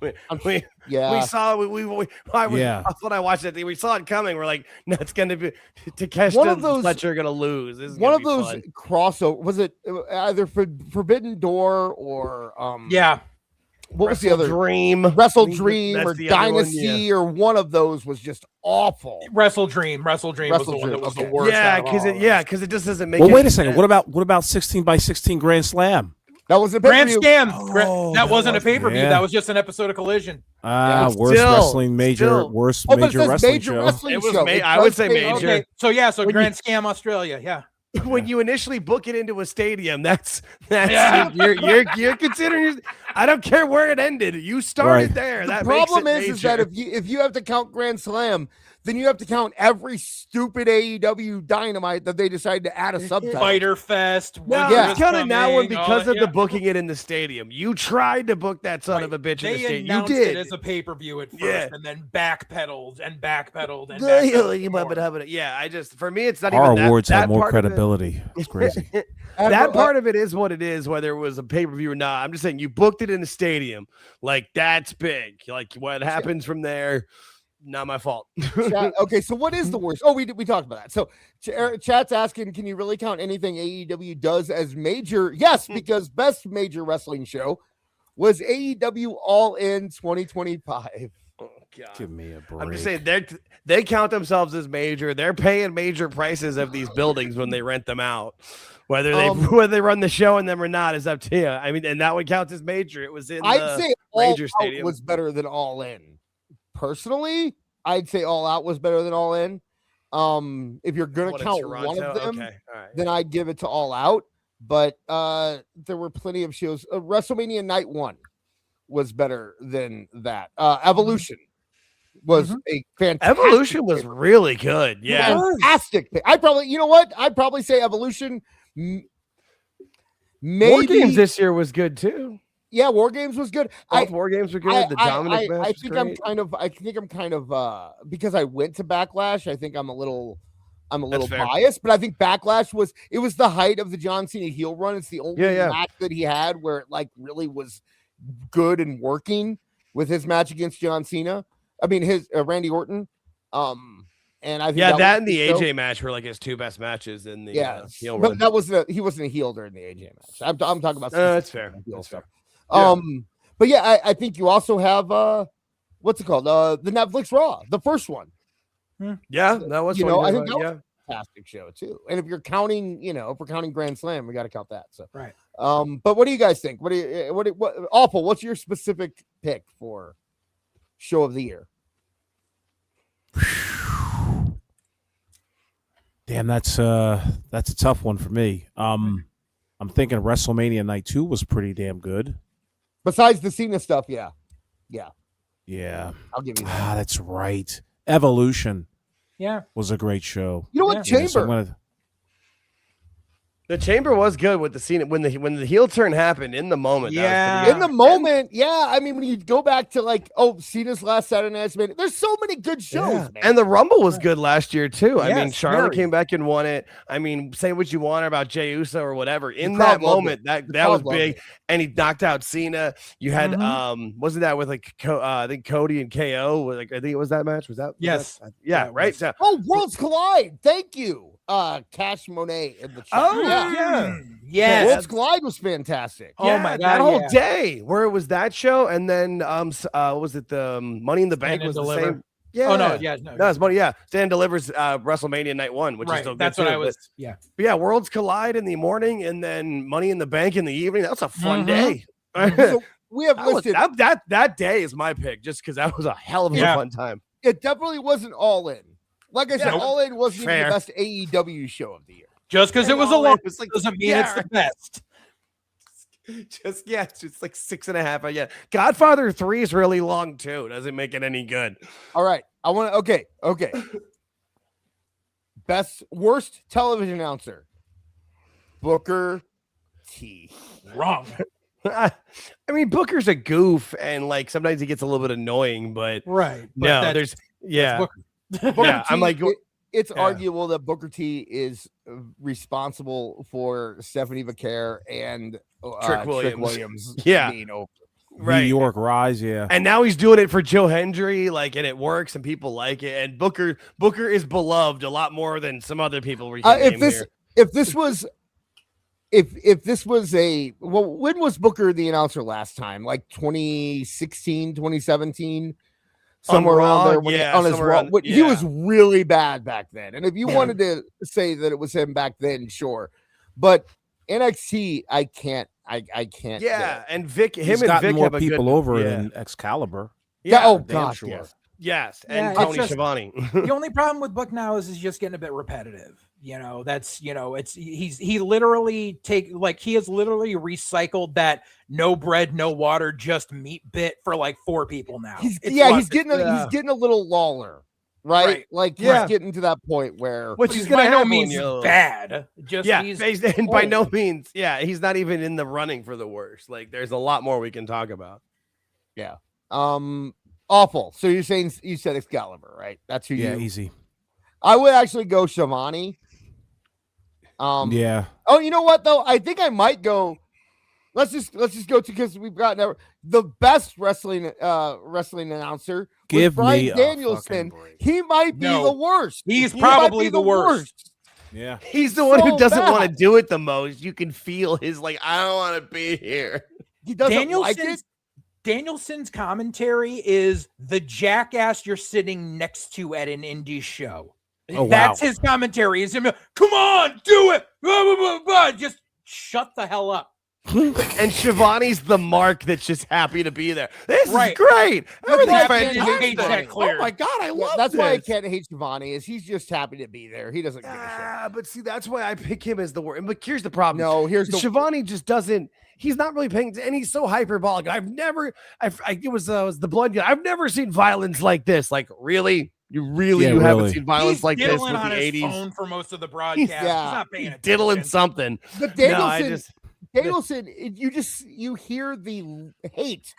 We saw that's when I watched it. We saw it coming. We're like, no, it's gonna be Takeshita and Fletcher are gonna lose. This is one of those fun. crossover. Was it either Forbidden Door or what was the other? Wrestle Dream or Dynasty or one of those was just awful. Wrestle Dream was the one that was the worst. Because it just doesn't make. Well, wait a second. What about 16 by 16 Grand Slam? That was a Grand pay-per-view. Scam. That wasn't a pay-per-view. Yeah. That was just an episode of Collision. Worst wrestling major wrestling show. Wrestling it was show. I would say major. Okay. So Grand Scam Australia. Yeah. When you initially book it into a stadium, that's you're considering. I don't care where it ended. You started there. The problem is that if you have to count Grand Slam, then you have to count every stupid AEW Dynamite that they decide to add a subtitle. Fighter Fest. No, it's counted now one because of the booking it in the stadium. You tried to book that son of a bitch in the stadium. You did it as a pay-per-view at first, and then backpedaled. For me, it's not Our even awards that have more part credibility. It's crazy. That part of it is what it is, whether it was a pay-per-view or not. I'm just saying you booked it in the stadium. Like, that's big. Like, what happens from there, not my fault. Okay, so what is the worst? Oh, we talked about that. So chat's asking, can you really count anything AEW does as major? Yes, because best major wrestling show was AEW All In 2025. Oh, God. Give me a break. I'm just saying they count themselves as major. They're paying major prices of these buildings when they rent them out. Whether they run the show in them or not is up to you. I mean, and that would count as major. It was in I'd say Ranger All Stadium. Out was better than All In. Personally, I'd say All Out was better than All In. If you're gonna count one of them, then I'd give it to All Out. But there were plenty of shows. WrestleMania Night 1 was better than that. Evolution was a fantastic. Evolution was really good. Yeah, fantastic. I'd probably say Evolution. Maybe War Games this year was good too. Yeah, War Games was good. War Games were good. The Dominic match. I think I'm kind of because I went to Backlash. I think I'm a little biased, but I think Backlash was the height of the John Cena heel run. It's the only match that he had where it like really was good and working with his match against John Cena. I mean his Randy Orton. And I think that and the AJ match were like his two best matches in the heel run. But he wasn't a heel during the AJ match. I'm talking about that's fair. That's fair. But yeah, I think you also have what's it called? The Netflix Raw, the first one. Yeah, that was I think that was a fantastic show too. And if you're counting, if we're counting Grand Slam, we got to count that. So right. But what do you guys think? What Awful? What's your specific pick for show of the year? Damn, that's a tough one for me. I'm thinking WrestleMania Night 2 was pretty damn good. Besides the Cena stuff, yeah. I'll give you that. That's right. Evolution, was a great show. You know what, Chamber? The Chamber was good with the scene when the heel turn happened in the moment. In the moment, I mean, when you go back to Cena's last Saturday Night's Main, there's so many good shows, man. And the Rumble was good last year too. I mean, Charlotte came back and won it. I mean, say what you want about Jey Uso or whatever. In that moment, that was big, and he knocked out Cena. You had wasn't that with I think Cody and KO? I think it was that match. Was that? Yes. Right. So, Worlds Collide. Thank you. Cash Monet in the chat. Yeah. Worlds Collide was fantastic. Oh my god, that whole day where it was that show, and then was it the Money in the Bank was the same? Yeah. Oh no, no, it's Money. Yeah, Stan delivers WrestleMania Night 1, which is still good. That's too, what I was. But yeah, Worlds Collide in the morning, and then Money in the Bank in the evening. That's a fun day. So we have listed that day is my pick, just because that was a hell of a fun time. It definitely wasn't All In. Like I said, All In wasn't even the best AEW show of the year. Just because it was a lot doesn't mean it's the best. It's just like 6.5. Yeah, Godfather 3 is really long too. Doesn't make it any good. All right, I want to. Okay. Worst television announcer, Booker T. Wrong. I mean, Booker's a goof, and like sometimes he gets a little bit annoying, but there's Booker T, it's arguable that Booker T is responsible for Stephanie Vaquer and Trick Williams being over. Meteoric rise, yeah. And now he's doing it for Joe Hendry, like, and it works, and people like it. And Booker is beloved a lot more than some other people. If this was a when was Booker the announcer last time? Like 2016, 2017, somewhere around there. On his Raw, he was really bad back then. And if you wanted to say that it was him back then, sure, but NXT, I can't. Yeah, and Vic, He's and gotten Vic more have people over than Excalibur. Yeah. Oh damn God. sure. Yes, and Yeah, Tony Schiavone. The only problem with Book now is he's just getting a bit repetitive. It's he literally he has literally recycled that no bread, no water, just meat bit for like 4 people now. He's getting a little Lawler, right? Like he's getting to that point where Which is by no means bad. Just and by no means, he's not even in the running for the worst. Like there's a lot more we can talk about. Yeah. Awful. So you said Excalibur, right? That's who easy. I would actually go Shivani. Yeah. Oh, you know what though? I think I might go. Let's just go to, because we've got the best wrestling announcer. Give Bryan me a Danielson. He might be the worst. He's probably the worst. Yeah. He's the one who doesn't want to do it the most. You can feel his I don't want to be here. He doesn't like it. Danielson's commentary is the jackass you're sitting next to at an indie show. Oh, That's his commentary. Is him, come on, do it. Blah, blah, blah, blah. Just shut the hell up. And Shivani's the mark that's just happy to be there. This is great. Everything's fantastic. Oh my God, I love That's this. why I can't hate Shivani, is he's just happy to be there. He doesn't give a shit. But see, that's why I pick him as the worst. But here's the problem. No, Shivani just doesn't. He's not really paying, and he's so hyperbolic. It was the blood. I've never seen violence like this. Like, really? You haven't seen violence like this with the 80s? Phone for most of the broadcast. He's not paying attention. Diddling something. But Danielson, you hear the hate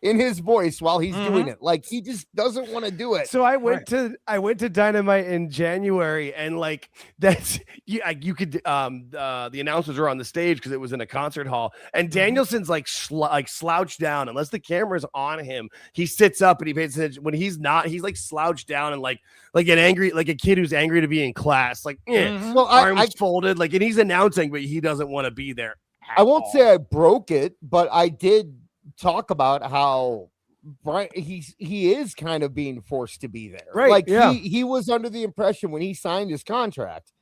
in his voice while he's doing it. Like he just doesn't want to do it. So I went to Dynamite in January, and like that's you could the announcers were on the stage because it was in a concert hall, and Danielson's like slouched down. Unless the camera's on him, he sits up and he pays attention. When he's not, he's like slouched down and like a kid who's angry to be in class, like arms folded, like, and he's announcing, but he doesn't want to be there. I won't say I broke it, but I did talk about how Brian he is kind of being forced to be there. Right. Like he was under the impression when he signed his contract,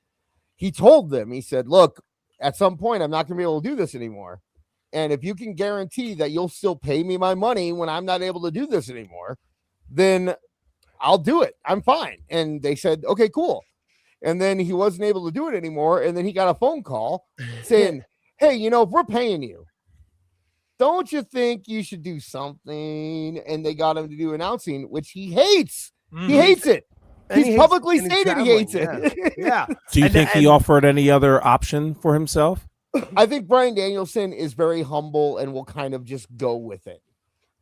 he told them, he said, look, at some point I'm not gonna be able to do this anymore. And if you can guarantee that you'll still pay me my money when I'm not able to do this anymore, then I'll do it. I'm fine. And they said, okay, cool. And then he wasn't able to do it anymore. And then he got a phone call saying, hey, if we're paying you, don't you think you should do something? And they got him to do announcing, which he hates. He hates it. He's publicly stated he hates it. Yeah. Do you think he offered any other option for himself? I think Bryan Danielson is very humble and will kind of just go with it.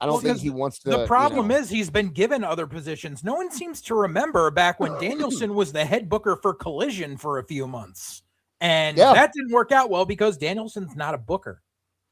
I don't think he wants to. The problem is he's been given other positions. No one seems to remember back when Danielson was the head booker for Collision for a few months. And that didn't work out well because Danielson's not a booker.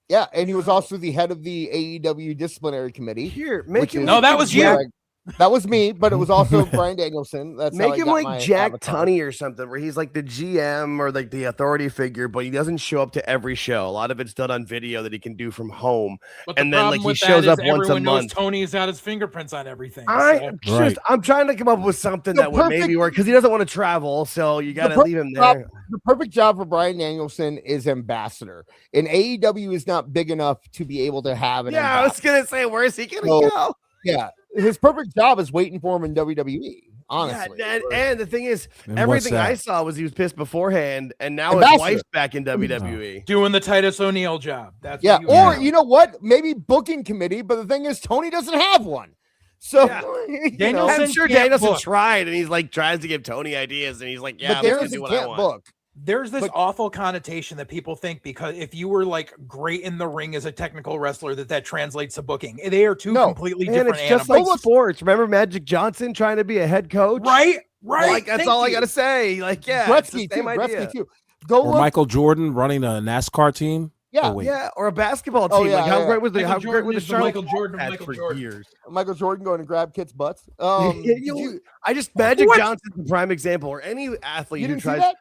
Yeah, and he was also the head of the AEW disciplinary committee. That was you. That was me, but it was also Bryan Danielson. That's make him like Jack Tunney or something, where he's like the GM or like the authority figure, but he doesn't show up to every show. A lot of it's done on video that he can do from home, and then like he shows up once a month. Tony's got his fingerprints on everything. I'm trying to come up with something that would maybe work because he doesn't want to travel, so you got to leave him there. The perfect job for Bryan Danielson is ambassador, and AEW is not big enough to be able to have an. I was gonna say, where is he gonna go? Yeah, his perfect job is waiting for him in WWE. Honestly, and the thing is, everything I saw was he was pissed beforehand, and now his wife's back in WWE doing the Titus O'Neil job. That's you know what? Maybe booking committee, but the thing is, Tony doesn't have one. So I'm sure Danielson tried, and he's like tries to give Tony ideas, and he's like, "Yeah, I'm gonna do what I want." Book. There's this awful connotation that people think because if you were like great in the ring as a technical wrestler, that translates to booking. They are two completely different animals. It's just like sports. Remember Magic Johnson trying to be a head coach? Right. Like that's all I got to say. Like, Gretzky too. Or Michael Jordan running a NASCAR team. Yeah, wait. Yeah, or a basketball team. Oh, yeah, like how yeah. great was the Michael how great Jordan were the is the Charlotte Michael Jordan of Bobcats Michael for Jordan. years? Michael Jordan going to grab kids' butts. I just Magic Johnson's the prime example, or any athlete You who didn't see tries. that?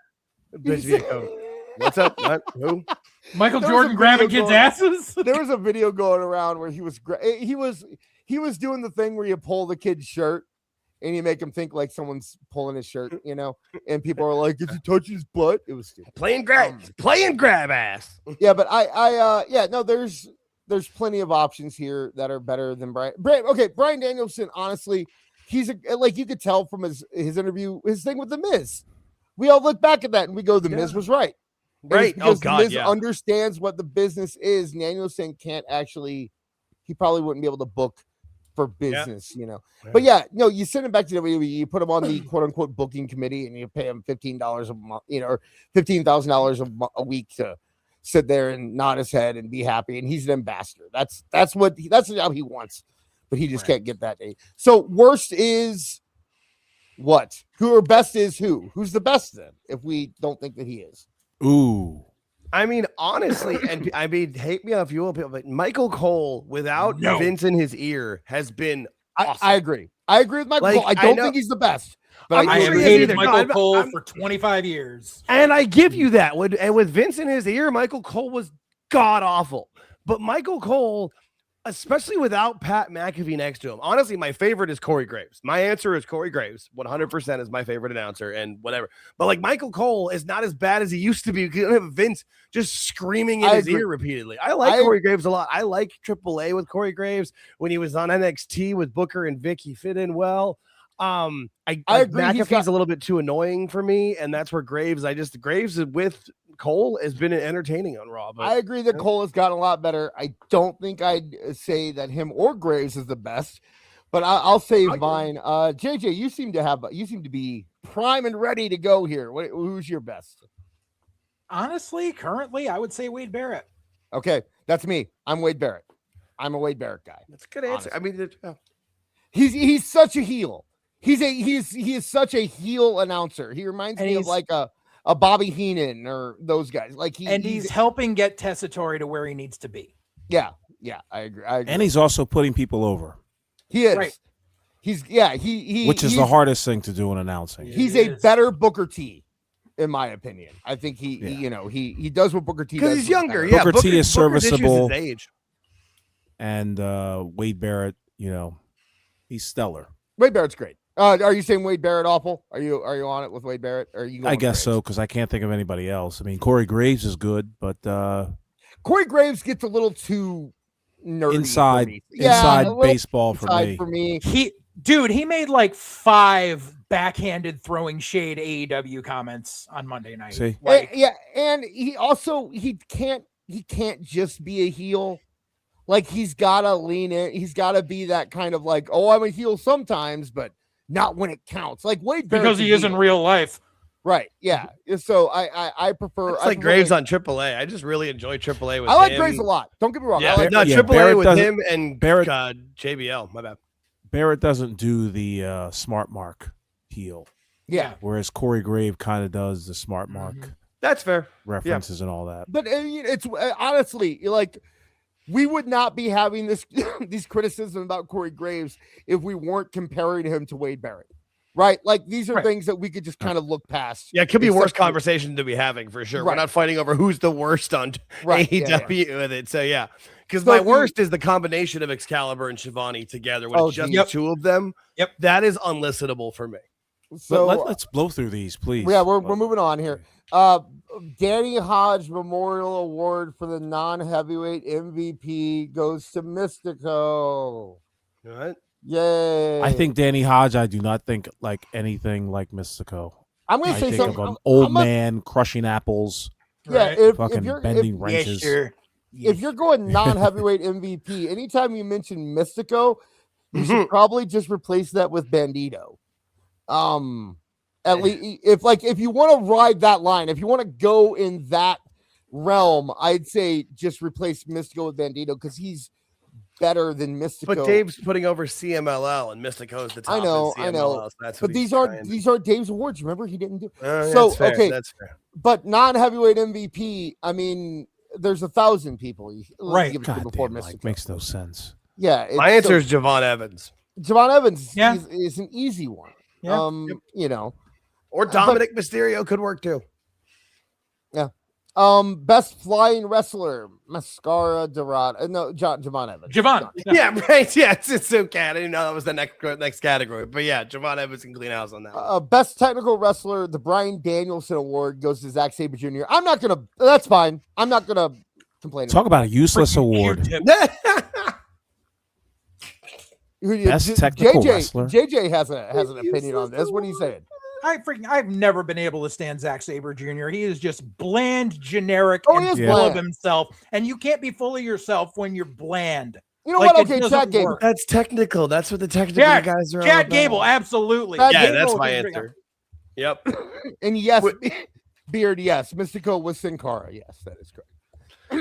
Bitch, be a coach. What's up? What? Who? Michael There was Jordan a grabbing video kids' going- asses. There was a video going around where he was doing the thing where you pull the kid's shirt and you make him think like someone's pulling his shirt, you know, and people are like, "Is he touching his butt?" It was stupid. Playing grab ass. Yeah, but there's plenty of options here that are better than Brian. Okay, Bryan Danielson, honestly, he's like, you could tell from his interview, his thing with the Miz. We all look back at that and we go, the Miz was right. And it's Right. because Oh God, the Miz yeah. understands what the business is. Danielson can't actually, he probably wouldn't be able to book for business, you know. But yeah, no, you send him back to WWE, you put him on the quote unquote booking committee, and you pay him $15 a month, you know, or $15,000 a week to sit there and nod his head and be happy. And he's an ambassador. That's the job he wants, but he just can't get that day. So worst is what? Who, or best is who? Who's the best then? If we don't think that he is. Ooh. I mean, honestly, and I mean, hate me if you will, but Michael Cole without Vince in his ear has been awesome. I agree. I agree with Michael Like, Cole. I don't think he's the best. But I have sure he is hated either. Michael No, Cole I'm- for 25 years. And I give you that. With Vince in his ear, Michael Cole was god awful. But Michael Cole, especially without Pat McAfee next to him, honestly, my favorite is Corey Graves. My answer is Corey Graves. 100% is my favorite announcer and whatever. But like Michael Cole is not as bad as he used to be. You don't have Vince just screaming in his ear repeatedly. I like Corey Graves a lot. I like AAA with Corey Graves. When he was on NXT with Booker and Vic, he fit in well. I agree. McAfee's a little bit too annoying for me, and that's where Graves with Cole has been entertaining on Raw. But I agree that Cole has gotten a lot better. I don't think I'd say that him or Graves is the best, but I'll say mine. JJ, you seem to be prime and ready to go here. Who's your best? Honestly, currently, I would say Wade Barrett. Okay, that's me. I'm Wade Barrett. I'm a Wade Barrett guy. That's a good answer. Honestly. I mean, he's such a heel. He is such a heel announcer. He reminds me of like a Bobby Heenan or those guys. Like he's helping get Tessitore to where he needs to be. Yeah, I agree. And he's also putting people over. He is. Right. Which is the hardest thing to do in announcing. He's a better Booker T, in my opinion. I think he does what Booker T does. because he's younger. Booker T is Booker's serviceable. issues his age. And Wade Barrett, he's stellar. Wade Barrett's great. Are you saying Wade Barrett awful? Are you on it with Wade Barrett? Or are you? I guess so, because I can't think of anybody else. I mean, Corey Graves is good, but Corey Graves gets a little too nerdy inside for me. A little baseball for me. He made like 5 backhanded throwing shade AEW comments on Monday night. See? And he can't just be a heel. Like he's gotta lean in. He's gotta be that kind of like, oh, I'm a heel sometimes, but not when it counts. Like Wade Barrett, because he is in real life. Right. Yeah. So I prefer. It's like Graves on AAA. I just really enjoy AAA with him. I like Graves a lot. Don't get me wrong. Yeah, I like AAA Barrett with him and Barrett, JBL. My bad. Barrett doesn't do the smart mark heel. Yeah. Whereas Corey Graves kind of does the smart mark. That's fair. References and all that. But it's honestly like we would not be having these criticisms about Corey Graves if we weren't comparing him to Wade Barrett. Right? Like these are things that we could just kind of look past. Yeah, it could be a worse conversation to be having for sure. We're not fighting over who's the worst on AEW with it. So yeah. Because my worst is the combination of Excalibur and Shivani together when it's just the two of them. Yep. That is unlistenable for me. So let's blow through these, please. Yeah, we're moving on here. Danny Hodge Memorial Award for the non-heavyweight MVP goes to Mystico. All right. Yay. I think Danny Hodge, I do not think like anything like Mystico. I'm going to say think something. of an old man crushing apples. Yeah, fucking bending wrenches. If you're going non-heavyweight MVP, anytime you mention Mystico, you should probably just replace that with Bandito. At least if you want to ride that line, if you want to go in that realm, I'd say just replace Mystico with Bandito because he's better than Mystico. But Dave's putting over CMLL and Mystico's the top. I know. So that's but these are Dave's awards. Remember, he didn't do. That's fair. Okay, that's fair. but non-heavyweight MVP. I mean, there's 1,000 people. Right. Give it to God before damn, Mr. Mike, makes no sense. Yeah. My answer is Javon Evans. Javon Evans Yeah. is an easy one. Yeah. You know. Or Dominic Mysterio could work too. Yeah. Best flying wrestler, Mascara Dorado. No, Javon Evans. Javon. Yeah, right. Yeah, it's okay. I didn't know that was the next category. But yeah, Javon Evans can clean house on that one. Best technical wrestler, the Bryan Danielson Award goes to Zack Sabre Jr. That's fine. I'm not gonna complain. Talk about a useless award. Best technical wrestler. JJ has an opinion on this. What are you saying? I've never been able to stand Zack Sabre Jr. He is just bland, generic, Oh, he and is full of bland. himself. And you can't be full of yourself when you're bland. You know Like, what? it Okay, doesn't Chad Gable. work. That's technical. That's what the technical Chad, guys are. Chad Gable, absolutely. Chad Yeah, Gable that's my is- answer. Yep. And yes, Beard, yes. Mystico was Sin Cara. Yes, that is correct. He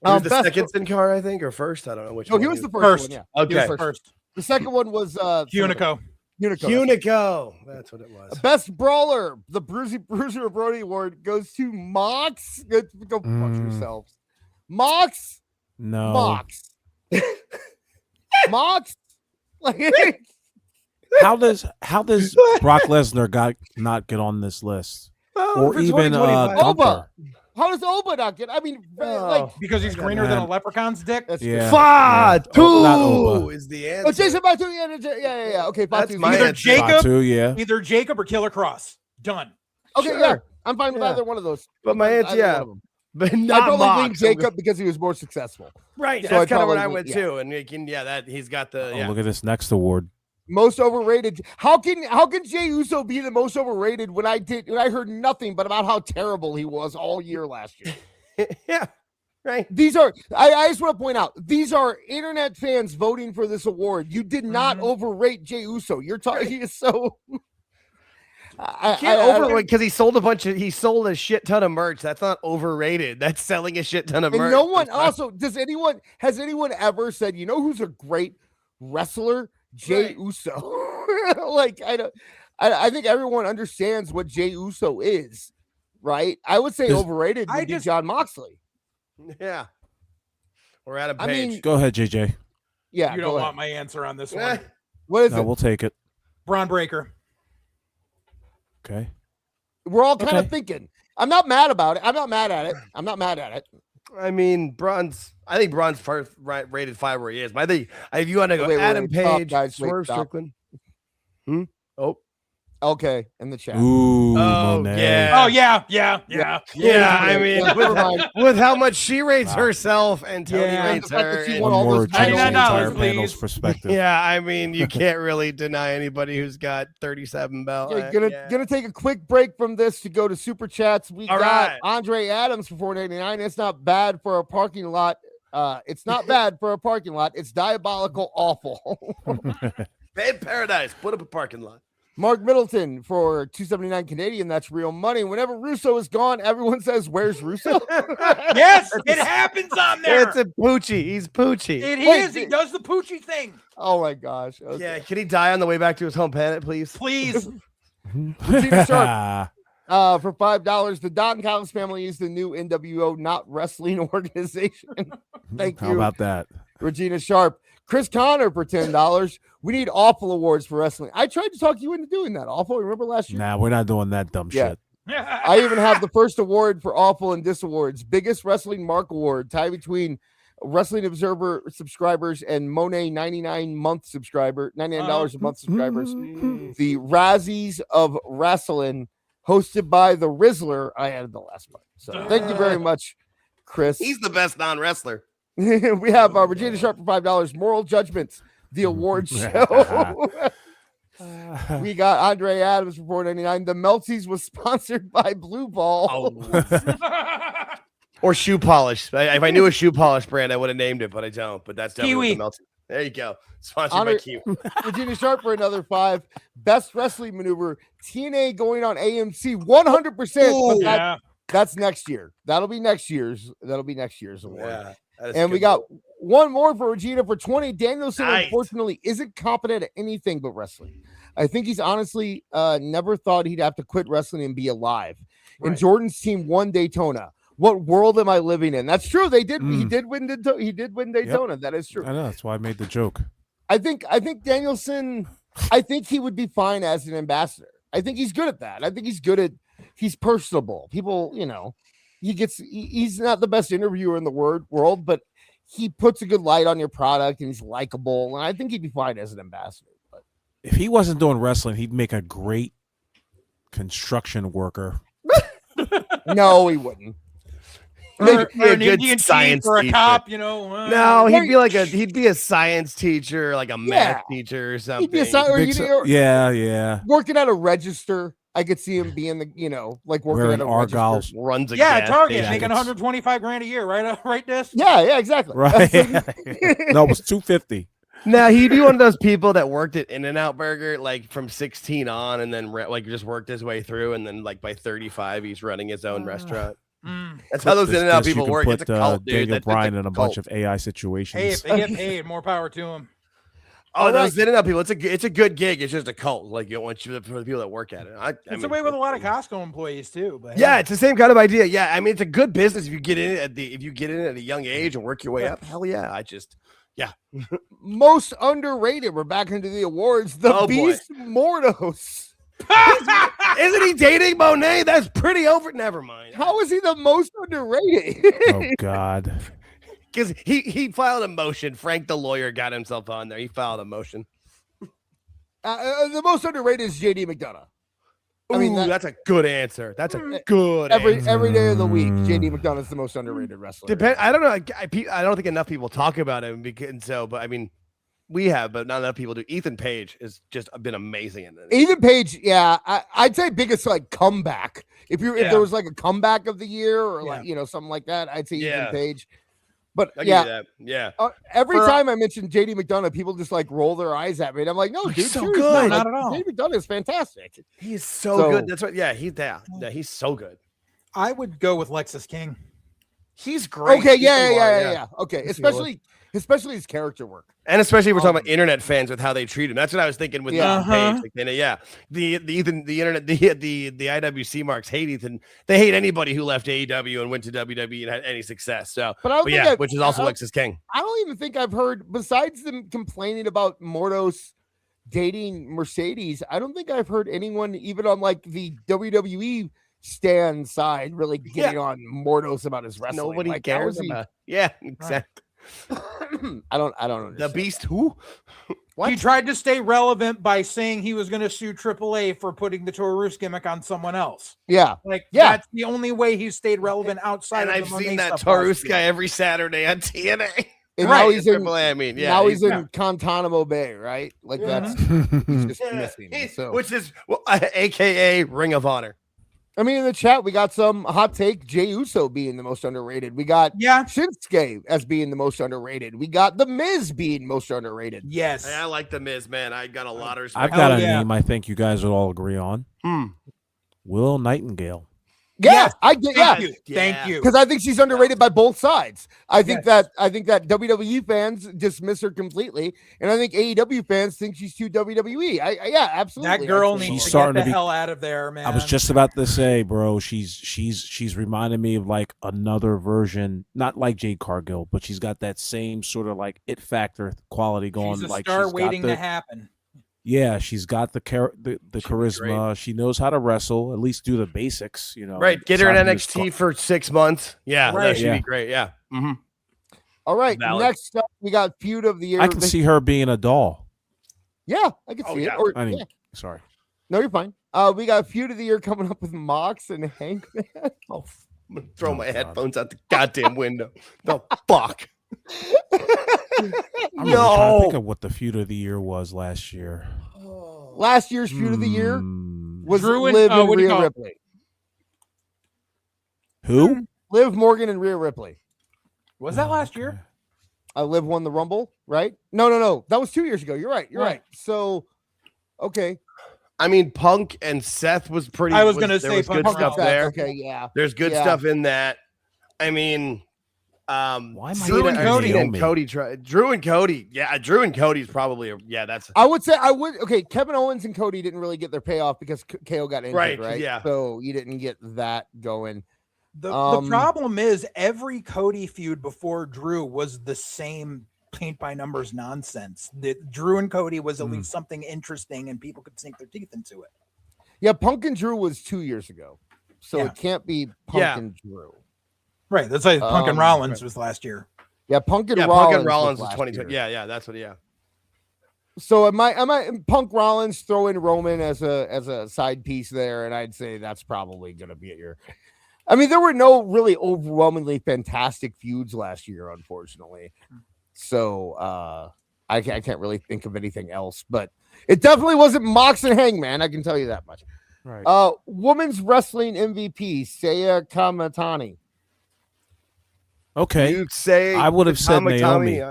was the best- second Sin Cara, I think, or first? I don't know which No, one. he was the first one. Yeah. He was Okay. first. The second one was Unico. Unico. That's what it was. Best brawler, the Bruiser Brody Award goes to Mox. Go fuck yourselves. Mox. No. Mox. Mox. Like, How does Brock Lesnar not get on this list? Or for even 2025. Gunther? how does Oba not get? I mean, like, Because he's greener than a leprechaun's dick. that's Yeah. Fatu Not Oba. is the Oh, answer. Jason Batu. Yeah. Okay, That's Batu's my either- Either answer. Jacob, Fatu, yeah. either Jacob or Killer Cross. Done. Okay, Sure. yeah. I'm fine with Yeah. either one of those. But my answer, Either one yeah. of them. But I not probably lean Mox. Jacob because he was more successful. Right. So That's I'd kind of what probably I lean- went yeah. to. And that he's got the Oh, look at this next award. Most overrated. How can Jey Uso be the most overrated when I heard nothing but about how terrible he was all year last year? yeah. Right. These are I just want to point out, these are internet fans voting for this award. You did not overrate Jey Uso. You're talking so You can't overrate because he sold a shit ton of merch. That's not overrated. That's selling a shit ton of and merch. no one That's not- also has anyone ever said, you know who's a great wrestler? Jey Right. Uso. Like I think everyone understands what Jey Uso is, right? I would say overrated would be John Moxley. Yeah. Or Adam I Page. mean, Go ahead, JJ. yeah, You go don't ahead. want my answer on this Eh. one. What is No, it? we'll take it. Braun Breaker. Okay. We're all kind of Okay. thinking. I'm not mad about it. I'm not mad at it. I mean, I think Braun's first rated 5 where he is. But I think if you want to go Wait, Adam stop, Page, guys, wait, Swerve stop. Strickland. Oh. Okay, in the chat. Ooh, Oh, Monet. yeah. Oh, yeah. Yeah, I mean, never mind. with how much she rates herself and Tony Yeah. rates The fact that her. she and- won One all more those change the titles. entire $99, panel's please. perspective. Yeah, I mean, you can't really deny anybody who's got 37 belts. Yeah, gonna take a quick break from this to go to super chats. We All got right. Andre Adams for $4.99. It's not bad for a parking lot. It's not bad for a parking lot. It's diabolical awful. Bad Paradise. Put up a parking lot. Mark Middleton for $2.79 Canadian. That's real money. Whenever Russo is gone, everyone says, "Where's Russo?" Yes, it happens on there. It's a Poochie. He's Poochie. It Wait, is. He does the Poochie thing. Oh my gosh. Okay. Yeah, can he die on the way back to his home planet, please? Please. Regina Sharp, for $5, the Don Callis family is the new NWO not wrestling organization. Thank How you, about that? Regina Sharp. Chris Connor for $10. We need awful awards for wrestling. I tried to talk you into doing that. Awful. Remember last year? Nah, we're not doing that dumb Yeah. shit. I even have the first award for awful and dis awards. Biggest wrestling mark award, tie between Wrestling Observer subscribers and Monet $99 a month subscribers. The Razzies of Wrestling, hosted by the Rizzler. I added the last part. So thank you very much, Chris. He's the best non-wrestler. We have Regina Sharp for $5. Moral Judgments, the awards show. We got Andre Adams for $4.99. The Meltsies was sponsored by Blue Ball. Or shoe polish. If I knew a shoe polish brand, I would have named it, but I don't. But that's definitely Kiwi. what the Melty. There you go. Sponsored by Kiwi. Regina Sharp for another $5. Best wrestling maneuver. TNA going on AMC 100%. But Yeah. that's next year. That'll be next year's award. Yeah. that is And we good. got one more for Regina for 20. Danielson, Nice. unfortunately, isn't competent at anything but wrestling. I think he's honestly never thought he'd have to quit wrestling and be alive. And Right. Jordan's team won Daytona. what world am I living in? That's true. They did. He did win. He did win Daytona. That is true. I know. That's why I made the joke. I think Danielson. I think he would be fine as an ambassador. I think he's good at that. I think he's good at. He's personable. People, he's not the best interviewer in the world, but he puts a good light on your product and he's likable. And I think he'd be fine as an ambassador. But if he wasn't doing wrestling, he'd make a great construction worker. No, he wouldn't. Or an Indian science or a cop, No, he'd be a science teacher, like a math teacher or something. He'd be yeah. Working at a register. I could see him being working wearing at a Argyles. register. Runs a Target station. making $125,000 a year, right, Des? Yeah, exactly. Right. No, it was $250. Now he'd be one of those people that worked at In-N-Out Burger like from 16 on, and then just worked his way through, and then by 35 he's running his own restaurant. That's how those In-N-Out people work. It's a cult, dude. Daniel Bryan in a bunch of AI situations. Hey, if they get paid, more power to them. Oh, those In-N-Out people, it's a good gig. It's just a cult. Like, you don't want for the people that work at it. It's the way with a lot of Costco employees too. But yeah, it's the same kind of idea. Yeah, I mean, it's a good business if you get in at a young age and work your way up. Hell yeah, Most underrated. We're back into the awards. The Beast Mordos. Isn't he dating Monet? That's pretty over. Never mind. How is he the most underrated? Oh God. Because he filed a motion. Frank the lawyer got himself on there. He filed a motion. The most underrated is JD McDonough. That's a good answer. That's a good every day of the week. JD McDonough is the most underrated wrestler. I don't know. I don't think enough people talk about him but I mean, we have, but not enough people do. Ethan Page has just been amazing in it. Ethan Page, yeah, I'd say biggest comeback. If there was a comeback of the year or something like that, I'd say Ethan Page. But every time I mention JD McDonough, people just roll their eyes at me, and I'm like, no, dude, so seriously, good. not at all. JD McDonough is fantastic. He's so good. That's what. Yeah, he's so good. I would go with Lexus King. He's great. Okay, yeah. Okay, especially his character work, and especially if we're talking about internet fans with how they treat him. That's what I was thinking with Ethan Page. The internet, the IWC marks hate Ethan. They hate anybody who left AEW and went to WWE and had any success. So, which is also Lexus King. I don't even think I've heard, besides them complaining about Mordos dating Mercedes, I don't think I've heard anyone even on the WWE stand side really getting on Mordos about his wrestling. Nobody cares about. Yeah, exactly. I don't understand. The Beast who? He tried to stay relevant by saying he was going to sue AAA for putting the Taurus gimmick on someone else. Yeah. That's the only way he stayed relevant outside and of I've seen that Taurus guy every Saturday on TNA. And now he's in AAA, now he's in Guantanamo Bay, right? That's he's just missing. Which is AKA Ring of Honor. I mean, in the chat, we got some hot take, Jey Uso being the most underrated. We got Shinsuke as being the most underrated. We got The Miz being most underrated. Yes. Hey, I like The Miz, man. I got a lot of respect. I've got a name I think you guys would all agree on. Will Nightingale. Yeah, I get. Thank you. Because I think she's underrated by both sides. I think that WWE fans dismiss her completely, and I think AEW fans think she's too WWE. Absolutely. That girl needs to get the hell out of there, man. I was just about to say, bro, she's reminding me of another version, not like Jade Cargill, but she's got that same sort of it factor quality going. She's a star waiting to happen. Yeah, she's got the charisma. She knows how to wrestle, at least do the basics, Right, get her in NXT for 6 months. Yeah, right. That should be great. Yeah. Mm-hmm. All right, next up, we got Feud of the Year. I can see her being a doll. Yeah, I can see it. Sorry. No, you're fine. We got Feud of the Year coming up with Mox and Hangman. I'm going to throw my headphones out the goddamn window. The fuck? I'm trying to think of what the Feud of the Year was last year. Last year's Feud of the Year was Drew and Liv and Rhea Ripley. Who? Liv Morgan and Rhea Ripley. Was that last year? Liv won the Rumble, right? No. That was 2 years ago. You're right. You're right. So, okay. I mean, Punk and Seth was pretty. I was going to say Punk good stuff there. Okay, yeah. There's good stuff in that. I mean, why am I Drew and Cody Drew and Cody. Yeah, Drew and Cody's probably that's. I would say okay, Kevin Owens and Cody didn't really get their payoff because KO got injured, right? Yeah. So you didn't get that going. The problem is every Cody feud before Drew was the same paint by numbers nonsense. Drew and Cody was at least something interesting and people could sink their teeth into it. Yeah, Punk and Drew was 2 years ago. So it can't be Punk and Drew. Right. That's like Punk and Rollins was last year. Yeah, Punk and Rollins was 2020. Yeah, that's what. Yeah. So I might Punk Rollins throw in Roman as a side piece there, and I'd say that's probably going to be at your. I mean, there were no really overwhelmingly fantastic feuds last year, unfortunately. So I can't really think of anything else, but it definitely wasn't Mox and Hangman. I can tell you that much. Right. Women's wrestling MVP Saya Kamatani. Okay. You'd say I would have said Naomi.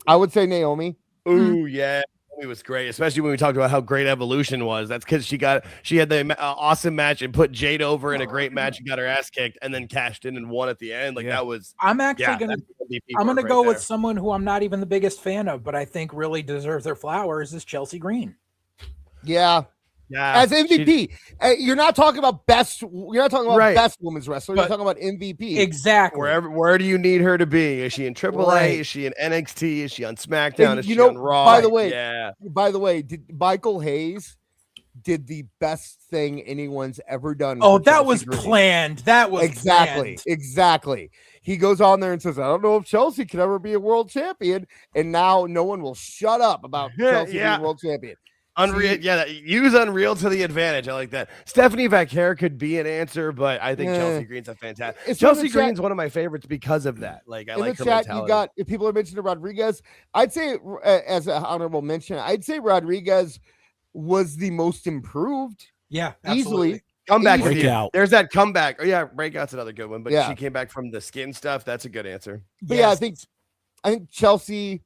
I would say Naomi. Ooh, yeah. It was great, especially when we talked about how great Evolution was. That's because she had the awesome match and put Jade over in a great match and got her ass kicked, and then cashed in and won at the end. Like that was. I'm actually gonna go with someone who I'm not even the biggest fan of, but I think really deserves their flowers is Chelsea Green. Yeah. As MVP, you're not talking about best. You're not talking about best women's wrestler. You're talking about MVP. Exactly. Where do you need her to be? Is she in AAA? Is she in NXT? Is she on SmackDown? Is she on Raw? By the way, did Michael Hayes did the best thing anyone's ever done? Oh, that was planned. That was exactly. He goes on there and says, "I don't know if Chelsea can ever be a world champion," and now no one will shut up about Chelsea being world champion. Unreal, use Unreal to the advantage. I like that. Stephanie Vaquer could be an answer, but I think Chelsea Green's a fantastic. Chelsea Green's one of my favorites because of that. Like I like her mentality. You got if people are mentioning Rodriguez, I'd say as an honorable mention, I'd say Rodriguez was the most improved. Yeah, easily. Comeback breakout. There's that comeback. Oh yeah, breakout's another good one. But she came back from the skin stuff. That's a good answer. But I think Chelsea.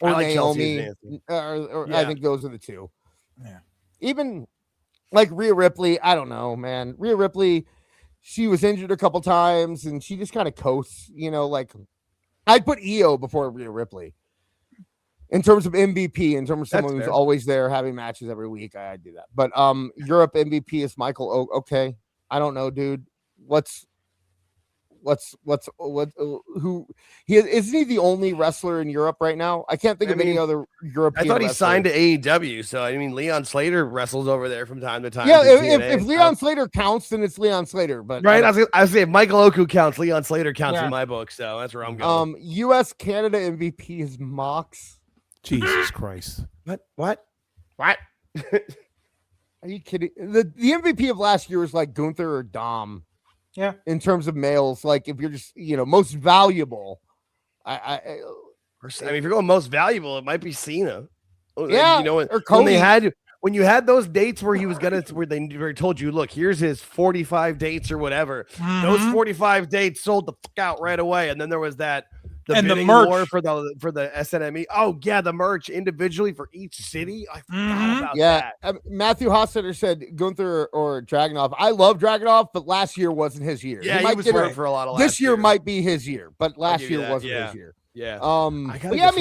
Or like Naomi, or I think those are the two. Yeah. Even like Rhea Ripley, I don't know, man. Rhea Ripley, she was injured a couple times, and she just kind of coasts. You know, like I'd put EO before Rhea Ripley in terms of MVP. In terms of someone who's always there having matches every week, I'd do that. But Europe MVP is Michael Oak. Okay, I don't know, dude. Who isn't he the only wrestler in Europe right now? I can't think of any other European. I thought he wrestler. signed to AEW, so I mean Leon Slater wrestles over there from time to time. Yeah, if Leon Slater counts, then it's Leon Slater. But right, I was say if Michael Oku counts, Leon Slater counts in my book, so that's where I'm going. U.S. Canada MVP is Mox. Jesus Christ! What? Are you kidding? The MVP of last year was like Gunther or Dom. Yeah, in terms of males, like if you're just most valuable, I mean, if you're going most valuable, it might be Cena. Yeah, or Cody. When you had those dates where he was where they told you, look, here's his 45 dates or whatever. Those 45 dates sold the fuck out right away, and then there was the merch war for the SNME. Oh yeah, the merch individually for each city. I forgot about that. Matthew Hossetter said Gunther or Dragunov. I love Dragunov, but last year wasn't his year. Yeah, he was hurt for a lot of. This year might be his year, but last year wasn't his year. Yeah.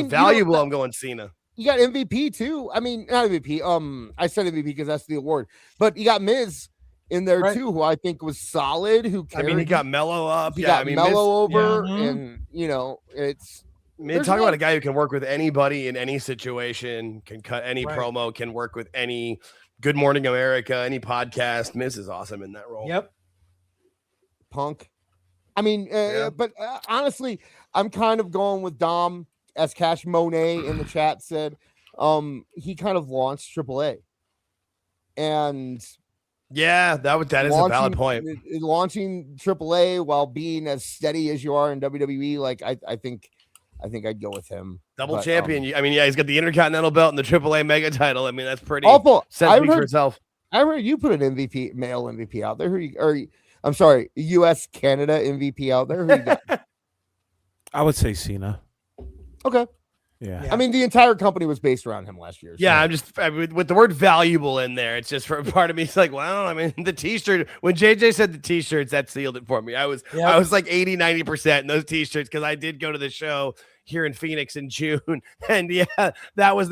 Valuable. I'm going Cena. You got MVP too. I mean, not MVP. I said MVP because that's the award, but you got Miz in there too, who I think was solid. He got Mello up. He got Mello over, and it's. Talk about a guy who can work with anybody in any situation, can cut any promo, can work with any Good Morning America, any podcast. Miz is awesome in that role. Yep. Punk. I mean, but honestly, I'm kind of going with Dom, as Cash Monet in the chat said. He kind of launched AAA, and. Yeah, that is a valid point. Launching AAA while being as steady as you are in WWE, like I think I'd go with him. Double champion. He's got the Intercontinental belt and the AAA Mega title. I mean, that's pretty awful. For itself. I heard you put an male MVP out there. I'm sorry, U.S. Canada MVP out there. Who you got? I would say Cena. Okay. Yeah. I mean, the entire company was based around him last year. So. Yeah, with the word valuable in there, it's just for a part of me. It's like, well, I mean, the t-shirt, when JJ said the t-shirts, that sealed it for me. I was like 80-90% in those t-shirts because I did go to the show here in Phoenix in June. And that was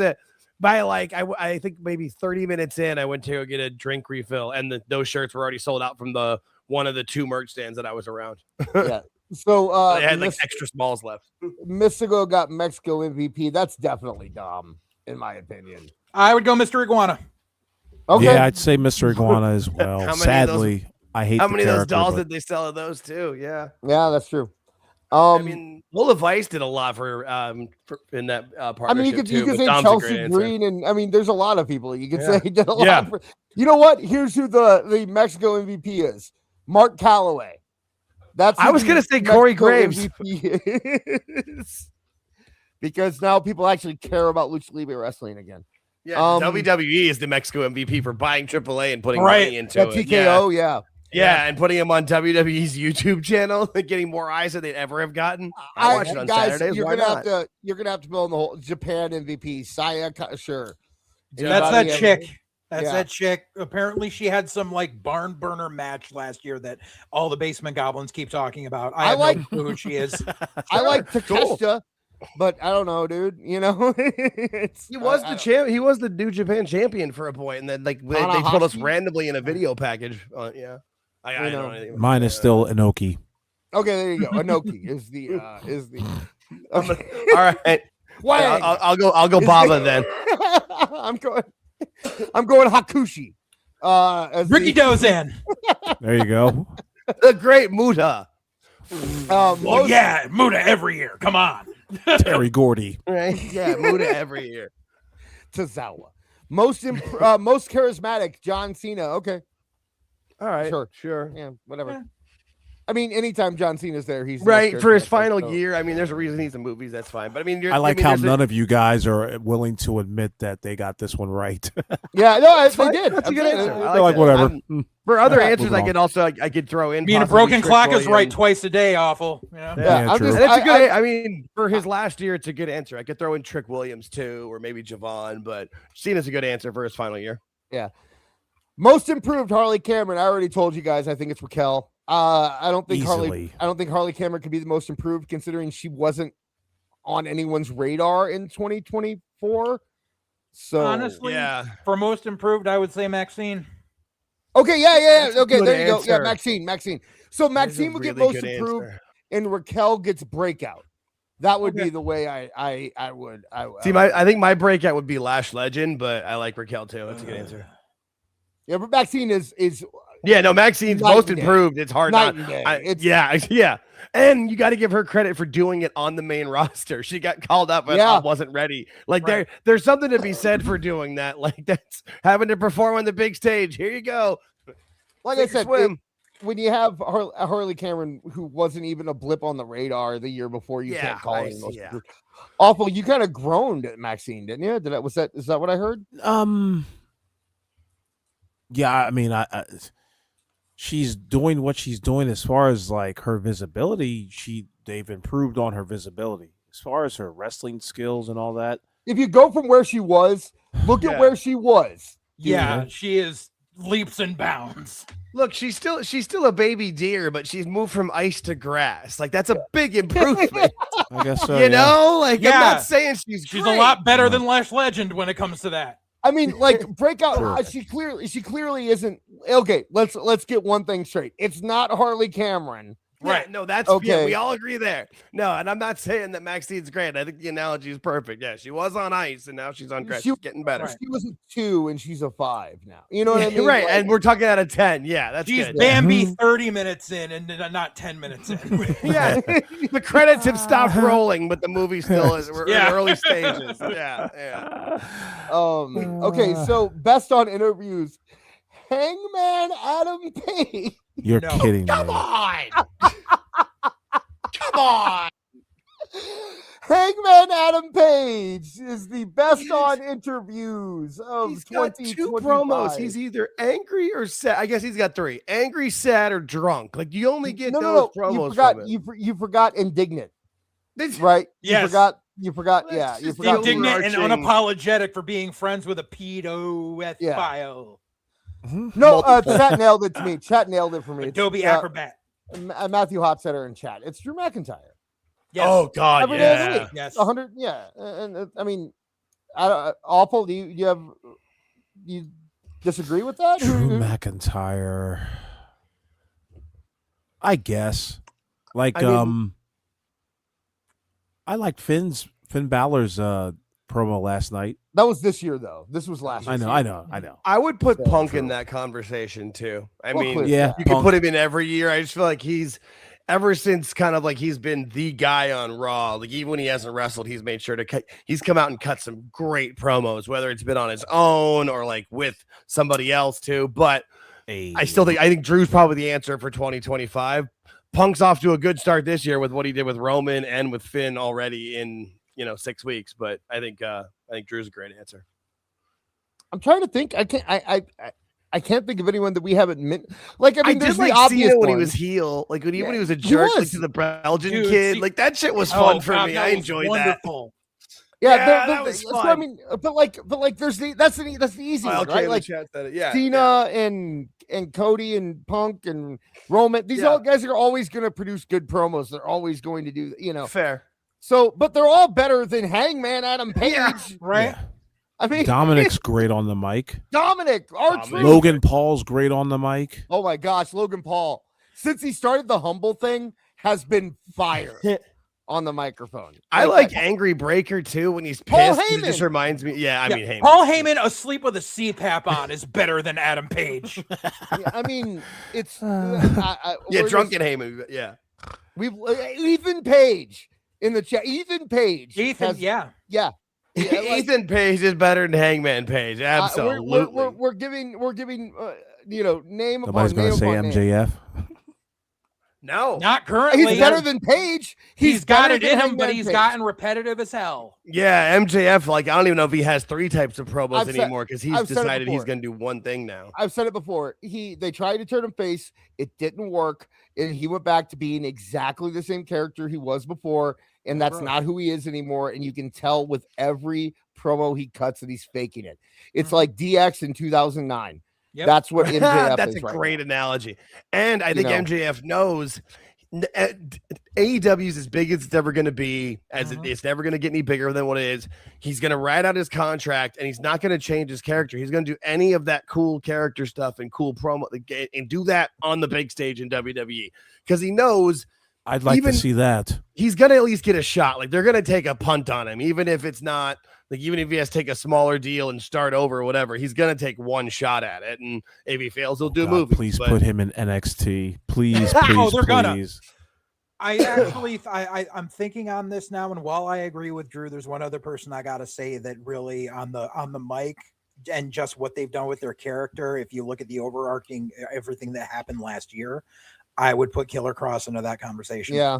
I think maybe 30 minutes in, I went to go get a drink refill, and those shirts were already sold out from the one of the 2 merch stands that I was around. Yeah. So they had like extra smalls left. Mystico got Mexico MVP. That's definitely Dom, in my opinion. I would go Mr. Iguana. Okay. Yeah, I'd say Mr. Iguana as well. Sadly, I hate how many of those dolls but... did they sell of those too? Yeah. Yeah, that's true. I mean, Lola Vice did a lot for in that partnership. I mean, you could say Dom's Chelsea Green, and I mean, there's a lot of people you could say did a lot. For, you know what? Here's who the Mexico MVP is: Mark Calloway. That's I was gonna say Corey Graves because now people actually care about Lucha Libre wrestling again. Yeah, WWE is the Mexico MVP for buying AAA and putting money into it. TKO, yeah, and putting him on WWE's YouTube channel and getting more eyes than they'd ever have gotten. I watch it on Saturdays. You're gonna have to build the whole Japan MVP. Saya, sure. That's that chick. That's that chick. Apparently, she had some like barn burner match last year that all the basement goblins keep talking about. I like no clue who she is. I like Takeshita, but I don't know, dude. You know, he was the champ. He was the New Japan champion for a point, and then like they told us randomly in a video package. I don't know anything. Mine is still Inoki. Okay, there you go. Inoki is the Okay. All right. I'll go Baba then. I'm going Hakushi. Ricky Dozan. There you go. The great Muta. Muta every year. Come on. Terry Gordy. Right? Yeah, Muta every year. Tozawa. Most charismatic, John Cena. Okay. All right. Sure. Yeah, whatever. Yeah. I mean, anytime John Cena's there, he's right for his final year. I mean, there's a reason he's in movies. That's fine. But I mean, I like how none of you guys are willing to admit that they got this one right. Yeah, no, they did. That's a good answer. They're like whatever. For other answers, I could throw in. Being a broken clock is right twice a day. Awful. Yeah, true. It's a good. I mean, for his last year, it's a good answer. I could throw in Trick Williams too, or maybe Javon, but Cena's a good answer for his final year. Yeah. Most improved Harley Cameron. I already told you guys. I think it's Raquel. I don't think Harley Cameron could be the most improved, considering she wasn't on anyone's radar in 2024. So honestly, for most improved, I would say Maxine. Okay, yeah. Okay, there you go. Yeah, Maxine. So Maxine would get most improved, and Raquel gets breakout. That would be the way I would. I think my breakout would be Lash Legend, but I like Raquel too. That's a good answer. Yeah, but Maxine is Maxine's most improved. It's hard not. Yeah. And you got to give her credit for doing it on the main roster. She got called up and I wasn't ready. Like there's something to be said for doing that. Like that's having to perform on the big stage. Here you go. Like I said, when you have Harley Cameron, who wasn't even a blip on the radar the year before, you can't call it awful. You kind of groaned at Maxine, didn't you? Is that what I heard? Yeah, I mean, she's doing what she's doing as far as like her visibility. They've improved on her visibility as far as her wrestling skills and all that. If you go from where she was, look at where she was. Yeah, she is leaps and bounds. Look, she's still a baby deer, but she's moved from ice to grass. Like that's a big improvement. I guess so. You know, like I'm not saying she's a lot better than Lash Legend when it comes to that. I mean, like breakout. She clearly isn't. Okay, let's get one thing straight. It's not Harley Cameron. Right. No, that's okay. We all agree there. No, and I'm not saying that Maxine's great. I think the analogy is perfect. Yeah, she was on ice and now she's on grass. She's getting better. She was a 2 and she's a 5 now. You know what I mean? Right. Like, and we're talking out of 10. Yeah, that's she's good. Bambi 30 minutes in and not 10 minutes in. The credits have stopped rolling, but the movie still is. We're in early stages. Yeah. Okay, so best on interviews. Hangman Adam Page. You're kidding me. Come on. Hangman Adam Page is the best on interviews of 2025. He's got 2 promos. He's either angry or sad. I guess he's got 3. Angry, sad, or drunk. Like you only get those promos. You forgot indignant. Right? Yes. You forgot. Yeah. You forgot indignant and unapologetic for being friends with a pedophile. No, chat nailed it to me. Chat nailed it for me. Adobe Acrobat. Matthew Hotsetter in chat. It's Drew McIntyre. Yes. Oh God, yes. 100. Yeah, and I mean, awful. Do you disagree with that? Drew McIntyre. I guess. Like, I liked Finn Balor's promo last night. That was this year, though. This was last year. I know. I would put Punk in that conversation too. I mean, clearly, yeah, you can put him in every year. I just feel like he's ever since kind of like he's been the guy on Raw. Like even when he hasn't wrestled, he's made sure to he's come out and cut some great promos, whether it's been on his own or like with somebody else too. But I think Drew's probably the answer for 2025. Punk's off to a good start this year with what he did with Roman and with Finn already in 6 weeks. But I think Drew's a great answer. I'm trying to think. I can't think of anyone that we haven't like. I mean, there's the obvious when he was heel, like when he was a jerk like, to the Belgian kid. Like that shit was fun for me. I enjoyed wonderful. Yeah, that was fun. So, I mean, but like there's that's the easy one, right? Like Cena and Cody and Punk and Roman. These all guys are always going to produce good promos. They're always going to do, fair. So, but they're all better than Hangman Adam Page, right? Yeah. I mean, Dominic's great on the mic. R-Truth. Logan Paul's great on the mic. Oh my gosh, Logan Paul, since he started the Humble thing, has been fire on the microphone. I like Angry Breaker too when he's pissed. It just reminds me. Yeah, I mean, Heyman. Paul Heyman asleep with a CPAP on is better than Adam Page. I mean, it's drunken Heyman. Yeah, we've Ethan Page in the chat. Ethan Page. Yeah. Ethan Page is better than Hangman Page. Absolutely. We're giving name Nobody's upon name. Nobody's going to say MJF. No, not currently. He's better than Page. He's got it in him, but he's gotten repetitive as hell. Yeah, MJF. Like I don't even know if he has 3 types of promos anymore because he's decided he's going to do one thing now. I've said it before. They tried to turn him face. It didn't work, and he went back to being exactly the same character he was before. And that's not who he is anymore. And you can tell with every promo he cuts that he's faking it. It's like DX in 2009. Yep. That's what MJF That's is a great analogy. And I think MJF knows AEW is as big as it's ever going to be, it's never going to get any bigger than what it is. He's going to ride out his contract, and he's not going to change his character. He's going to do any of that cool character stuff and cool promo and do that on the big stage in WWE because he knows. I'd like to see that. He's going to at least get a shot. Like they're going to take a punt on him, even if it's not like, even if he has to take a smaller deal and start over or whatever, he's going to take one shot at it. And if he fails, he'll do a movie. Please put him in NXT. Please, please. I'm thinking on this now. And while I agree with Drew, there's one other person I got to say that really on the mic and just what they've done with their character. If you look at the overarching, everything that happened last year, I would put Killer Cross into that conversation. Yeah.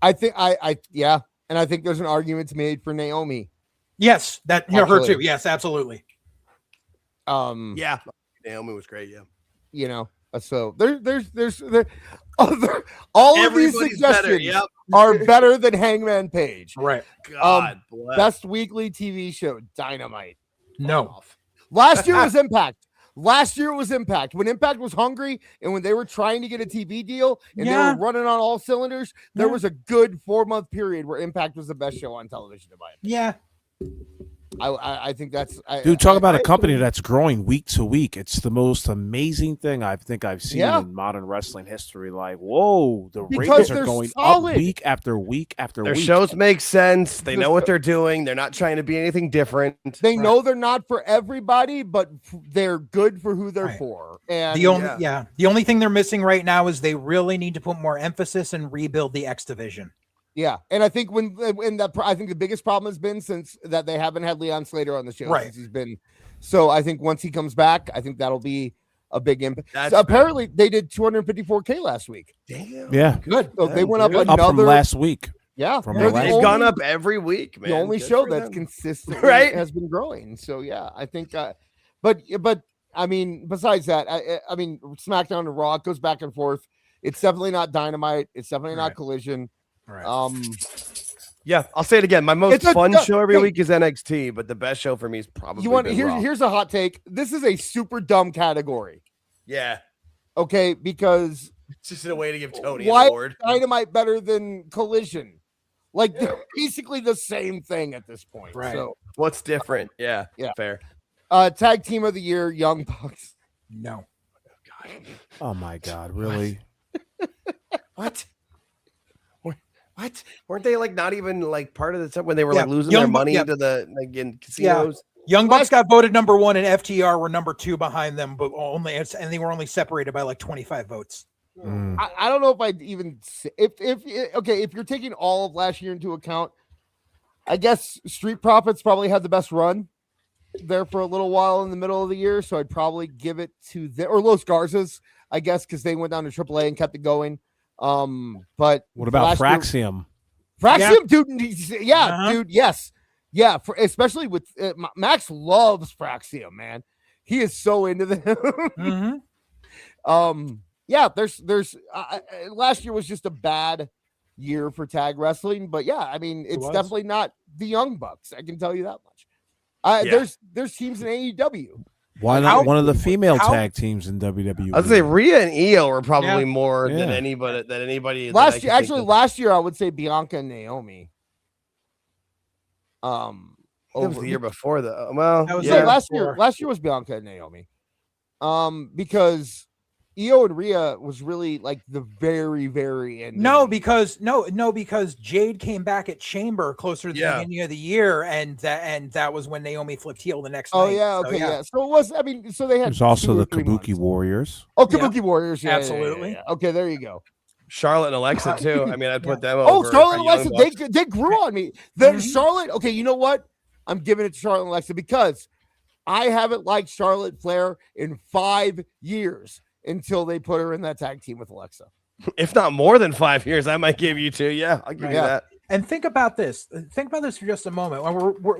I think and I think there's an argument to be made for Naomi. Yes, her too. Yes, absolutely. Naomi was great, So there's all of these suggestions are better than Hangman Page. Right. God bless. Best weekly TV show, Dynamite. No. Last year was Impact. When Impact was hungry and when they were trying to get a TV deal and they were running on all cylinders, there was a good 4-month period where Impact was the best show on television. Yeah. I think that's talk about a company that's growing week to week. It's the most amazing thing I think I've seen in modern wrestling history. Like, whoa, the ratings are going up week after week after week. Their shows make sense. They know what they're doing. They're not trying to be anything different. They know they're not for everybody, but they're good for who they're for. And the only thing they're missing right now is they really need to put more emphasis and rebuild the X division. Yeah, and I think I think the biggest problem has been since that they haven't had Leon Slater on the show. Right, since he's been. So I think once he comes back, I think that'll be a big impact. So apparently, they did 254K last week. Damn. Yeah, good. So they went up from last week. Yeah, they've gone up every week, man. The only show that's consistent has been growing. So yeah, I think. But I mean, besides that, I mean, SmackDown and Raw, it goes back and forth. It's definitely not Dynamite. It's definitely not Collision. Right. I'll say it again. My most fun show every week is NXT, but the best show for me is probably here's a hot take. This is a super dumb category. Yeah. Okay, because it's just a way to give Tony an award. Why is Dynamite better than Collision? Like they're basically the same thing at this point. Right. So what's different? Yeah. Fair. Tag team of the year, Young Bucks. No. Oh my God, really? What? What? Weren't they like not even like part of the stuff when they were like losing their money to the like in casinos? Young Bucks got voted number 1 and FTR were number 2 behind them, but and they were only separated by like 25 votes. I don't know if I'd even if you're taking all of last year into account, I guess Street Profits probably had the best run there for a little while in the middle of the year, so I'd probably give it to or Los Garzas, I guess, because they went down to AAA and kept it going. But what about Fraxium? Fraxium, dude, dude, yes, yeah, especially with Max loves Fraxium, man. He is so into them. Yeah, there's last year was just a bad year for tag wrestling, but yeah, I mean, it's definitely not the Young Bucks. I can tell you that much. There's teams in AEW. Why not one of the female tag teams in WWE? I'd say Rhea and Io are probably more than anybody. Last year, I would say Bianca and Naomi. That was the year before the last year was Bianca and Naomi. Because Io and Rhea was really like the very, very end. Because Jade came back at Chamber closer to the beginning of the year, and that was when Naomi flipped heel the next night. So it was. I mean, so they had. There's also the Kabuki Warriors. Oh, Kabuki Warriors, absolutely. Yeah. Okay, there you go. Charlotte and Alexa too. I mean, I'd put them over. Oh, Charlotte and Alexa, they grew on me. Charlotte. Okay, you know what? I'm giving it to Charlotte and Alexa because I haven't liked Charlotte Flair in 5 years. Until they put her in that tag team with Alexa. If not more than 5 years, I might give you 2. Yeah, I'll give you that. And think about this. Think about this for just a moment.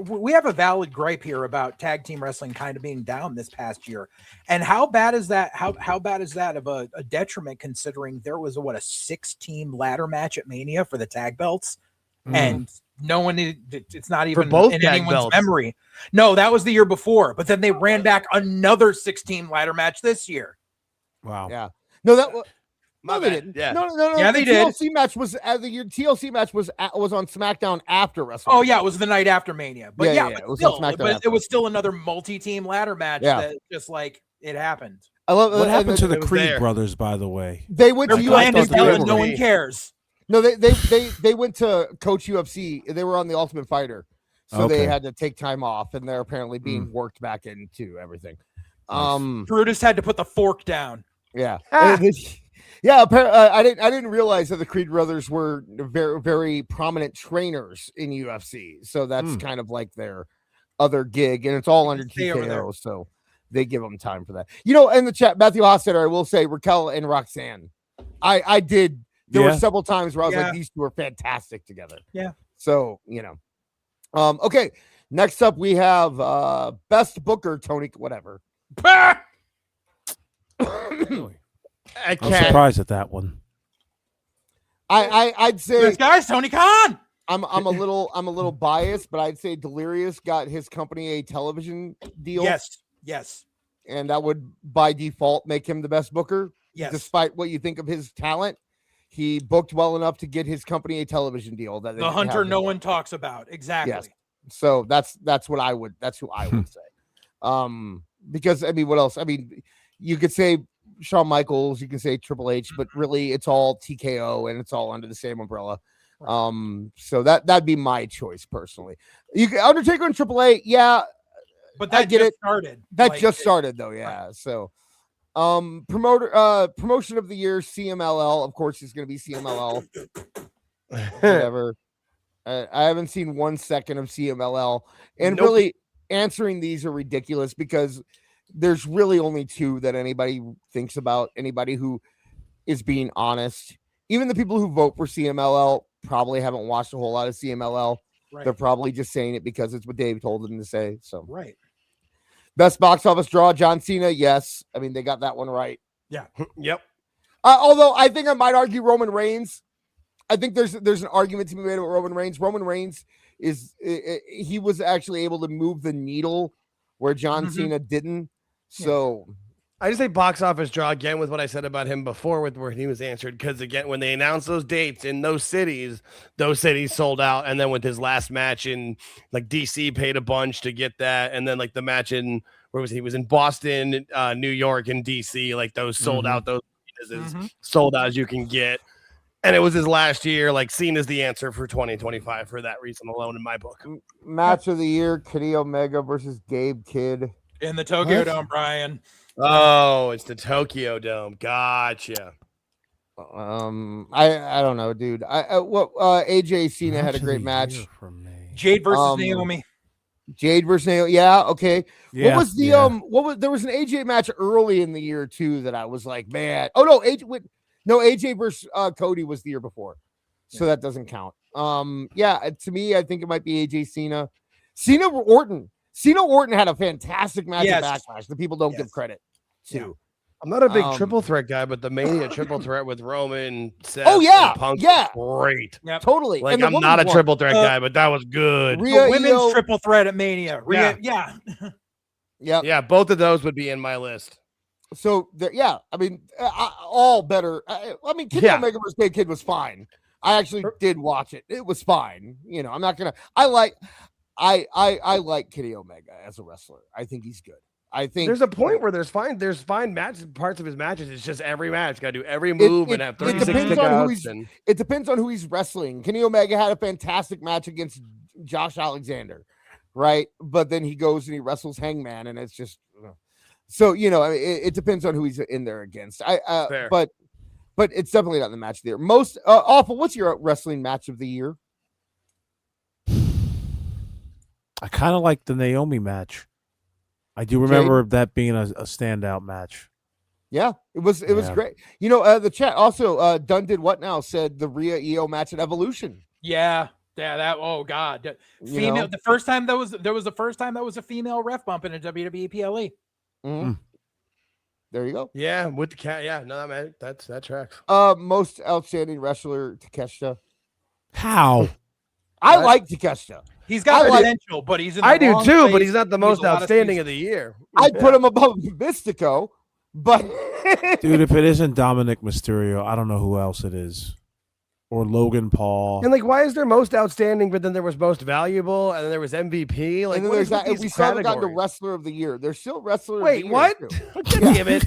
We have a valid gripe here about tag team wrestling kind of being down this past year. And how bad is that? How bad is that of a detriment considering there was a 6-team ladder match at Mania for the tag belts? And no one it's not even in anyone's memory. No, that was the year before. But then they ran back another 6-team ladder match this year. Wow. Yeah. No, that was they didn't. Yeah. No. Yeah, they did. TLC match was the TLC match was on SmackDown after WrestleMania. Oh yeah, it was the night after Mania. But it was still another multi-team ladder match that just like it happened. I love what happened to the Creed brothers, by the way. They went to UFC. No one cares. No, they went to Coach UFC. They were on the Ultimate Fighter, so they had to take time off, and they're apparently being worked back into everything. Brutus had to put the fork down. Yeah. Apparently, I didn't realize that the Creed brothers were very, very prominent trainers in UFC. So that's kind of like their other gig, and it's all under TKO. So they give them time for that. You know, in the chat, Matthew Haas said, I will say Raquel and Roxanne. I did. There were several times where I was like, these two are fantastic together. Yeah. So, you know. Okay. Next up, we have Best Booker, Tony, whatever. I'm surprised at that one. I'd say this guy's Tony Khan. I'm a little biased, but I'd say Delirious got his company a television deal. Yes. And that would by default make him the best booker. Yes. Despite what you think of his talent, he booked well enough to get his company a television deal. That the hunter no one talks about. Exactly. Yes. So that's who I would say. Because I mean, what else? I mean, you could say Shawn Michaels, you can say Triple H, but really it's all TKO and it's all under the same umbrella. So that'd be my choice personally. Undertaker and Triple H, but that just started. That just started though, yeah. Right. So promotion of the year, CMLL. Of course, it's gonna be CMLL. Whatever. I haven't seen 1 second of CMLL, and really answering these are ridiculous because there's really only 2 that anybody thinks about. Anybody who is being honest, even the people who vote for CMLL probably haven't watched a whole lot of CMLL. Right. They're probably just saying it because it's what Dave told them to say. So right. Best box office draw, John Cena. Yes, I mean they got that one right. Yeah. Yep. Although I think I might argue Roman Reigns. I think there's an argument to be made about Roman Reigns. Roman Reigns he was actually able to move the needle where John Cena didn't. So I just say box office draw again with what I said about him before with where he was answered. Because again, when they announced those dates in those cities sold out. And then with his last match in like DC paid a bunch to get that. And then like the match in where was he was in Boston, New York, and DC, like those sold out. Those sold out as you can get. And it was his last year, like seen as the answer for 2025 for that reason alone in my book. Match of the year: Kenny Omega versus Gabe Kidd in the Tokyo Dome, Brian. Oh, it's the Tokyo Dome. Gotcha. I don't know, dude. AJ Cena had a great match. Jade versus Naomi. Jade versus Naomi. Yeah, okay. Yeah, what was the there was an AJ match early in the year too that I was like, man. Oh no, AJ versus Cody was the year before. So that doesn't count. To me, I think it might be AJ Cena. Cena Orton had a fantastic match at Backlash that people don't give credit to. Yeah. I'm not a big triple threat guy, but the Mania triple threat with Roman, Seth, and Punk was great. Yep. Totally. Like, I'm not a triple threat guy, but that was good. Women's triple threat at Mania. Yeah, both of those would be in my list. So, I mean, all better. I mean, Kenny Omega vs. Gabe Kidd was fine. I actually did watch it. It was fine. You know, I'm not gonna. I like Kenny Omega as a wrestler. I think he's good. I think there's a point where there's fine matches, parts of his matches. It's just every match got to do every move and have 36 kickouts. It depends on who he's wrestling. Kenny Omega had a fantastic match against Josh Alexander, right? But then he goes and he wrestles Hangman, and it's just so it depends on who he's in there against. But it's definitely not the match of the year. Most awful. What's your wrestling match of the year? I kind of like the Naomi match. I do remember that being a standout match. Yeah, it was great. The chat also Dunn Did What Now said the Rhea Io match at Evolution. Yeah, that oh god. Female the first time there was the first time that was a female ref bump in a WWE PLE. Mm-hmm. There you go. Yeah, with the cat. Yeah, no, man, that tracks. Most outstanding wrestler, Takeshita. How? I like Takeshita. He's got potential, but he's in the I do wrong too, place. but he's not the most outstanding of the year. I'd put him above Mystico, but dude, if it isn't Dominic Mysterio, I don't know who else it is. Or Logan Paul. And why is there most outstanding, but then there was most valuable, and then there was MVP? Like, and then we still haven't gotten to wrestler of the year. There's still wrestler of the year. Wait, what? Damn it.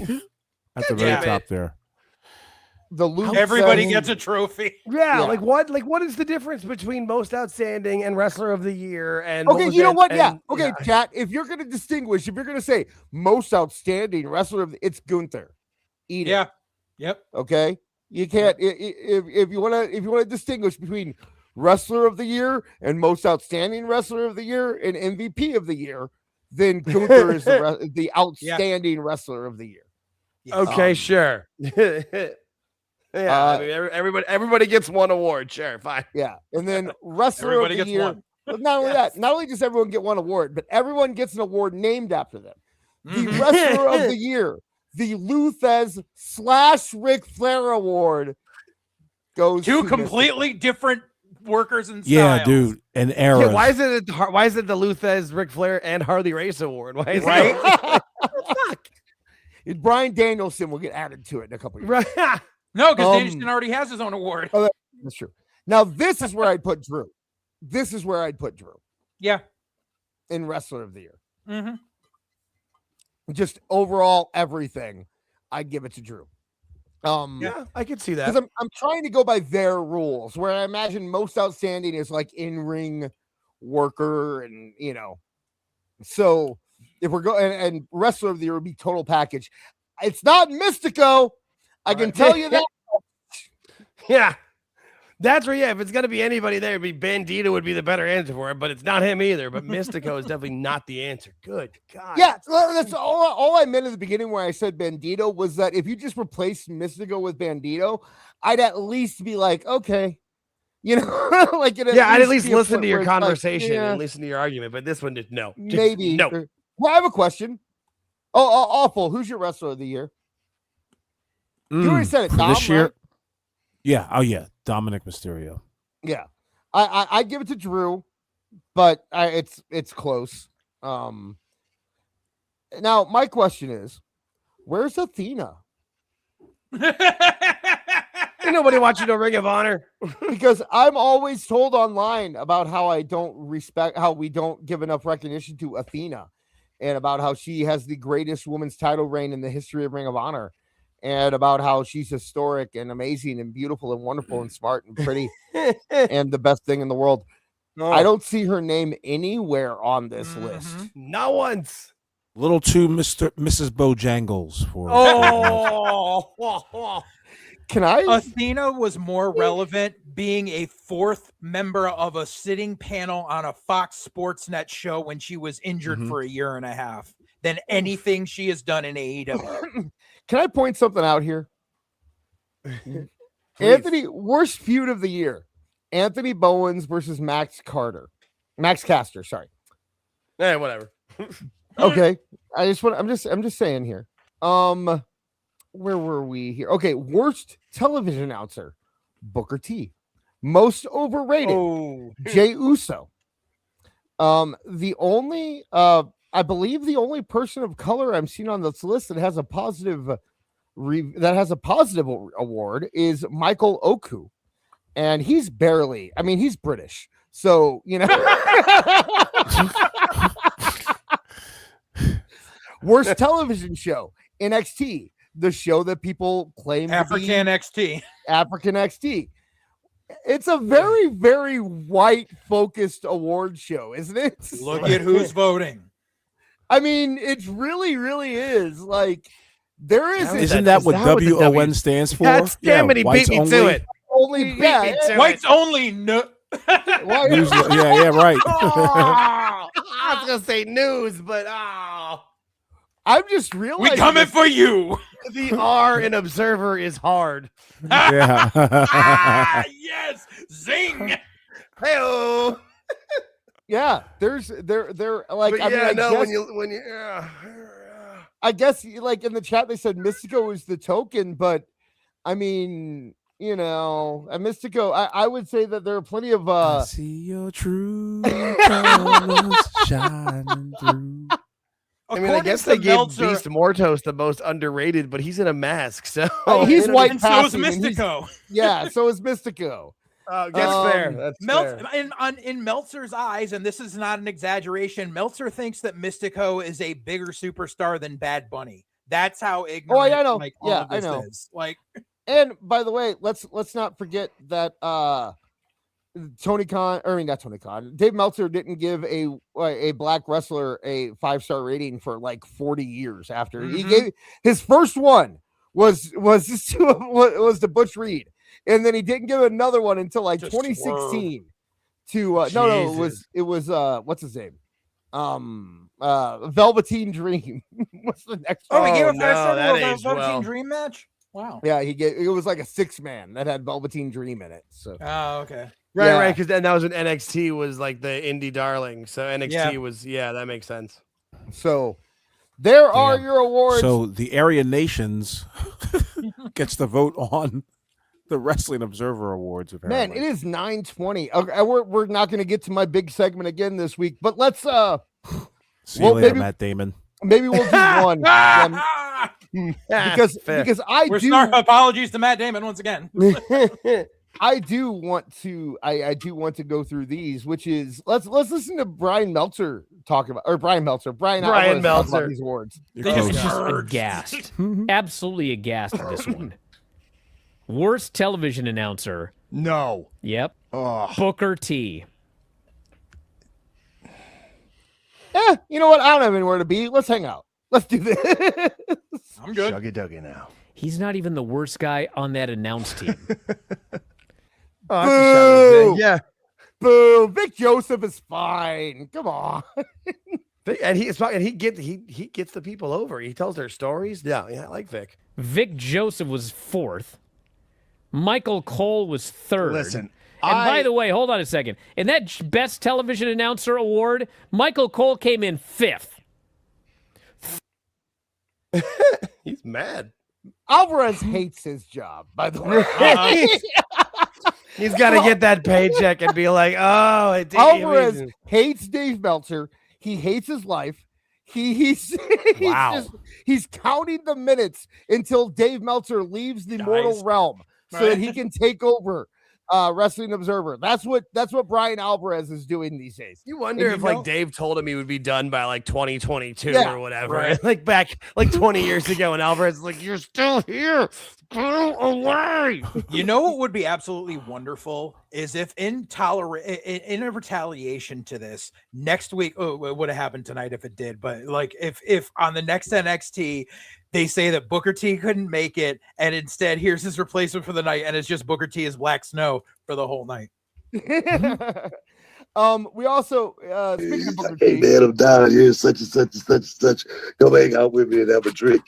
At the very top there. Everybody gets a trophy. Yeah, like what is the difference between most outstanding and wrestler of the year? And you know what? Chat. If you're going to distinguish, if you're going to say most outstanding wrestler of it's Gunther. Eat it. Yep. Okay. You can't if you want to distinguish between wrestler of the year and most outstanding wrestler of the year and MVP of the year, then Gunther is the outstanding wrestler of the year. Okay, sure. Yeah, I mean, everybody gets one award. Sure, fine. Yeah, and then wrestler of the year. But not only that, not only does everyone get one award, but everyone gets an award named after them. The wrestler of the year, the Luthez / Ric Flair award, goes to completely different workers and styles. Yeah, dude, and eras. Yeah, why is it the Luthez, Ric Flair, and Harley Race award? Why is right? Fuck. Brian Danielson will get added to it in a couple of years. Right. No, because Danielson already has his own award. Oh, that's true. Now, this is where I'd put Drew. Yeah. In wrestler of the year. Mm-hmm. Just overall everything, I'd give it to Drew. Yeah, I could see that. Because I'm trying to go by their rules, where I imagine most outstanding is like in-ring worker and, So if we're going and wrestler of the year would be total package. It's not Mystico. I can tell you that. Yeah. That's where, if it's going to be anybody there, it'd be Bandito would be the better answer for it, but it's not him either. But Mystico is definitely not the answer. Good God. Yeah, that's all I meant at the beginning where I said Bandito was that if you just replace Mystico with Bandito, I'd at least be like, okay. Like I'd at least listen to your conversation and listen to your argument. But this one, no. Maybe. No. Well, I have a question. Awful. Who's your wrestler of the year? You already said it, Dom, this year. Right? Yeah. Oh yeah, Dominic Mysterio. Yeah, I give it to Drew, but it's close. Now my question is, where's Athena? Ain't nobody watching no Ring of Honor. Because I'm always told online about how we don't give enough recognition to Athena, and about how she has the greatest women's title reign in the history of Ring of Honor. and about how she's historic and amazing and beautiful and wonderful and smart and pretty and the best thing in the world. I don't see her name anywhere on this list. Not once. Little too Mrs. Bojangles for. Can I? Athena was more relevant being a fourth member of a sitting panel on a Fox Sportsnet show when she was injured for a year and a half than anything she has done in AEW. Can I point something out here? Anthony, worst feud of the year. Anthony Bowens versus Max Caster, sorry. Whatever. Okay. I'm just saying here. Where were we here? Okay, worst television announcer, Booker T. Most overrated, Jey Uso. The only I believe the only person of color I'm seeing on this list that has a positive award is Michael Oku. And he's barely, I mean, he's British. So, you know. Worst television show, NXT, the show that people claim African XT. African XT. It's a very, very white focused award show, isn't it? Look at who's voting. I mean, it really, really is. Like, there isn't. Isn't that what WON stands for? God damn it, he beat me to it. Whites only. No. News, yeah, right. I was gonna say news, but I'm just realizing we coming for you. The R in observer is hard. Yeah. Yes, zing. Hey-o. Yeah, they're like. But I mean, I no, guess, when you I guess like in the chat they said Mystico is the token, but I mean, you know, a Mystico. I would say that there are plenty of. I see your true colors shining through. I mean, I guess they gave Beast Mortos the most underrated, but he's in a mask, so he's white. And so is Mystico. Yeah, so is Mystico. That's fair. That's fair. In Meltzer's eyes, and this is not an exaggeration, Meltzer thinks that Mystico is a bigger superstar than Bad Bunny. That's how ignorant. Oh, yeah, I know. Like, yeah, I know. Is. Like, and by the way, let's not forget that Dave Meltzer didn't give a black wrestler a 5-star rating for like 40 years after he gave his first one was to Butch Reed, and then he didn't give another one until like 2016 to it was what's his name, Velveteen Dream. What's the next one? He gave a 5-star to Velveteen Dream match. Wow. Yeah, it was like a 6-man that had Velveteen Dream in it. So okay. Right, because then that was when NXT was like the indie darling. So NXT was that makes sense. So there are your awards. So the Area Nations gets the vote on the Wrestling Observer Awards. Apparently. Man, it is 9:20. Okay, we're not going to get to my big segment again this week, but let's see you later, Matt Damon. Maybe we'll do one. because apologies to Matt Damon once again. I do want to go through these, which is let's listen to Brian Meltzer talk about Brian Meltzer talk about these awards. Just aghast, absolutely aghast at this one. Worst television announcer. No. Yep. Booker T. You know what? I don't have anywhere to be. Let's hang out. Let's do this. I'm good. Shuggy Duggy now. He's not even the worst guy on that announce team. Boo! Yeah. Boo! Vic Joseph is fine. Come on. And he gets the people over. He tells their stories. Yeah, I like Vic. Vic Joseph was 4th. Michael Cole was 3rd. Listen. By the way, hold on a second. In that Best Television Announcer Award, Michael Cole came in 5th. He's mad. Alvarez hates his job, by the way. He's got to get that paycheck and be like, Alvarez hates Dave Meltzer. He hates his life. He's counting the minutes until Dave Meltzer leaves the mortal realm so that he can take over Wrestling Observer. That's what Brian Alvarez is doing these days. You wonder if like Dave told him he would be done by like 2022 or whatever, right? Like back like 20 years ago, and Alvarez is like, "You're still here, go away." You know what would be absolutely wonderful is if in a retaliation to this next week. Oh, it would have happened tonight if it did, but like if on the next NXT they say that Booker T couldn't make it, and instead here's his replacement for the night, and it's just Booker T as Black Snow for the whole night. We also speaking of Booker Hey T, man, I'm down here, such and such and such and such. Come hang out with me and have a drink.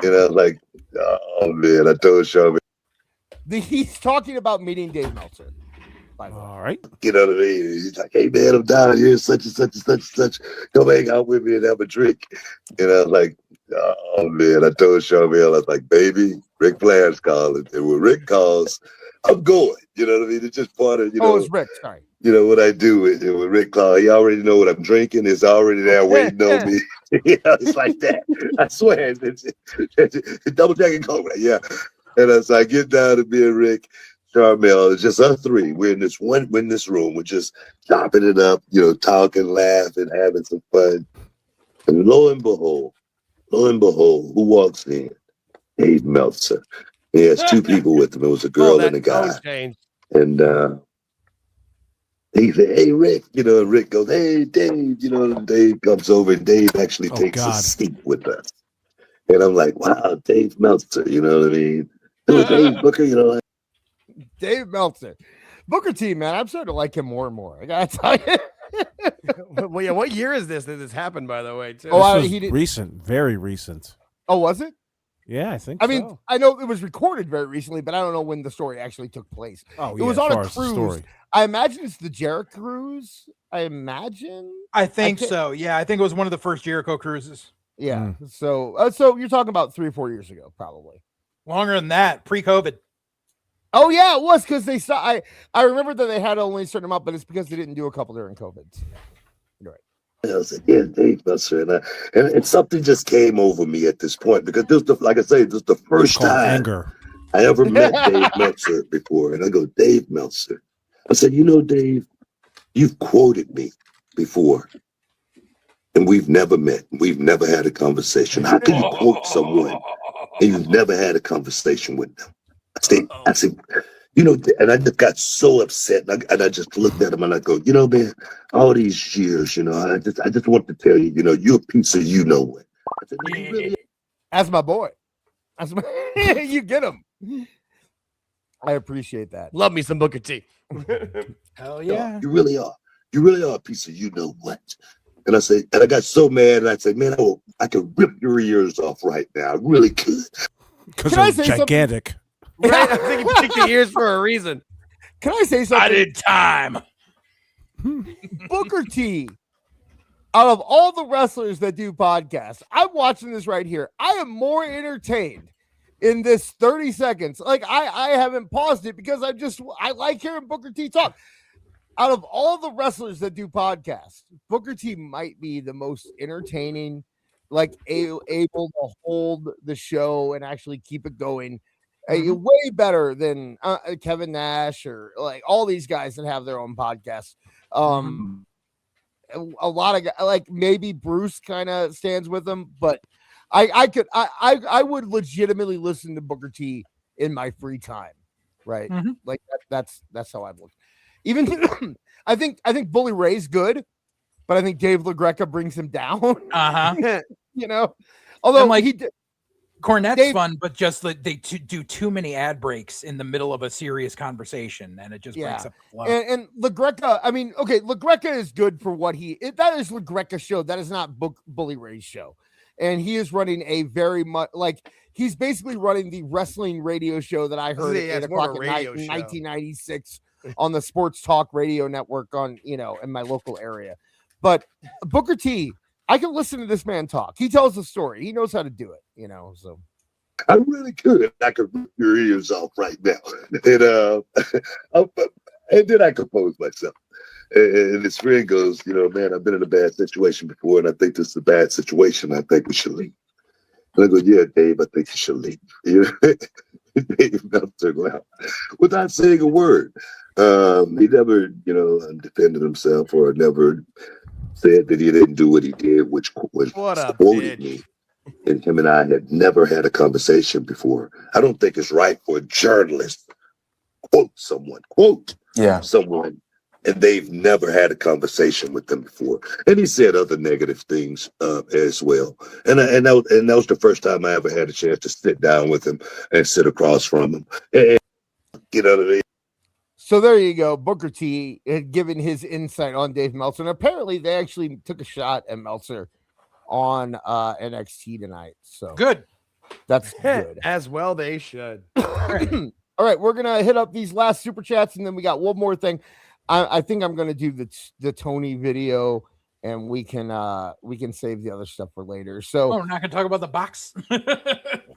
And I was like, oh man, I told Sean. He's talking about meeting Dave Meltzer. All right. You know what I mean? He's like, hey man, I'm down here, such and such and such and such. Come hang out with me and have a drink. And I was like, oh man, I told Sean, I was like, baby, Ric Flair's calling. And when Rick calls, I'm going. You know what I mean? It's just part of, it's Rick, sorry. You know what I do with Rick calls. He already know what I'm drinking. It's already there waiting on me. It's like that. I swear. It's double jacket coat. Yeah. And as I get down to me and Rick, Charmel, it's just us three. We're in this room. We're just chopping it up, talking, laughing, having some fun. And lo and behold, who walks in? Dave Meltzer. He has two people with him. It was a girl and a guy. And he said, hey, Rick, and Rick goes, hey, Dave, and Dave comes over, and Dave actually takes a seat with us. And I'm like, wow, Dave Meltzer, you know what I mean? Dave Booker, Dave Meltzer. Booker T, man, I'm starting to like him more and more. I gotta tell you. Well, yeah, what year is this that this happened, by the way, too? Recent, very recent. Oh, was it? Yeah, I think I mean, I know it was recorded very recently, but I don't know when the story actually took place. Oh, it was on a cruise. I imagine it's the Jericho cruise. I imagine. I think so. Yeah, I think it was one of the first Jericho cruises. Yeah. So you're talking about 3 or 4 years ago, probably. Longer than that, pre-COVID. Oh yeah, it was because they saw. I remember that they had only a certain amount, but it's because they didn't do a couple during COVID. You're right. I was like, yeah, Dave Meltzer, and something just came over me at this point because this, like I say, this is the first time I ever met Dave Meltzer before, and I go, Dave Meltzer. I said, Dave, you've quoted me before, and we've never met. We've never had a conversation. How can you quote someone and you've never had a conversation with them? I said, and I just got so upset, and I just looked at him and I go, man, all these years, I just want to tell you, you're a piece of what. I said, really? That's my boy. You get him. I appreciate that. Love me some Booker T. Hell yeah. You really are. You really are a piece of what. And I said, and I got so mad, and I said, man, I could rip your ears off right now. I really could. Because they're gigantic. Something? Right? I think he picked the ears for a reason. Can I say something? I did time. Booker T, out of all the wrestlers that do podcasts, I'm watching this right here. I am more entertained in this 30 seconds. Like I haven't paused it because I like hearing Booker T talk. Out of all the wrestlers that do podcasts, Booker T might be the most entertaining, like able to hold the show and actually keep it going. Way better than Kevin Nash or like all these guys that have their own podcasts. A lot of like maybe Bruce kind of stands with them, but I would legitimately listen to Booker T in my free time, right? Like that's how I look. Even I think Bully Ray's good, but I think Dave LaGreca brings him down. Although like he did. Cornette's fun, but just like they do too many ad breaks in the middle of a serious conversation, and it just breaks up the flow. And LaGreca, I mean, okay, LaGreca is good for what that is LaGreca's show. That is not Bully Ray's show. And he is running a very much like he's basically running the wrestling radio show that I heard at 8 o'clock at night in 1996 on the Sports Talk Radio Network in my local area. But Booker T, I can listen to this man talk. He tells a story. He knows how to do it, so. I really could. I could rip your ears off right now. And then I compose myself. And his friend goes, man, I've been in a bad situation before, and I think this is a bad situation. I think we should leave. And I go, yeah, Dave, I think you should leave. Dave Meltzer laughed without saying a word. He never, defended himself or never said that he didn't do what he did, which was quoted me. And him and I had never had a conversation before. I don't think it's right for a journalist to quote someone, someone, and they've never had a conversation with them before. And he said other negative things as well. And that was the first time I ever had a chance to sit down with him and sit across from him. And you know what I mean? So there you go. Booker T had given his insight on Dave Meltzer, and apparently they actually took a shot at Meltzer on NXT tonight. So good. That's good. As well they should. All right, we're gonna hit up these last super chats, and then we got one more thing. I think I'm gonna do the Tony video, and we can save the other stuff for later. So we're not gonna talk about the box.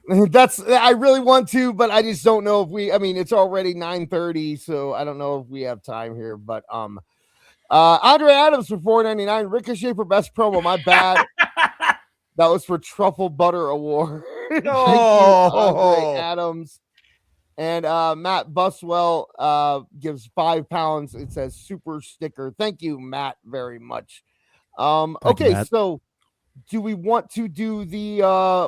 I really want to, but I just don't know if it's already 9:30, so I don't know if we have time here. But Andre Adams for $4.99, Ricochet for best promo. My bad. That was for Truffle Butter Award. Thank you, Andre Adams. And Matt Buswell gives £5. It says super sticker. Thank you, Matt, very much. Okay, Matt. So do we want to do the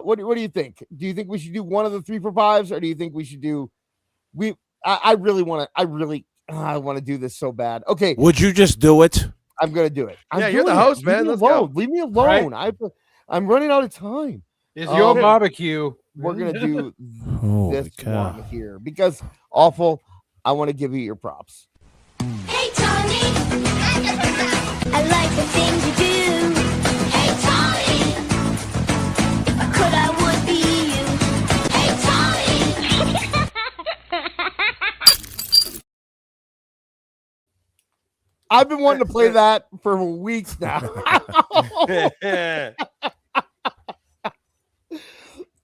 what do you think? Do you think we should do one of the 3 for 5s, or do you think we should do I want to do this so bad. Okay. Would you just do it? I'm gonna do it. You're the host, man. Let's go. Leave me alone. Right? I'm running out of time. It's your barbecue. We're gonna do this one here because Awful. I want to give you your props. Hey Tony, I like the things you do. Hey Tony, if I could I would be you. Hey Tony. I've been wanting to play that for weeks now.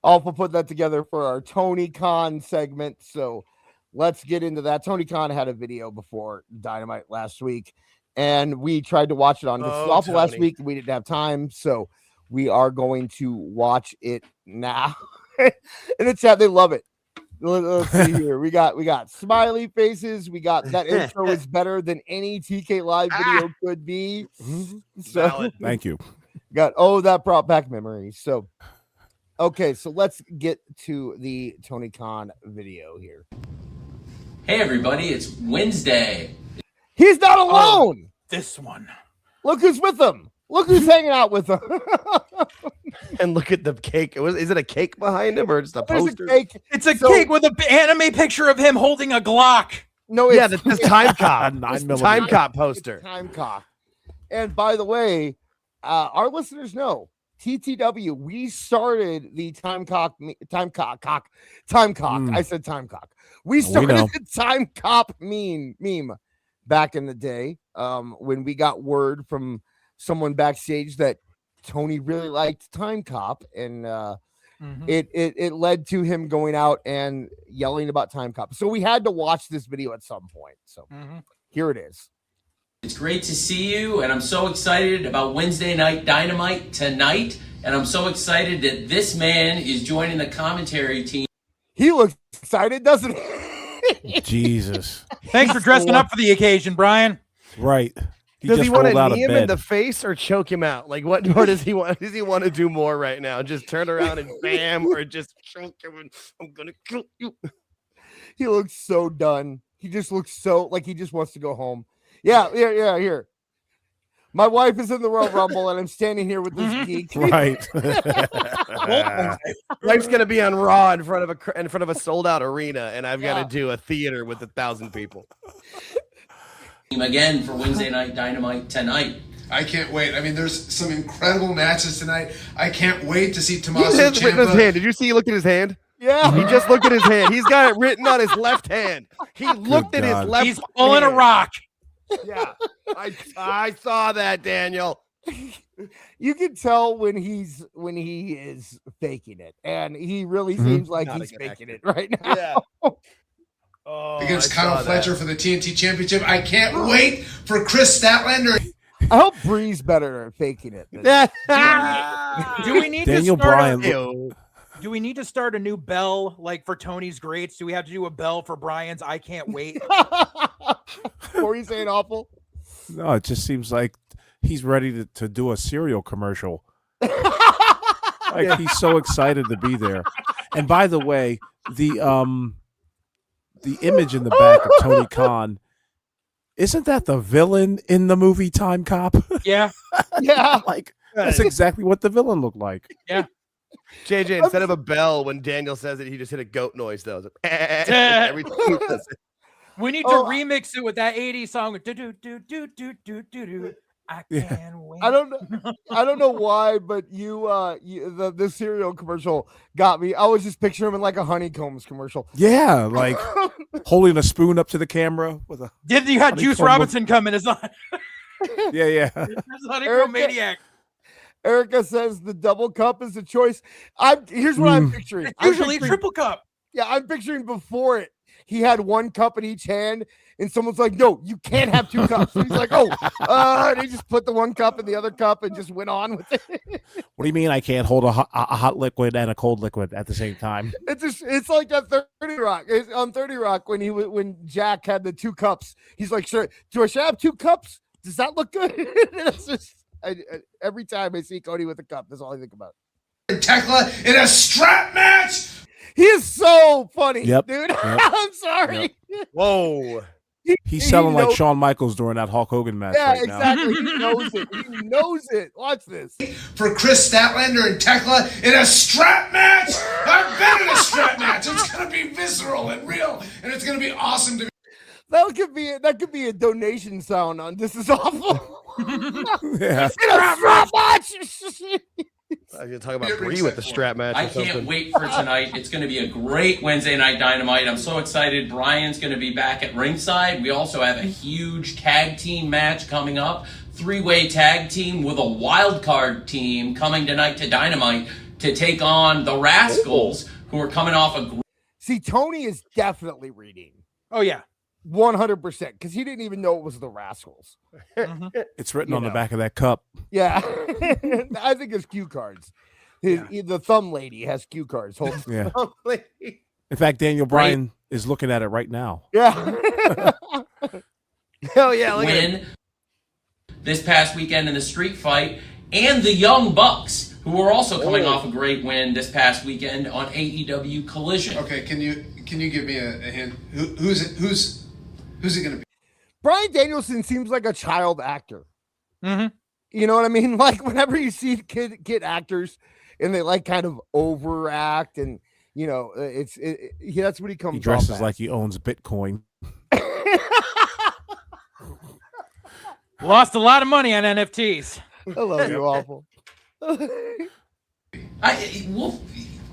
Awful put that together for our Tony Khan segment. So let's get into that. Tony Khan had a video before Dynamite last week, and we tried to watch it on Awful last week. We didn't have time, so we are going to watch it now. And it's sad. They love it. Let's see here. We got smiley faces. We got that intro is better than any TK Live video could be. So thank you. Got that brought back memories. So okay, so let's get to the Tony Khan video here. Hey everybody, it's Wednesday. He's not alone. This one. Look who's with him. Look who's hanging out with him. And look at the cake. Is it a cake behind him or just a poster? It's a cake with an anime picture of him holding a Glock. No, it's this Time Cop. Time Cop poster. Time Cop. And by the way, our listeners know TTW. We started the Time Cock. I said Time Cock. We started the Time Cop meme back in the day. When we got word from someone backstage that Tony really liked Time Cop, and it led to him going out and yelling about Time Cop. So we had to watch this video at some point. So here it is. It's great to see you, and I'm so excited about Wednesday Night Dynamite tonight, and I'm so excited that this man is joining the commentary team. He looks excited, doesn't he? Jesus. Thanks for dressing up for the occasion, Brian. Right. Does he want to knee him in the face or choke him out? Like, what more does he want? Does he want to do more right now? Just turn around and bam, or just choke him and I'm going to kill you. He looks so done. He just looks so like he just wants to go home. Yeah, here. My wife is in the Royal Rumble, and I'm standing here with this geek. Right. Wife's gonna be on Raw in front of a sold out arena, and I've got to do a theater with 1,000 people. Again for Wednesday Night Dynamite tonight. I can't wait. I mean, there's some incredible matches tonight. I can't wait to see Tommaso Ciampa. He has his hand. Did you see? He looked at his hand. Yeah. He just looked at his hand. He's got it written on his left hand. He looked at his left. He's pulling a rock. Yeah, I saw that, Daniel. You can tell when he is faking it, and he really seems like he's faking it right now. Yeah. Against Kyle Fletcher for the TNT Championship. I can't wait for Chris Statlander. I hope Bree's better at faking it. Do we need Daniel to start Bryan? Do Do we need to start a new bell like for Tony's greats? Do we have to do a bell for Brian's I can't wait? What were you saying, awful? No, it just seems like he's ready to do a cereal commercial. Like he's so excited to be there. And by the way, the image in the back of Tony Khan, isn't that the villain in the movie Time Cop? Yeah. Yeah. Like that's exactly what the villain looked like. Yeah. JJ, instead of a bell, when Daniel says it, he just hit a goat noise though. Every time he does it. We need to remix it with that 80s song. Do do do do do do do do. I can't wait. I don't know why, but the cereal commercial got me. I was just picturing him in like a Honeycombs commercial. Yeah, like holding a spoon up to the camera with a. Did you have Juice Robinson come in as a Yeah. Honeycomb maniac? Erica says the double cup is the choice. Here's what I'm picturing. It's usually triple cup. Yeah, I'm picturing before it. He had one cup in each hand, and someone's like, "No, you can't have two cups." And he's like, "Oh," and he just put the one cup in the other cup and just went on with it. What do you mean I can't hold a hot liquid and a cold liquid at the same time? It's like that 30 Rock. On 30 Rock when Jack had the two cups. He's like, "Sure, should I have two cups? Does that look good?" That's just every time I see Cody with a cup, that's all I think about. Tekla in a strap match. He is so funny, Yep. dude. Yep. I'm sorry. Yep. Whoa. He's selling like Shawn Michaels during that Hulk Hogan match. Yeah, right exactly. Now. He knows it. He knows it. Watch this. For Chris Statlander and Tekla in a strap match. I've been in a strap match. It's gonna be visceral and real, and it's gonna be awesome to be. That could be a donation sound on This Is Awful. Yeah. In a strap match. I was gonna talk about Bree with the strap match. I can't wait for tonight. It's going to be a great Wednesday Night Dynamite. I'm so excited. Brian's going to be back at ringside. We also have a huge tag team match coming up. 3-way tag team with a wild card team coming tonight to Dynamite to take on the Rascals, who are coming off a. See, Tony is definitely reading. Oh yeah. 100%, because he didn't even know it was the Rascals. It's written on the back of that cup. Yeah. I think it's cue cards. The thumb lady has cue cards. Yeah. In fact, Daniel Bryan is looking at it right now. Yeah. Hell yeah. Look win this past weekend in the street fight, and the Young Bucks, who are also coming off a great win this past weekend on AEW Collision. Okay, can you give me a hint? Who's it going to be? Bryan Danielson seems like a child actor. Mm-hmm. You know what I mean? Like whenever you see kid actors and they like kind of overact, and you know, that's what he comes. He dresses off like he owns Bitcoin. Lost a lot of money on NFTs. I love you, awful.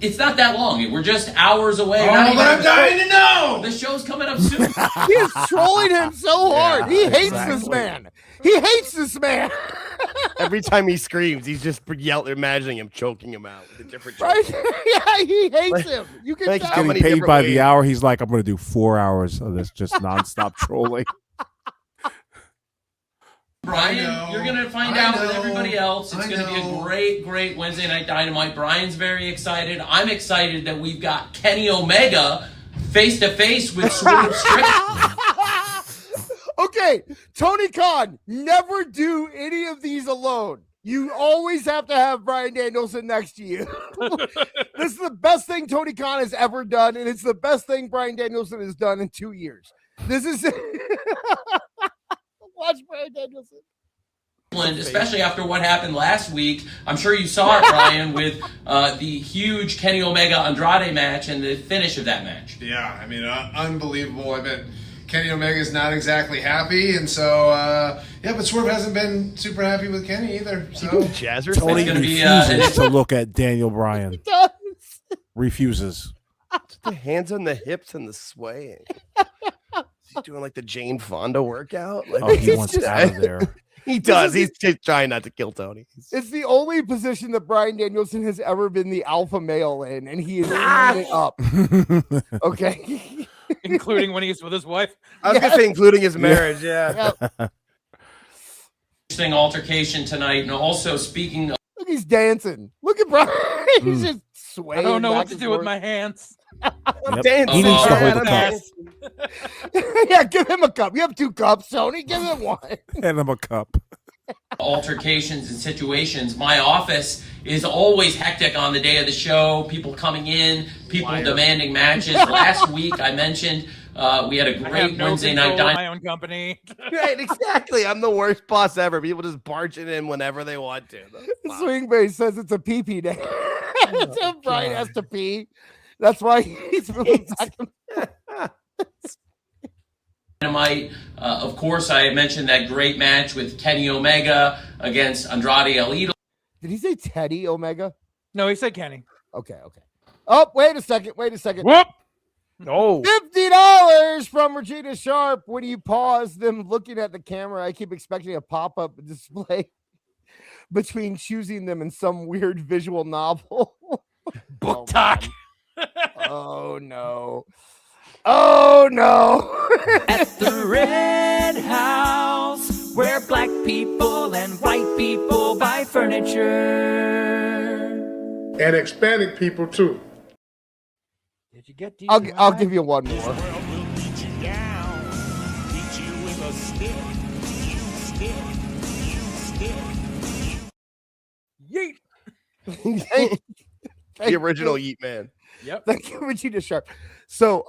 It's not that long. We're just hours away. Oh, but I'm dying to know. The show's coming up soon. He is trolling him so hard. He hates this man. He hates this man. Every time he screams, he's just imagining him choking him out with a different. Right? Yeah, he hates him. You can He's getting paid by the hour. He's like, I'm going to do 4 hours of this just nonstop trolling. Brian, you're going to find out with everybody else. It's going to be a great, great Wednesday Night Dynamite. Brian's very excited. I'm excited that we've got Kenny Omega face-to-face with Swerve Strickland. Okay, Tony Khan, never do any of these alone. You always have to have Bryan Danielson next to you. This is the best thing Tony Khan has ever done, and it's the best thing Bryan Danielson has done in 2 years. This is watch Bryan Danielson. Especially after what happened last week. I'm sure you saw it, Brian, with the huge Kenny Omega Andrade match and the finish of that match. Yeah, I mean, unbelievable. I bet Kenny Omega's not exactly happy, and so but Swerve hasn't been super happy with Kenny either. So Jazzer, Tony refuses to look at Daniel Bryan. He does. Refuses. The hands on the hips and the swaying. He's doing like the Jane Fonda workout. Like, he wants out of there. He does. He's just trying not to kill Tony. It's the only position that Bryan Danielson has ever been the alpha male in, and he is eating it up. Okay. Including when he's with his wife. I was going to say including his marriage, yeah. Interesting altercation tonight, and also speaking of... Look, he's dancing. Look at Bryan. He's just swaying. I don't know back what to and do with forth. my hands. I'm dancing. He needs to hold the I'm cup. dancing. Yeah, give him a cup. You have 2 cups, Tony. Give him one. Hand him a cup. Altercations and situations. My office is always hectic on the day of the show. People coming in, people demanding matches. Last week I mentioned we had a I have great no Wednesday control night of dynamite. my own company. Right, exactly. I'm the worst boss ever. People just barging in whenever they want to. Swing Base says it's a pee-pee day. So Brian has to pee. That's why he's moving back. Dynamite. Of course, I mentioned that great match with Kenny Omega against Andrade El Idolo. Did he say Teddy Omega? No, he said Kenny. Okay. Oh, wait a second. Whoop. Oh. $50 from Regina Sharp. When you pause them looking at the camera, I keep expecting a pop-up display between choosing them in some weird visual novel. Book talk. Oh no. Oh no. At the Red House, where black people and white people buy furniture. And expanding people too. Did you get I'll give you one more. Yeet. The original Yeet Man. Yep. Thank you, Regina Sharp. So,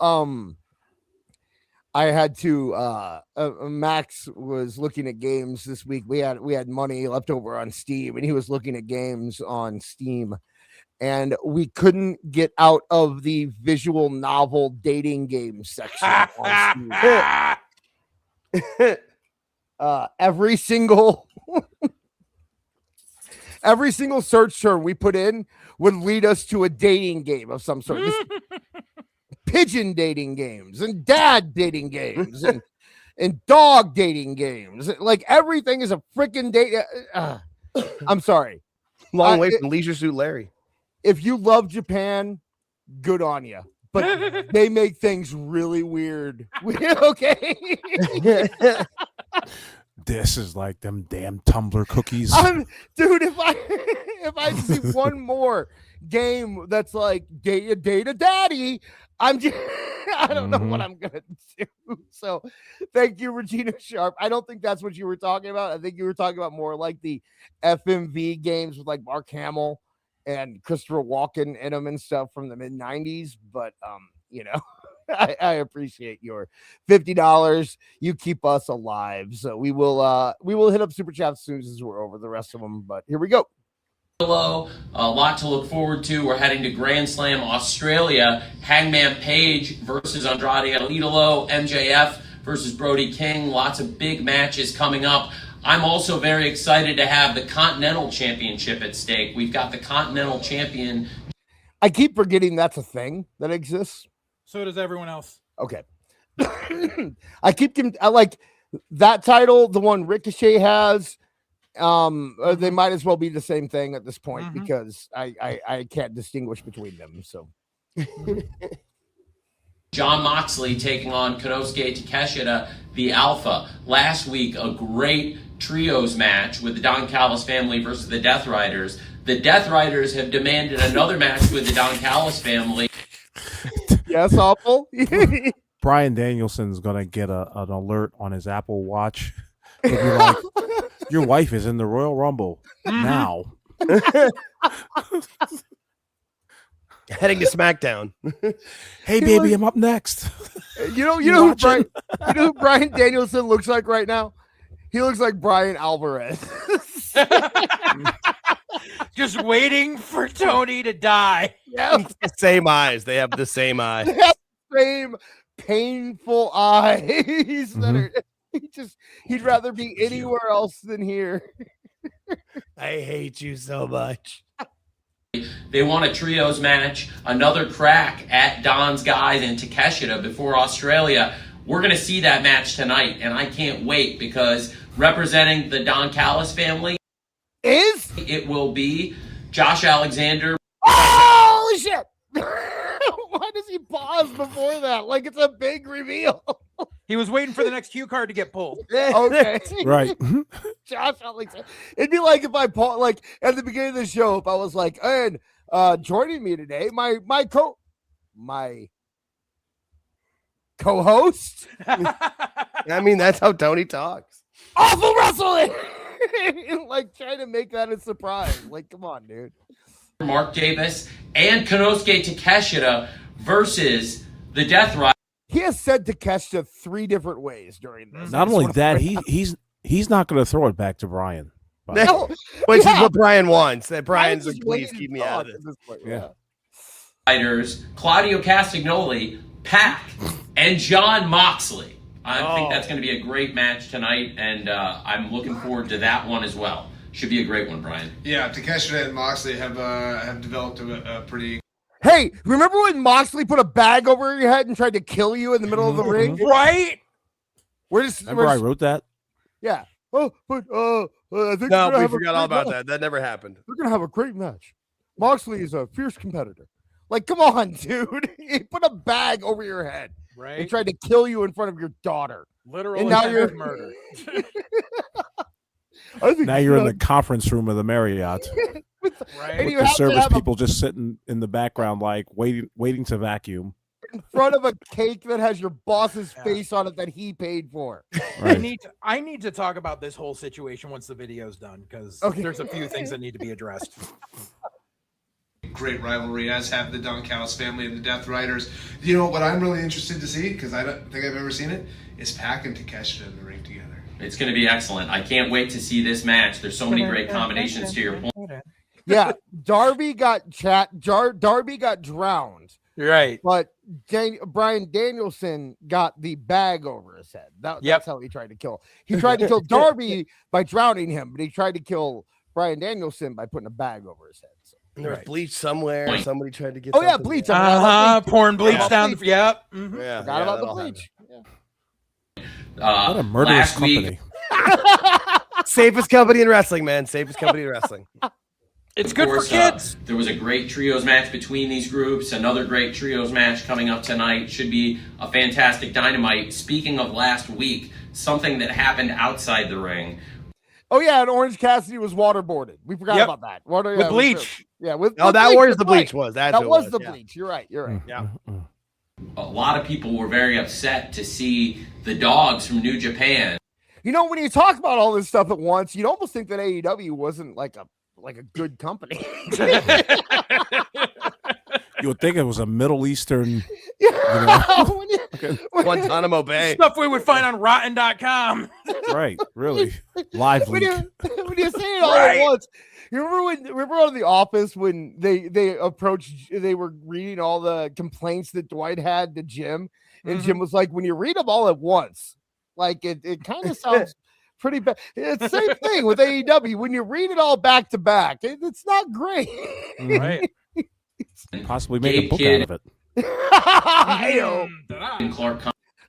I had to. Max was looking at games this week. We had money left over on Steam, and he was looking at games on Steam, and we couldn't get out of the visual novel dating game section on Steam. Every single search term we put in would lead us to a dating game of some sort. Pigeon dating games and dad dating games and dog dating games. Like everything is a freaking date. I'm sorry. Long way from Leisure Suit Larry. If you love Japan, good on you. But they make things really weird. Okay. This is like them damn Tumblr cookies. Dude, if I see one more game that's like date a daddy, I don't know what I'm gonna do. So thank you, Regina Sharp. I don't think that's what you were talking about. I think you were talking about more like the FMV games with like Mark Hamill and Christopher Walken in them and stuff from the mid-90s. But I appreciate your $50. You keep us alive. So we will hit up super chat as soon as we're over the rest of them. But here we go. A lot to look forward to. We're heading to Grand Slam Australia. Hangman Page versus Andrade El Idolo. MJF versus Brody King. Lots of big matches coming up. I'm also very excited to have the Continental Championship at stake. We've got the Continental Champion. I keep forgetting that's a thing that exists. So does everyone else. Okay. I like that title, the one Ricochet has. They might as well be the same thing at this point because I can't distinguish between them. So Jon Moxley taking on Konosuke Takeshita, the Alpha. Last week, a great trios match with the Don Callis family versus the Death Riders. The Death Riders have demanded another match with the Don Callis family. Yes, awful. Bryan Danielson's gonna get an alert on his Apple Watch. He'll be like, your wife is in the Royal Rumble now. Heading to SmackDown. Hey, baby, I'm up next. You know who Bryan Danielson looks like right now? He looks like Brian Alvarez. Just waiting for Tony to die. Yeah. Same eyes. They have the same eyes. They have the same painful eyes that are. He'd rather be anywhere else than here. I hate you so much. They want a trios match, another crack at Don's guys and Takeshita before Australia. We're going to see that match tonight, and I can't wait because representing the Don Callis family it will be Josh Alexander. Holy shit! Why does he pause before that? Like it's a big reveal. He was waiting for the next cue card to get pulled. Okay. Right. Josh Alexander. It'd be like if I paused, like at the beginning of the show, if I was like, and Joining me today, my co-host. I mean, that's how Tooney talks. Awful wrestling. Like trying to make that a surprise. Like, come on, dude. Mark Davis and Konosuke Takeshita versus the Death Rider. He has said Takeshita 3 different ways during this. Not only that, he's not going to throw it back to Brian. Which is what Brian wants. That Brian's like, please keep me out of this. Yeah. Fighters Claudio Castagnoli, Pac, and John Moxley. I think that's going to be a great match tonight, and I'm looking forward to that one as well. Should be a great one, Brian. Yeah, Takeshita and Moxley have developed a pretty. Hey, remember when Moxley put a bag over your head and tried to kill you in the middle of the ring? Right? Remember I wrote that? Yeah. Oh, but I think no, we forgot all about that. That never happened. We're gonna have a great match. Moxley is a fierce competitor. Like, come on, dude. He put a bag over your head. Right. And tried to kill you in front of your daughter. Literally, and now you're murder. Now you're in the conference room of the Marriott. Right. With the service people just sitting in the background, like waiting to vacuum. In front of a cake that has your boss's face on it that he paid for. Right. I need to talk about this whole situation once the video's done, because there's a few things that need to be addressed. Great rivalry, as have the Dunkhouse family and the Death Riders. You know what I'm really interested to see, because I don't think I've ever seen it, is Pac and Takeshita in the ring together. It's going to be excellent. I can't wait to see this match. There's so many great combinations to your point. Yeah, Darby got drowned. Right. But Brian Danielson got the bag over his head. That's how he tried to kill. He tried to kill Darby by drowning him, but he tried to kill Brian Danielson by putting a bag over his head. So. There was bleach somewhere. Somebody tried to get. Oh yeah, bleach. Pouring bleach down. Yep. Mm-hmm. Yeah. Forgot about the bleach. What a murderous company. Safest company in wrestling, man. Safest company in wrestling. It's good for kids. There was a great trios match between these groups. Another great trios match coming up tonight. Should be a fantastic Dynamite. Speaking of last week, something that happened outside the ring. Oh yeah, and Orange Cassidy was waterboarded. We forgot about that. With bleach. Yeah, with that bleach, was the bleach was. That was the bleach. You're right. Yeah. A lot of people were very upset to see the dogs from New Japan. You know, when you talk about all this stuff at once, you'd almost think that AEW wasn't like a good company. You would think it was a Middle Eastern, Guantanamo Bay. Stuff we would find on rotten.com. Right, really. Live when leak. When you say it all at once, you remember on The Office when they were reading all the complaints that Dwight had to Jim, and Jim was like, when you read them all at once, like it kind of sounds pretty bad. It's the same thing with AEW. When you read it all back to back, it's not great. Right. Possibly make a book out of it. I know. And Clark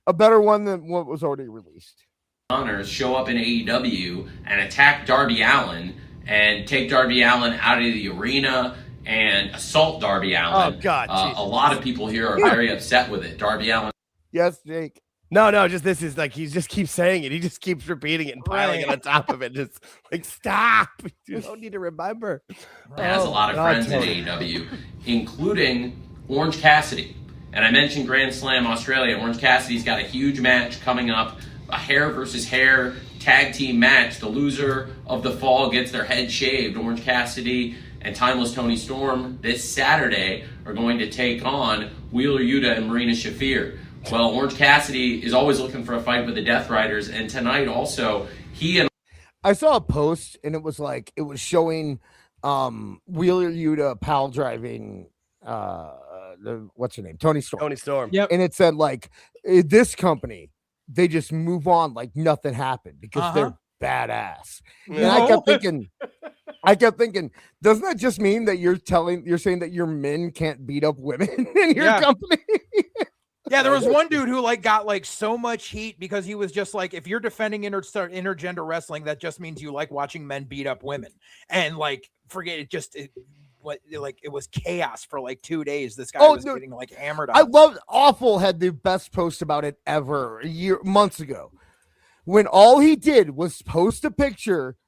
A better one than what was already released. Connors show up in AEW and attack Darby Allin and take Darby Allin out of the arena and assault Darby Allin. Oh, God. A lot of people here are very upset with it. Darby Allin. Yes, Jake. No, just this is like he just keeps saying it. He just keeps repeating it and piling it on top of it. Just like, stop. You don't need to remember. Has a lot of friends in AEW, including Orange Cassidy. And I mentioned Grand Slam Australia. Orange Cassidy's got a huge match coming up, a hair versus hair tag team match. The loser of the fall gets their head shaved. Orange Cassidy and Timeless Tony Storm this Saturday are going to take on Wheeler Yuta and Marina Shafir. Well, Orange Cassidy is always looking for a fight with the Death Riders, and tonight also I saw a post and it was showing Wheeler Yuta pile driving what's her name? Tony Storm. Yep. And it said like this company, they just move on like nothing happened because they're badass. And I kept thinking, doesn't that just mean that you're saying that your men can't beat up women in your company? Yeah, there was one dude who got so much heat because he was just like, if you're defending intergender wrestling, that just means you like watching men beat up women. And forget it, it was chaos for 2 days. This guy was getting hammered on. I loved Awful had the best post about it ever months ago, when all he did was post a picture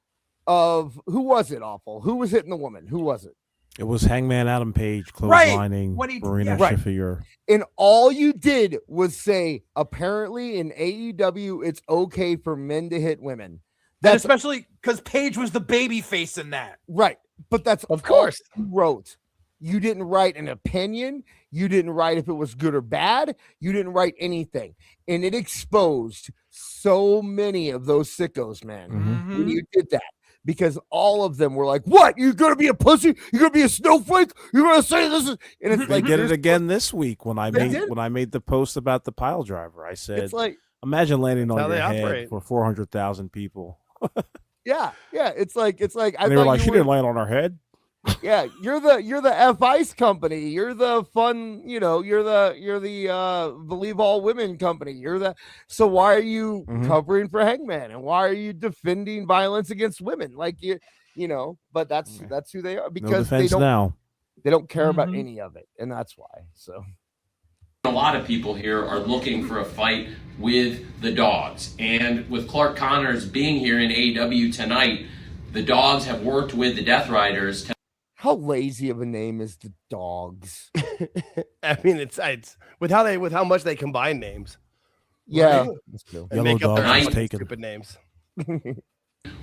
of who was it? Awful. Who was hitting the woman? Who was it? It was Hangman Adam Page clotheslining Marina Shafir. And all you did was say, apparently in AEW, it's okay for men to hit women. That's especially because Paige was the baby face in that. Right. But that's of course you wrote. You didn't write an opinion. You didn't write if it was good or bad. You didn't write anything. And it exposed so many of those sickos, man, when you did that. Because all of them were like, what? You're going to be a pussy? You're going to be a snowflake? You're going to say this is... And it's they did it again this week when I made the post about the pile driver. I said, it's like, imagine landing on your head for 400,000 people. yeah. It's like and they were like, she didn't land on her head. Yeah, you're the F Ice company. You're the fun, you're the Believe All Women company. So why are you covering for Hangman, and why are you defending violence against women? Like but that's who they are, because they don't care about any of it, and that's why. So a lot of people here are looking for a fight with the Dogs, and with Clark Connors being here in AEW tonight, the Dogs have worked with the Death Riders. How lazy of a name is the Dogs? I mean, it's with how much they combine names. Yeah, right? That's true. And make up their stupid names.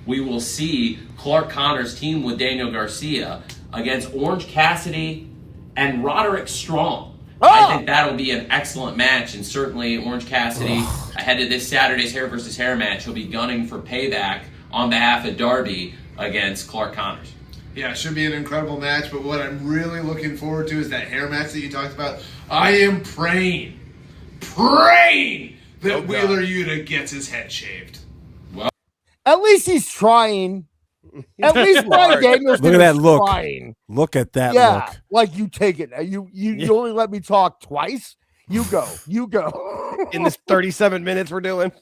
We will see Clark Connors team with Daniel Garcia against Orange Cassidy and Roderick Strong. I think that'll be an excellent match, and certainly Orange Cassidy ahead of this Saturday's Hair versus Hair match. He'll be gunning for payback on behalf of Darby against Clark Connors. Yeah, it should be an incredible match, but what I'm really looking forward to is that hair match that you talked about. I am praying that Wheeler Yuta gets his head shaved. Well, at least he's trying. At least Bryan Daniels look at that look. Trying. Look at that look. Look. You take it. You only let me talk twice. You go. In this 37 minutes we're doing.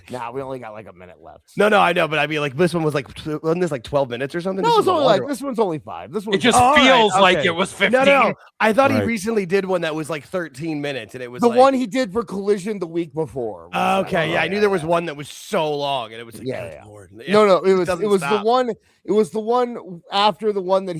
Nah, we only got like a minute left. No, I know, but I mean, like this one was wasn't this like 12 minutes or something? No, it's only this one's only 5. This one just feels like it was 15. No. I thought he recently did one that was like 13 minutes, and it was the one he did for Collision the week before. Okay, I knew there was one that was so long, and it was like, Lord. No, it was the one. It was the one after the one that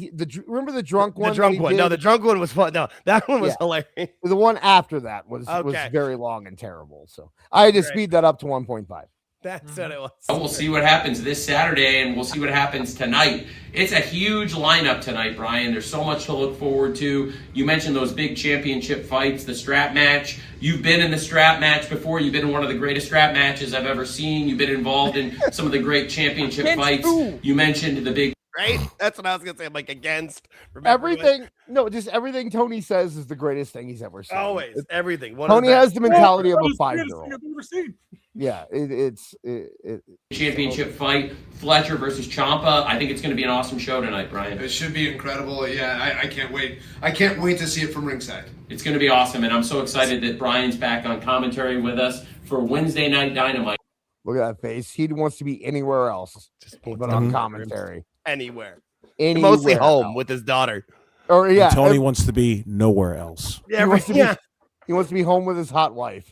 remember the drunk one. The drunk one. No, the drunk one was fun. No, that one was hilarious. The one after that was very long and terrible. So I had to speed that up to 1.5. That's what it was. We'll see what happens this Saturday, and we'll see what happens tonight. It's a huge lineup tonight, Brian. There's so much to look forward to. You mentioned those big championship fights, the strap match. You've been in the strap match before. You've been in one of the greatest strap matches I've ever seen. You've been involved in some of the great championship fights. You mentioned the big... Right? That's what I was going to say. I'm like, against. Everything. No, just everything Tony says is the greatest thing he's ever seen. Always. Everything. Tony has the mentality of a 5-year-old. Yeah, it's championship fight, Fletcher versus Ciampa. I think it's going to be an awesome show tonight, Brian. It should be incredible. Yeah, I can't wait. I can't wait to see it from ringside. It's going to be awesome, and I'm so excited that Brian's back on commentary with us for Wednesday Night Dynamite. Look at that face. He wants to be anywhere else but on commentary. Anywhere. Mostly home with his daughter. Or and Tony wants to be nowhere else. Yeah, he wants to be home with his hot wife,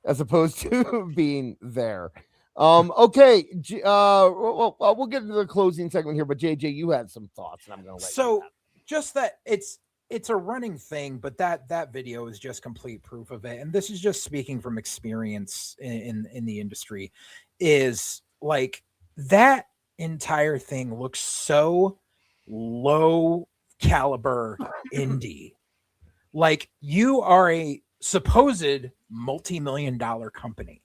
as opposed to being there. Okay. We'll get into the closing segment here, but JJ, you had some thoughts, and I'm going to let you. Just that it's a running thing, but that video is just complete proof of it. And this is just speaking from experience in the industry, is like that entire thing looks so low caliber indie. Like you are a supposed multi-million-dollar company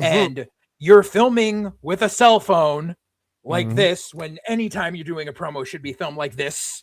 and you're filming with a cell phone like this, when anytime you're doing a promo should be filmed like this.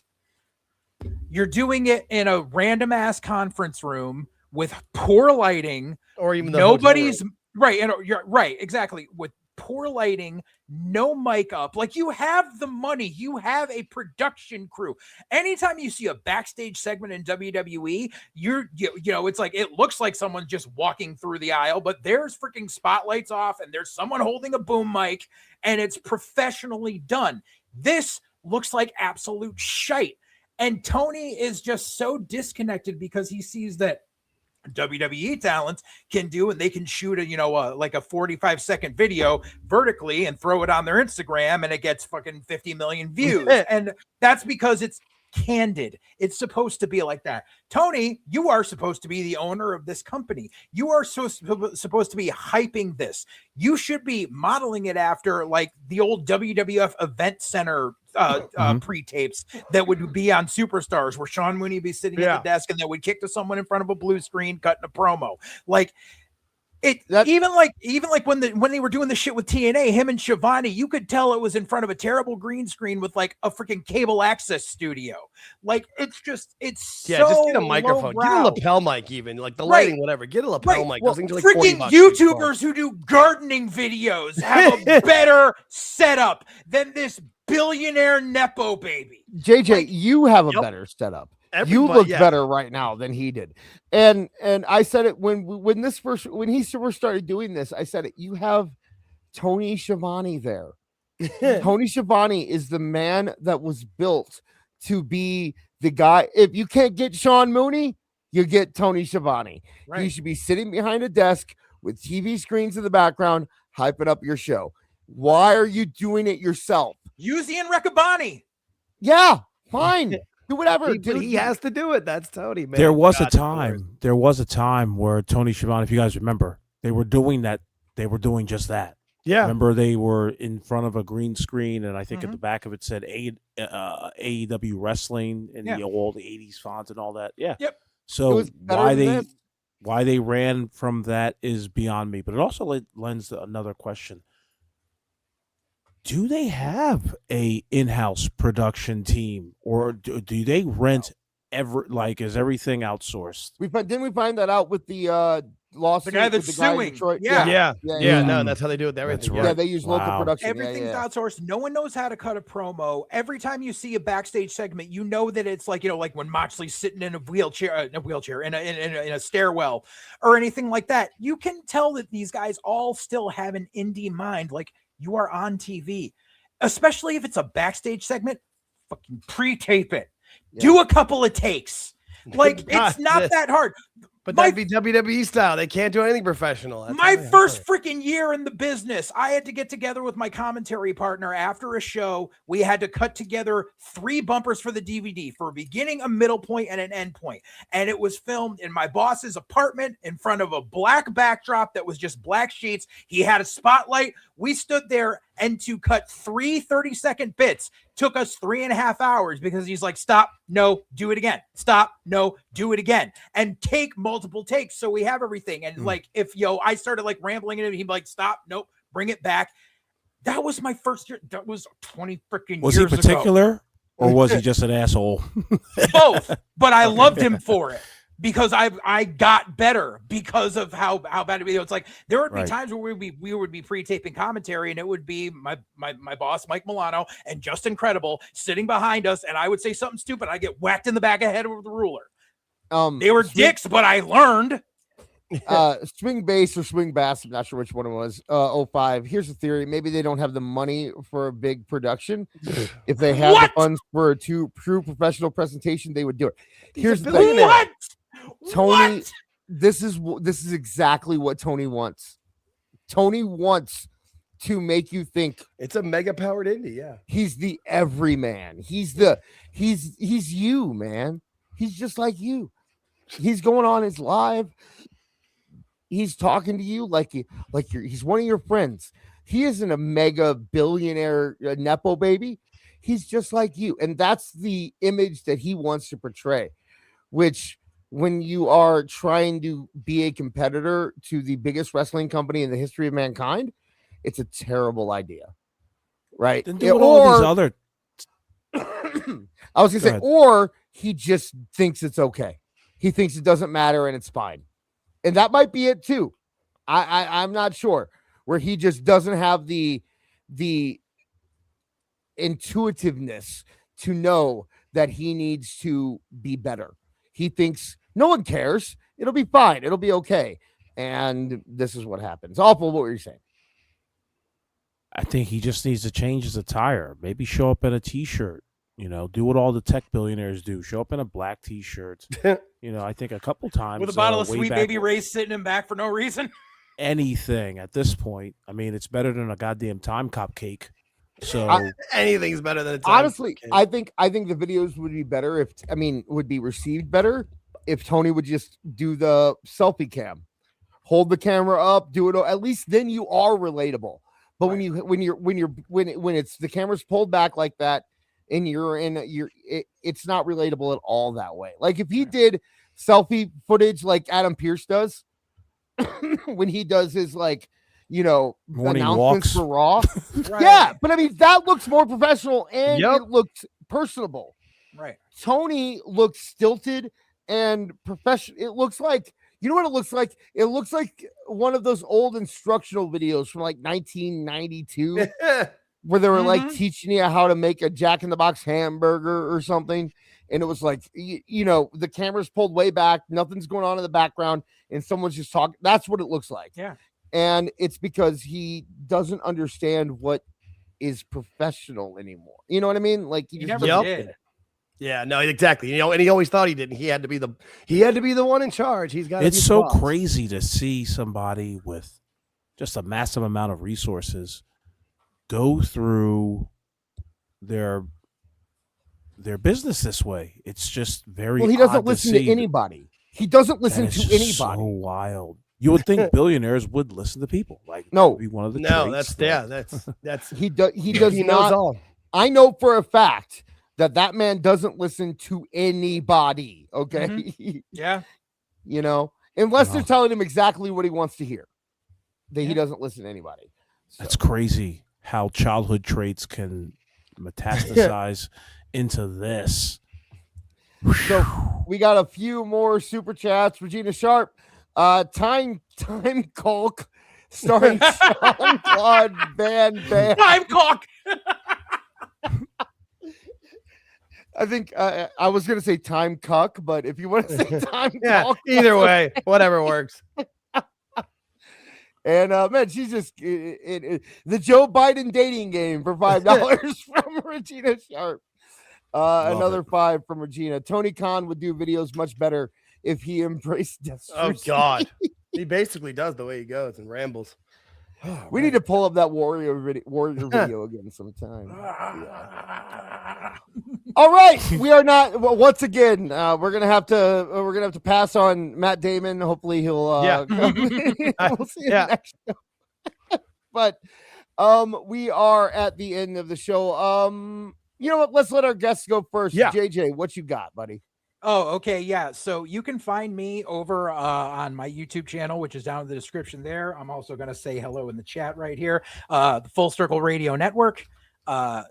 You're doing it in a random ass conference room with poor lighting, or even nobody's right. And you're right. Exactly. With poor lighting, no mic up. Like you have the money, you have a production crew. Anytime you see a backstage segment in WWE, you know, it's like, it looks like someone's just walking through the aisle, but there's freaking spotlights off and there's someone holding a boom mic and it's professionally done. This looks like absolute shite. And Tony is just so disconnected because he sees that WWE talents can do, and they can shoot a like a 45-second video vertically and throw it on their Instagram, and it gets fucking 50 million views. And that's because it's candid. It's supposed to be like that. Tony, you are supposed to be the owner of this company. You are supposed to be hyping this. You should be modeling it after like the old WWF Event Center pre-tapes that would be on Superstars, where Sean Mooney would be sitting at the desk and they would kick to someone in front of a blue screen cutting a promo. Like even like when they were doing the shit with TNA, him and Shivani, you could tell it was in front of a terrible green screen with like a freaking cable access studio. Like just just get a microphone, get a lapel mic, even like the lighting, whatever. Get a lapel mic. Well, like freaking YouTubers who do gardening videos have a better setup than this billionaire Nepo baby. JJ, you have a better setup. You look better right now than he did. And I said it when he first started doing this, I said it, you have Tony Schiavone there. Tony Schiavone is the man that was built to be the guy. If you can't get Sean Mooney, you get Tony Schiavone. Right. He should be sitting behind a desk with TV screens in the background, hyping up your show. Why are you doing it yourself? Use Ian Riccaboni. Yeah, fine. Do whatever. He has to do it. That's Tony, man. There was a time where Tony Schiavone, if you guys remember, they were doing that. They were doing just that. Yeah. Remember, they were in front of a green screen, and I think at the back of it said AEW Wrestling and all the 80s font and all that. Yeah. Yep. So why they ran from that is beyond me. But it also lends to another question. Do they have a in-house production team, or do they rent is everything outsourced? Didn't we find that out with the lawsuit? The guy that's suing. No, that's how they do it. Everything. Right. Yeah, they use local production. Everything's outsourced. No one knows how to cut a promo. Every time you see a backstage segment, you know that it's like like when Moxley's sitting in a wheelchair, in a stairwell, or anything like that. You can tell that these guys all still have an indie mind. Like, you are on TV, especially if it's a backstage segment. Fucking pre-tape it. Yeah. Do a couple of takes. Like, it's not that hard. But that'd be WWE style. They can't do anything professional. That's my first freaking year in the business, I had to get together with my commentary partner after a show. We had to cut together 3 bumpers for the DVD, for a beginning, a middle point, and an end point. And it was filmed in my boss's apartment in front of a black backdrop that was just black sheets. He had a spotlight. We stood there, and to cut 3 30-second bits took us 3.5 hours, because he's like, stop, no, do it again. Stop, no, do it again. And take multiple takes, so we have everything. And like, if I started like rambling in it, he'd be like, stop, nope, bring it back. That was my first year. That was 20 freaking years ago. Was he particular, or was he just an asshole? Both, but I loved him for it. Because I got better because of how bad it was. It's like there would be times where we would be pre-taping commentary, and it would be my boss Mike Milano and Just Incredible sitting behind us, and I would say something stupid. I get whacked in the back of the head with the ruler. They were dicks, but I learned. Swing Bass or Swing Bass, I'm not sure which one it was. 05. Here's the theory: maybe they don't have the money for a big production. If they had the funds for a true professional presentation, they would do it. Here's the thing. What? Tony, this is exactly what Tony wants. Tony wants to make you think it's a mega powered indie. Yeah, he's the everyman. He's you, man. He's just like you. He's going on his live. He's talking to you like he's one of your friends. He isn't a mega billionaire Nepo baby. He's just like you, and that's the image that he wants to portray. Which, when you are trying to be a competitor to the biggest wrestling company in the history of mankind, it's a terrible idea, right? All these other. I was gonna say, or he just thinks it's okay. He thinks it doesn't matter and it's fine, and that might be it too. I'm not sure, where he just doesn't have the intuitiveness to know that he needs to be better. He thinks no one cares. It'll be fine. It'll be okay. And this is what happens. Awful. What were you saying? I think he just needs to change his attire. Maybe show up in a t-shirt. Do what all the tech billionaires do. Show up in a black T-shirt. I think a couple times with a bottle of way Sweet back Baby Ray's sitting in back for no reason. Anything at this point. I mean, it's better than a goddamn time cop cake. So anything's better than a time honestly. cake. I think the videos would be better would be received better if Tony would just do the selfie cam, hold the camera up, do it. At least then you are relatable. But when it's the camera's pulled back like that, and it's not relatable at all that way. Like if he did selfie footage like Adam Pearce does when he does his morning announcements walks for Raw. Yeah, but I mean that looks more professional and it looks personable. Right. Tony looks stilted and professional. It looks like, you know what it looks like? It looks like one of those old instructional videos from like 1992 where they were like teaching you how to make a Jack in the Box hamburger or something. And it was like, the camera's pulled way back. Nothing's going on in the background. And someone's just talking. That's what it looks like. Yeah. And it's because he doesn't understand what is professional anymore. You know what I mean? Like he never did. Yeah, no, exactly. And he always thought he did. He had to be the one in charge. He's got. It's so crazy to see somebody with just a massive amount of resources go through their business this way. It's just very. Well, he doesn't listen to anybody. He doesn't listen to anybody. So wild. You would think billionaires would listen to people. Like no, be one of the that's he does he not. Knows all. I know for a fact that man doesn't listen to anybody. Okay. Yeah. Unless they're telling him exactly what he wants to hear. He doesn't listen to anybody. So. That's crazy how childhood traits can metastasize into this. So we got a few more super chats. Regina Sharp, time Culk, starring Jean-Claude Van Damme. Time Culk. I think I was going to say time cuck, but if you want to say time Culk, either way, whatever works. And man, she's just the Joe Biden dating game for $5 from Regina Sharp. Another $5 from Regina. Tony Khan would do videos much better if he embraced death. Oh God, he basically does the way he goes and rambles. We need to pull up that warrior video again sometime. Yeah. All right, we are not. Well, once again, we're gonna have to pass on Matt Damon. Hopefully, he'll. We'll see you next show. But we are at the end of the show. You know what? Let's let our guests go first. Yeah. JJ, what you got, buddy? Oh, okay. Yeah. So you can find me over on my YouTube channel, which is down in the description there. I'm also going to say hello in the chat right here. The Full Circle Radio Network. I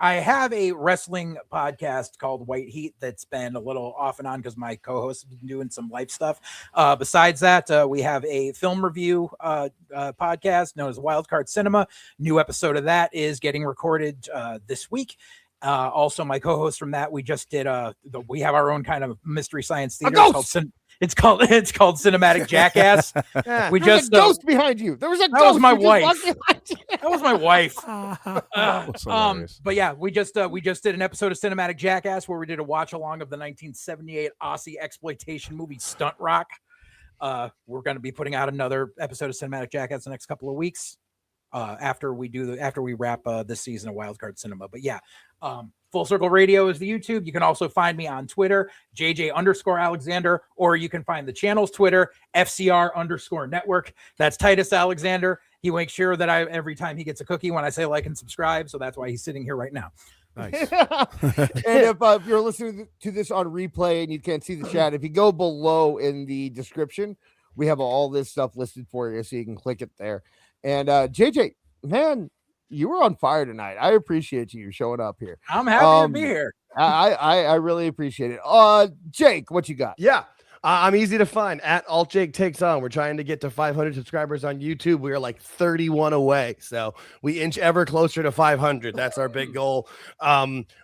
have a wrestling podcast called White Heat that's been a little off and on because my co-host has been doing some life stuff. Besides that, we have a film review podcast known as Wildcard Cinema. New episode of that is getting recorded this week. Also, my co-host from that, we just did we have our own kind of mystery science theater. It's called Cinematic Jackass. Yeah. We just a ghost behind you. There was a ghost. That was my wife. That was my wife. But yeah, we just did an episode of Cinematic Jackass where we did a watch along of the 1978 Aussie exploitation movie Stunt Rock. We're going to be putting out another episode of Cinematic Jackass the next couple of weeks. After we wrap this season of Wildcard Cinema. But yeah, Full Circle Radio is the YouTube. You can also find me on Twitter, JJ_Alexander, or you can find the channel's Twitter, FCR_network. That's Titus Alexander. He makes sure that every time he gets a cookie when I say like and subscribe. So that's why he's sitting here right now. Nice. And if you're listening to this on replay and you can't see the chat, if you go below in the description, we have all this stuff listed for you so you can click it there. And JJ, man, you were on fire tonight. I appreciate you showing up here. I'm happy to be here. I really appreciate it. Jake, what you got? Yeah. I'm easy to find at Alt Jake Takes On. We're trying to get to 500 subscribers on YouTube. We are like 31 away. So we inch ever closer to 500. That's our big goal.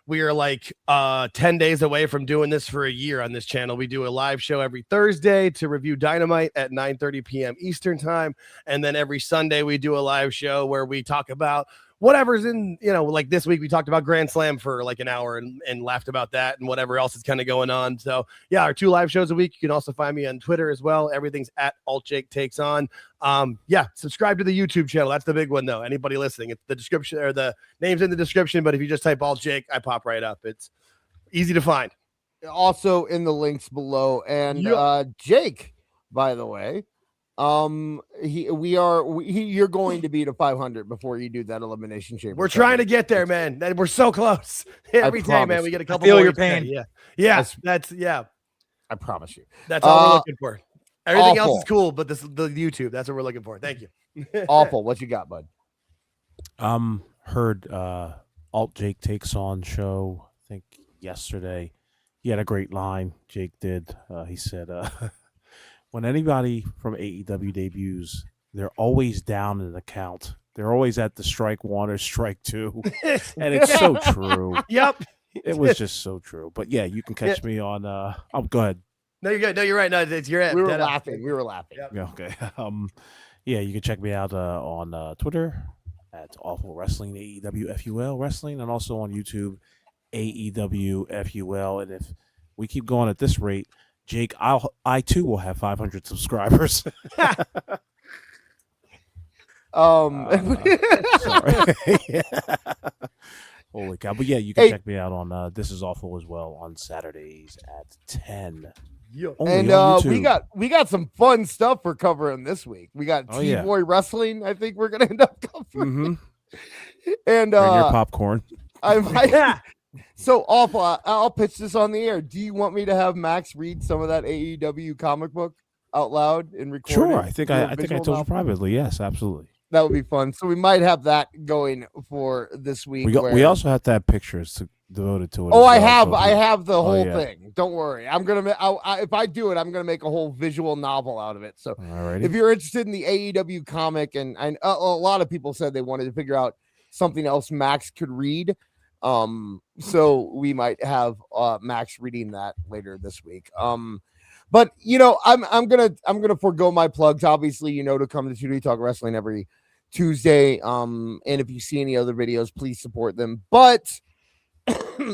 We are like 10 days away from doing this for a year on this channel. We do a live show every Thursday to review Dynamite at 9:30 p.m. Eastern time. And then every Sunday we do a live show where we talk about whatever's in, like this week we talked about Grand Slam for like an hour and laughed about that and whatever else is kind of going on. So yeah, our 2 live shows a week. You can also find me on Twitter as well. Everything's at AltJakeTakesOn. Yeah, subscribe to the YouTube channel. That's the big one though. Anybody listening, it's the description or the name's in the description, but if you just type Alt-Jake, I pop right up. It's easy to find. Also in the links below. And Jake, by the way, you're going to be to 500 before you do that Elimination Chamber. We're trying to get there, man. We're so close. Every day, man, we get a couple. Feel more your each day. pain. Yeah. I promise you. That's all we're looking for. Everything Awful. else is cool, but the YouTube, that's what we're looking for. Thank you. Awful. What you got, bud? Heard Alt-Jake Takes On show, I think yesterday. He had a great line, Jake did. He said, when anybody from AEW debuts, they're always down in the count. They're always at the strike 1 or strike 2. And it's so true. Yep. It was just so true. But yeah, you can catch me on go ahead. No, you're good. No, you're right. No, you're at. We were laughing. Yep. Yeah, okay. Yeah, you can check me out on Twitter at Awful Wrestling, AEW FUL Wrestling, and also on YouTube, AEW FUL. And if we keep going at this rate, Jake, I too will have 500 subscribers. Sorry. Holy cow. But yeah, you can check me out on This Is Awful as well on Saturdays at 10. And we got some fun stuff we're covering this week. We got T-Boy Wrestling, I think we're gonna end up covering. And bring your popcorn. So Awful, I'll pitch this on the air. Do you want me to have Max read some of that AEW comic book out loud and record? Sure, it? I think I told you privately. Yes, absolutely. That would be fun. So we might have that going for this week. We also have to have pictures devoted to it. Oh, I have the whole thing. Don't worry. I'm gonna. If I do it, I'm gonna make a whole visual novel out of it. So Alrighty. if you're interested in the AEW comic, and a lot of people said they wanted to figure out something else Max could read, so we might have Max reading that later this week. But I'm gonna forego my plugs. Obviously, to come to Tooney Talk Wrestling every Tuesday. And if you see any other videos, please support them. But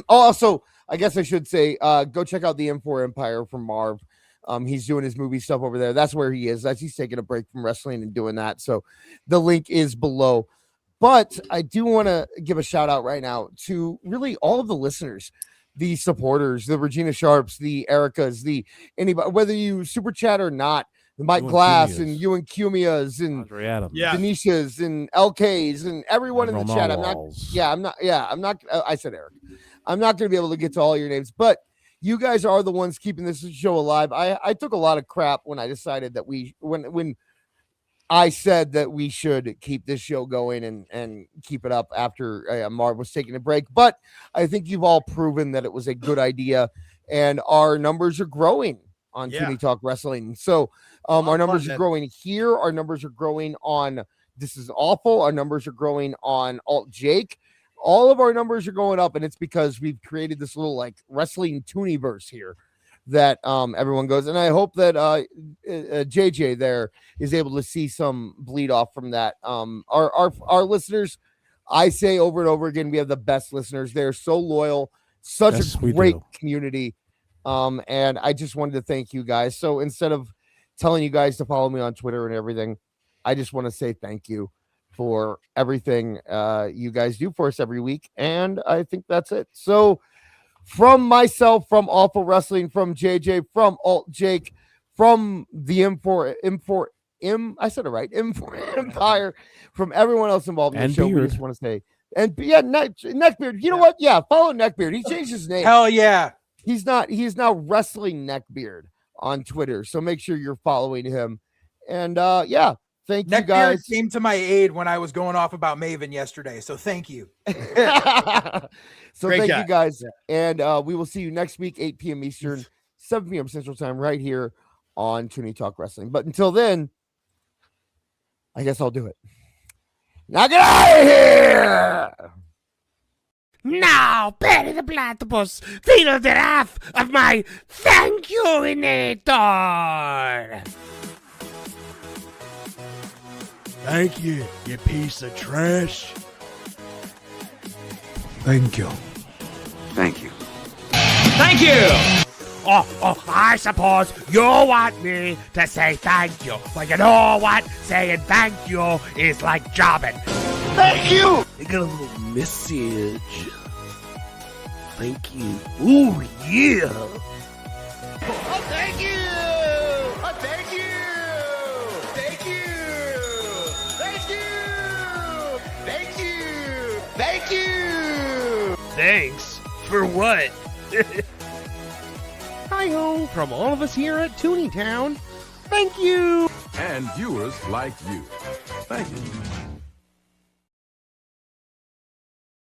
also, I guess I should say, go check out the M4 Empire from Marv. He's doing his movie stuff over there. That's where he is. He's taking a break from wrestling and doing that. So the link is below. But I do want to give a shout out right now to really all of the listeners, the supporters, the Regina Sharps, the Ericas, anybody, whether you super chat or not, the Mike Glass and you and Cumias and Denisha's and LK's and everyone in the chat. I said Eric. I'm not going to be able to get to all your names, but you guys are the ones keeping this show alive. I took a lot of crap when I decided that when I said that we should keep this show going and keep it up after Marv was taking a break. But I think you've all proven that it was a good idea, and our numbers are growing on Tooney Talk Wrestling. So our numbers are growing here. Our numbers are growing on This Is Awful. Our numbers are growing on Alt-Jake. All of our numbers are going up, and it's because we've created this little wrestling Tooneyverse here that everyone goes. And I hope that JJ there is able to see some bleed off from that. Our listeners, I say over and over again, we have the best listeners. They're so loyal, such a great community. And I just wanted to thank you guys. So instead of telling you guys to follow me on Twitter and everything, I just want to say thank you for everything you guys do for us every week. And I think that's it. So from myself, from Awful Wrestling, from JJ, from Alt-Jake, from the M4 Empire, from everyone else involved in the show, we just want to say, Neckbeard. You know what? Yeah, follow Neckbeard. He changed his name. Hell yeah. He's now Wrestling Neckbeard on Twitter. So make sure you're following him. And thank you guys. Came to my aid when I was going off about Maven yesterday. So thank you. So thank you guys. And we will see you next week, 8 p.m. Eastern, 7 p.m. Central Time, right here on Tooney Talk Wrestling. But until then, I guess I'll do it. Now get out of here! Now, Perry the Platypus, feel the wrath of my thank you-inator! Thank you, you piece of trash. Thank you. Thank you. Thank you. Oh, I suppose you want me to say thank you. But you know what? Saying thank you is like jobbing. Thank you. I got a little message. Thank you. Ooh, yeah. Oh, thank you. Oh, thank you. Thank you. Thank you. Thank you. Thank you. Thanks for what? Hi-ho from all of us here at Tooney Town. Thank you. And viewers like you. Thank you.